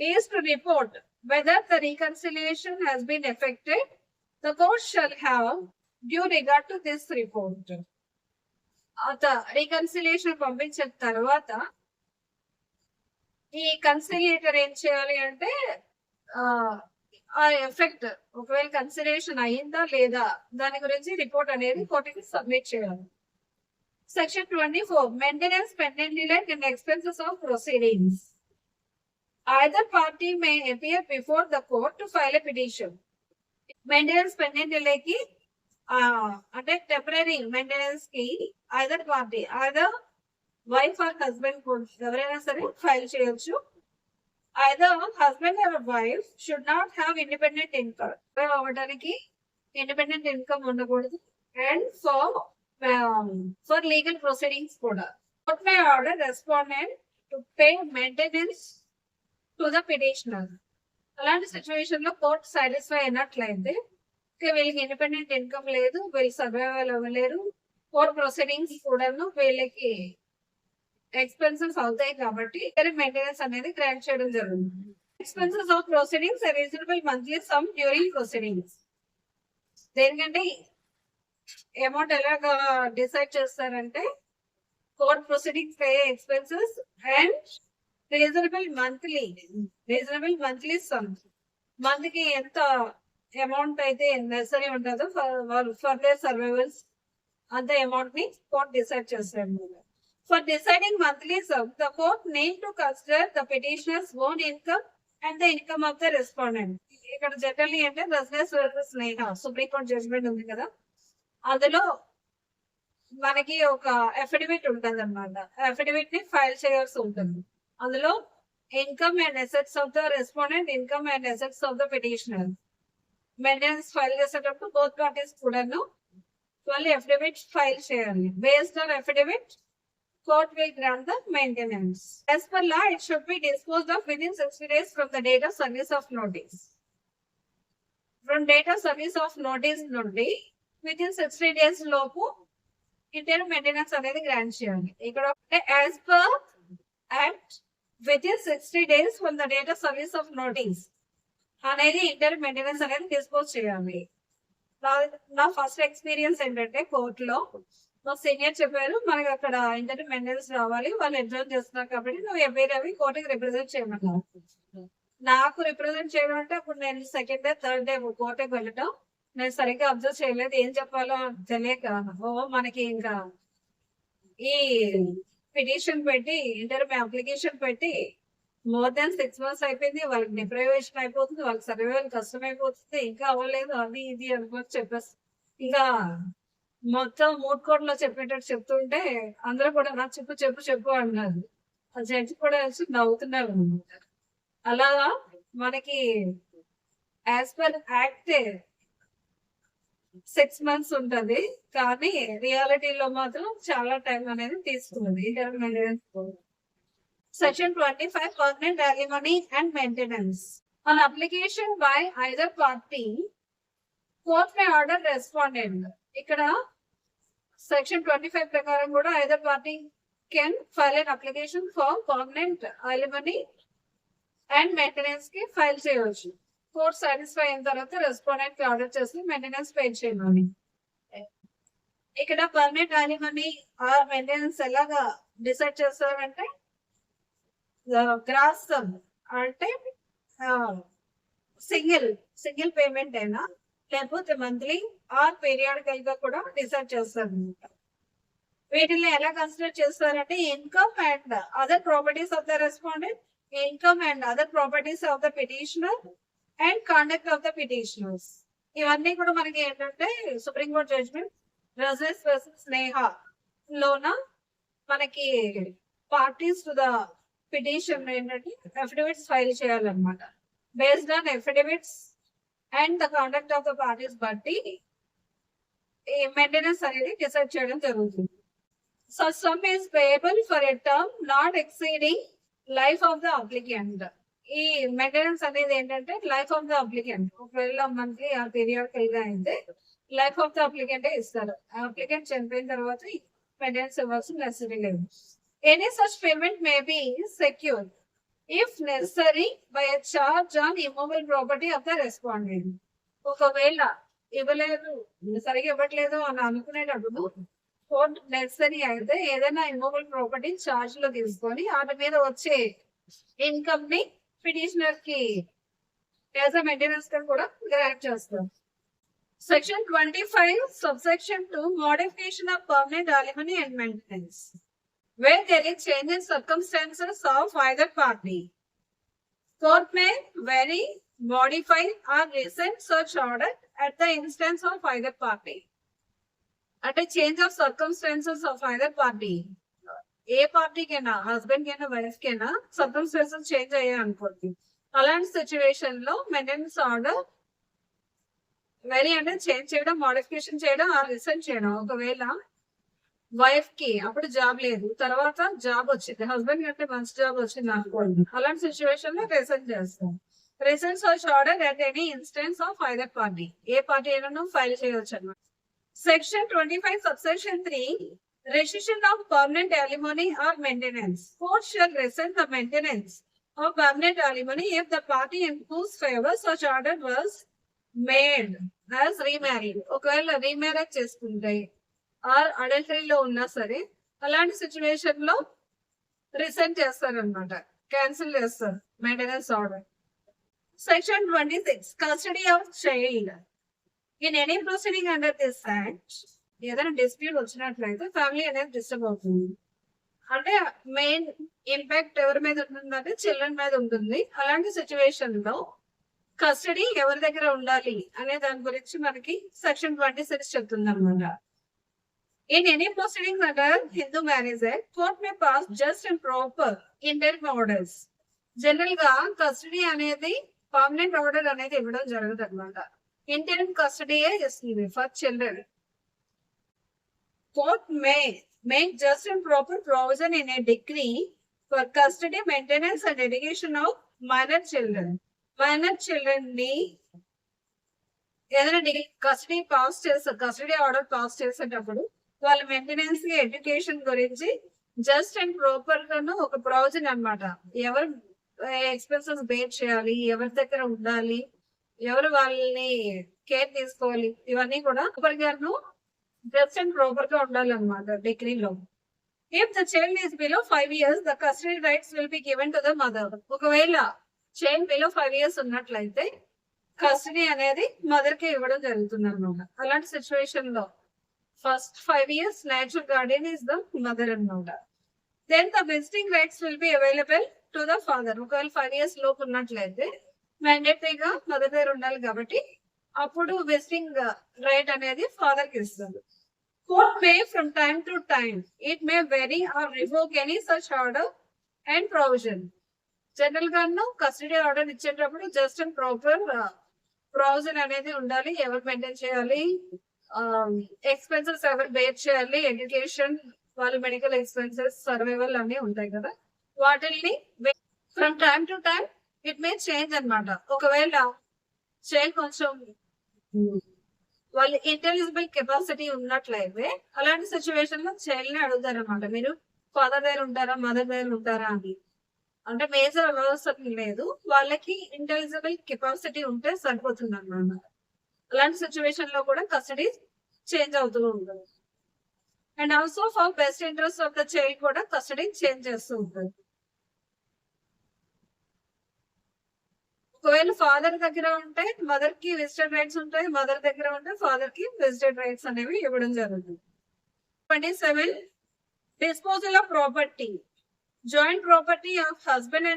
is to report whether the reconciliation has been effected. The court shall have due regard to this report. Reconciliation పంపించిన తర్వాత ఈ కన్సిలియేటర్ ఏం చేయాలి అంటే ఆ ఎఫెక్ట్ ఒకవేళ కన్సిలియేషన్ అయిందా లేదా దాని గురించి రిపోర్ట్ అనేది కోర్టుకి సబ్మిట్ చేయాలి. Section 24 maintenance pending delay and expenses of proceedings. Either party may appear before the court to file a petition. Maintenance pending డిలేకి అంటే టెంపరీ మెయింటెనెన్స్ కి either party either wife or husband ఎవరైనా సరే file చేయొచ్చు. Either husband or wife should not have independent income. అవ్వడానికి independent income ఉండకూడదు. And for legal proceedings కూడా court may order respondent to pay maintenance to the petitioner. అలాంటి situation లో court satisfy అయినట్లయితే వీళ్ళకి ఇండిపెండెంట్ ఇన్కమ్ లేదు, వీళ్ళు సర్వైవల్ అవ్వలేరు, కోర్ట్ ప్రొసీడింగ్స్ కూడాను వీళ్ళకి ఎక్స్పెన్సెస్ అవుతాయి కాబట్టి మెయింటెనెన్స్ అనేది గ్రాంట్ చేయడం జరుగుతుంది. Expenses of proceedings reasonable monthly some during proceedings. దేనికంటే అమౌంట్ ఎలాగా డిసైడ్ చేస్తారంటే కోర్ట్ ప్రొసీడింగ్స్ అయ్యే expenses and reasonable monthly some. Month కి ఎంత అమౌంట్ అయితే నెసరీ ఉంటుందో ఫర్ దేర్ సర్వైవల్స్ అంత అమౌంట్ ని కోర్ట్ డిసైడ్ చేస్తారు. For deciding monthly sum, the court need to consider the petitioner's own income and the income of the respondent. ఇక్కడ generally అంటే Rajani's versus స్నేహ supreme court judgement ఉంది కదా, అందులో మనకి ఒక అఫిడవిట్ ఉంటుంది అనమాట. అఫిడవిట్ ని ఫైల్ చేయాల్సి ఉంటుంది. అందులో income and assets of the respondent, income and assets of the petitioner maintenance file చేసేటప్పుడు బోత్ పార్టీస్ కూడాను వాళ్ళు అఫిడవిట్ ఫైల్ చేయాలి. Based on affidavit court will grant the maintenance. As per law, it should be disposed of within 60 days from the date of service of notice. From date of service of notice నుండి within 60 days లోపు inter maintenance అనేది grant చేయాలి. ఇక్కడ as per act within 60 days from the date of service of notice అనేది inter maintenance అనేది dispose చేయాలి. నా first experience ఏంటంటే కోర్టులో మా సీనియర్ చెప్పారు, మనకి అక్కడ ఇంటర్ మెయింటెనెన్స్ రావాలి, వాళ్ళు ఎగ్జామ్ చేస్తున్నారు కాబట్టి నువ్వు ఎవరి కోర్టుకి రిప్రజెంట్ చేయమన్నారు. నాకు రిప్రజెంట్ చేయడం అంటే అప్పుడు నేను సెకండ్ డే థర్డ్ డే కోర్టుకి వెళ్ళటం, నేను సరిగ్గా అబ్జర్వ్ చేయలేదు, ఏం చెప్పాలో తెలియక మనకి ఇంకా ఈ పిటిషన్ పెట్టి ఇంటర్ అప్లికేషన్ పెట్టి మోర్ దాన్ 6 months అయిపోయింది. వాళ్ళకి డిప్రైవేషన్ అయిపోతుంది, వాళ్ళకి సర్వైవల్ కష్టం అయిపోతుంది, ఇంకా అవ్వలేదు అది ఇది అనుకోని చెప్పేసి ఇంకా మొత్తం 3 కోట్లలో చెప్పేటట్టు చెప్తుంటే అందరూ కూడా నాకు చెప్పు చెప్పు చెప్పు అన్నారు. ఆ జడ్జి కూడా వచ్చి నవ్వుతున్నారు అనమాట. అలా మనకి యాజ్ పర్ యాక్ట్ 6 months ఉంటది, కానీ రియాలిటీలో మాత్రం చాలా టైం అనేది తీసుకుంది. Section 25 permanent alimony and maintenance. On application by either party, court may order respondent. ఇక్కడ సెక్షన్ 25 ప్రకారం కూడా either party can file an application for permanent alimony and maintenance కి ఫైల్ చేయవచ్చు. కోర్ట్ సాటిస్ఫై అయిన తర్వాత రెస్పాండెంట్ కి ఆర్డర్ చేసి maintenance pay చేయమని. ఇక్కడ పర్మనెంట్ అలిమనీ ఆర్ మెయింటెనెన్స్ ఎలాగా డిసైడ్ చేస్తారంటే గ్రాస్ సమ్ అంటే సింగిల్ పేమెంట్ అయినా లేకపోతే మంత్లీ ఆర్ పీరియాడికల్ గా కూడా డిసైడ్ చేస్తారు అనమాట. వీటిని ఎలా కన్సిడర్ చేస్తారంటే income and other properties of the respondent, income and other properties of the petitioner and conduct of the petitioners. ఇవన్నీ కూడా మనకి ఏంటంటే supreme court judgment Rajnesh versus Sneha లోన మనకి పార్టీస్ టు ద పిటిషన్ ఏంటంటే అఫిడవిట్స్ ఫైల్ చేయాలన్నమాట. Based on affidavits and the conduct of the parties బట్టి ఈ మెయింటెనెన్స్ అనేది డిసైడ్ చేయడం జరుగుతుంది. So sum is payable for a term not exceeding life of the applicant. ఈ మెయింటెనెన్స్ అనేది ఏంటంటే లైఫ్ ఆఫ్ ద అప్లికెంట్. ఒకవేళ మంత్లీ ఆ పీరియాడికల్ గా అయితే లైఫ్ ఆఫ్ ద అప్లికెంటే ఇస్తారు. అప్లికెంట్ చనిపోయిన తర్వాత మెయింటెనెన్స్ ఇవ్వాల్సిన నెసరీ లేదు. Any such payment may be secured if necessary by a charge on immovable property of the respondent. ఒకవేళ ఇవ్వలేదు, సరిగా ఇవ్వట్లేదు అని అనుకునేటప్పుడు కోర్ట్ నెసరీ అయితే ఏదైనా ఇమ్మూవబుల్ ప్రాపర్టీ చార్జ్ లో తీసుకొని వాటి మీద వచ్చే ఇన్కమ్ ని పిటిషనర్ కి యాజ్ అ మెయింటెనెన్స్ గా కూడా గ్రాంట్ చేస్తారు. Section 25 subsection 2 modification of permanent alimony and maintenance. Where there is change in circumstances of either party, court may vary, modify or rescind such order at the instance of either party. At a change of circumstances of either party, ఏ పార్టీకైనా husband కైనా wife కైనా circumstances change అయ్యాయి అనుకోండి, అలాంటి situation లో maintenance order vary అంటే change చేయడం, మోడిఫికేషన్ చేయడం ఆర్ రిసెండ్ చేయడం. ఒకవేళ వైఫ్ కి అప్పుడు జాబ్ లేదు, తర్వాత జాబ్ వచ్చింది, హస్బెండ్ కంటే మంచి జాబ్ వచ్చింది అనుకోండి, అలాంటి సిచ్యువేషన్ లో రిసెంట్ చేస్తాం. Resent search order at any instance of either party, A party అయినా ఫైల్ చేయవచ్చు అన్నమాట. Section 25 subsection 3 rescission of permanent alimony or maintenance. Court shall rescind the maintenance of permanent alimony if the party in whose favor such order was made as remarried. ఒకవేళ remarriage చేసుకుంటాయి are అడల్టరీలో ఉన్నా సరే అలాంటి situation లో resent చేస్తారనమాట, cancel చేస్తారు maintenance order. Section 26 custody of child. In any proceeding under this act, ఏదైనా dispute వచ్చినట్లయితే ఫ్యామిలీ అనేది డిస్టర్బ్ అవుతుంది. అంటే మెయిన్ ఇంపాక్ట్ ఎవరి మీద ఉంటుందంటే చిల్డ్రన్ మీద ఉంటుంది. అలాంటి సిచ్యువేషన్ లో కస్టడీ ఎవరి దగ్గర ఉండాలి అనే దాని గురించి మనకి సెక్షన్ 26 చెప్తుంది అనమాట. In any proceedings under Hindu marriage act court may pass just and proper interim orders. General గా కస్టడీ అనేది పర్మనెంట్ ఆర్డర్ అనేది ఇవ్వడం జరగదు అనమాట. ఇంటరిమ్ కస్టడీయే ఇస్తుంది for children. Court may make just and proper provision in a decree for custody, maintenance and education of minor children. Minor children ని ఏదైనా custody order pass చేసేటప్పుడు వాళ్ళ మెయింటెనెన్స్ కి ఎడ్యుకేషన్ గురించి జస్ట్ అండ్ ప్రాపర్ గాను ఒక provision అన్నమాట. ఎవరు ఎక్స్పెన్సెస్ బేర్ చేయాలి, ఎవరి దగ్గర ఉండాలి, ఎవరు వాళ్ళని కేర్ తీసుకోవాలి, ఇవన్నీ కూడా ప్రాపర్ గాను జస్ట్ అండ్ ప్రాపర్ గా ఉండాలన్నమాట డిగ్రీలో. If the child is below 5 years, the custody rights will be given to the mother. ఒకవేళ చైల్డ్ బిలో 5 years ఉన్నట్లయితే కస్టడీ అనేది మదర్ కి ఇవ్వడం జరుగుతుంది అనమాట. అలాంటి సిచ్యువేషన్ లో first 5 years natural guardian is the mother అనమాట. Then the visiting rights will be available to the father. ఒకవేళ 5 years లోపు ఉన్నట్లయితే మ్యాండేటరీగా మదర్ దగ్గర ఉండాలి కాబట్టి అప్పుడు విజిటింగ్ రైట్ అనేది ఫాదర్ కి ఇస్తుంది. Court may from time to time, it may vary or revoke any such order and provision. General గాను కస్టడీ ఆర్డర్ ఇచ్చేటప్పుడు జస్ట్ అండ్ ప్రాపర్ ప్రొవిజన్ అనేది ఉండాలి. ఎవరు మెయింటైన్ చేయాలి, ఎక్స్పెన్సెస్ ఎవరు బేర్ చేయాలి, ఎడ్యుకేషన్, వాళ్ళ మెడికల్ ఎక్స్పెన్సెస్, సర్వైవల్ అన్ని ఉంటాయి కదా, వాటిని from time to time it may change అనమాట. ఒకవేళ చైల్డ్ కొంచెం వాళ్ళు ఇంటెలిజిబుల్ కెపాసిటీ ఉన్నట్లయితే అలాంటి సిచ్యువేషన్ లో చైల్డ్ ని అడుగుతారు అనమాట, మీరు ఫాదర్ దగ్గర ఉంటారా, మదర్ దగ్గర ఉంటారా అని. అంటే మేజర్ అవసరం లేదు, వాళ్ళకి ఇంటెలిజిబుల్ కెపాసిటీ ఉంటే సరిపోతుంది అనమాట. అలాంటి సిచ్యువేషన్ లో కూడా కస్టడీ చేంజ్ అవుతూ ఉంటుంది. And also for best interest of the child కూడా కస్టడీ చేంజ్ చేస్తూ ఉంటుంది. ఒకవేళ ఫాదర్ దగ్గర ఉంటే మదర్ కి విజిటెడ్ రైట్స్ ఉంటాయి, మదర్ దగ్గర ఉంటే ఫాదర్ కి విజిటెడ్ రైట్స్ అనేవి ఇవ్వడం జరుగుతుంది. 27 disposal of property. Joint property of husband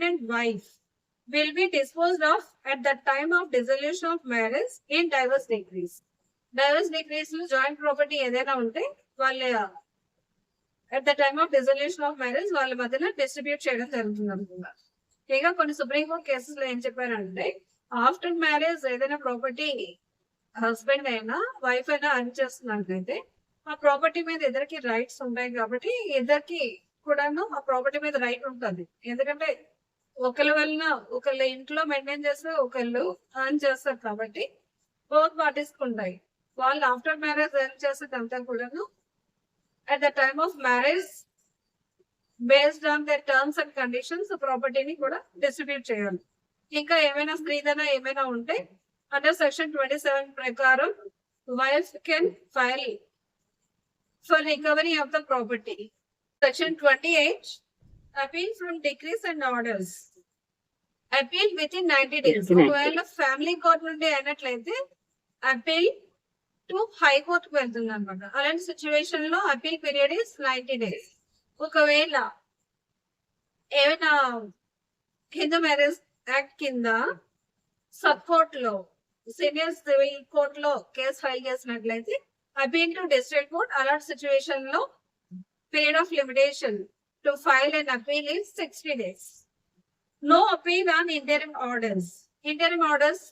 and wife will be disposed of at the time of dissolution of marriage in divorce decrees. Divorce decrees లో joint property ఏదైనా ఉంటే వాళ్ళ at the time of dissolution of marriage వాళ్ళ మధ్యన distribute చేయడం జరుగుతుంది అనుకుంటా. ఇక కొన్ని సుప్రీం కోర్ట్ కేసెస్ లో ఏం చెప్పారంటే ఆఫ్టర్ మ్యారేజ్ ఏదైనా ప్రాపర్టీ హస్బెండ్ అయినా వైఫ్ అయినా అర్న్ చేస్తున్నట్లయితే ఆ ప్రాపర్టీ మీద ఇద్దరికి రైట్స్ ఉంటాయి కాబట్టి ఇద్దరికి కూడాను ఆ ప్రాపర్టీ మీద రైట్ ఉంటుంది. ఎందుకంటే ఒకళ్ళ వలన ఒకళ్ళ ఇంట్లో మెయింటైన్ చేస్తే ఒకళ్ళు అర్న్ చేస్తారు కాబట్టి బోత్ పార్టీస్ ఉంటాయి. వాళ్ళు ఆఫ్టర్ మ్యారేజ్ అర్న్ చేసేదంతా కూడాను at the time of marriage based on their terms and conditions ప్రాపర్టీని కూడా డిస్ట్రిబ్యూట్ చేయాలి. ఇంకా ఏమైనా స్త్రీధన ఏమైనా ఉంటే అండర్ సెక్షన్ 27 ప్రకారం wife can file for recovery of the property. Section 28 appeal from decrease and orders. Appeal with in 90 days. ఒకవేళ family court నుండి అయినట్లయితే అపీల్ టు హై కోర్ట్ కు వెళ్తుంది అనమాట. అలాంటి సిచ్యువేషన్ లో అపీల్ పీరియడ్ ఇస్ 90 days. ఒకవేళ ఏమైనా హిందూ మ్యారేజ్ యాక్ట్ కింద సబ్ కోర్ట్ లో సీనియర్ సివిల్ కోర్ట్ లో కేసు ఫైల్ చేసినట్లయితే అపీల్ టు డిస్ట్రిక్ట్ కోర్ట్. అలాంటి సిచ్యువేషన్ లో period of limitation to file and appeal is 60 days. No appeal on interim orders. Interim orders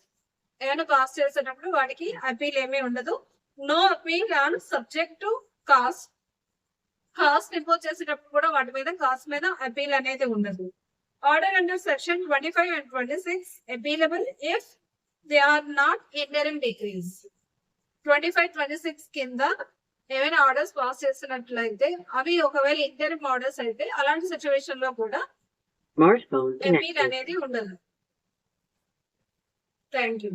ఏమైనా pass చేసేటప్పుడు వాటికి appeal ఏమీ ఉండదు. No appeal on subject to cost impose చేసేటప్పుడు కూడా వాటి మీద కాస్ట్ మీద అపీల్ అనేది ఉండదు. Order under section 25 and 26 appealable if they are not interim decrees. 25-26 కింద ఏమైనా ఆర్డర్స్ పాస్ చేసినట్లయితే అవి ఒకవేళ ఇంటరిమ్ ఆర్డర్స్ అయితే అలాంటి సిచ్యువేషన్ లో కూడా అపీల్ అనేది ఉండదు. Thank you.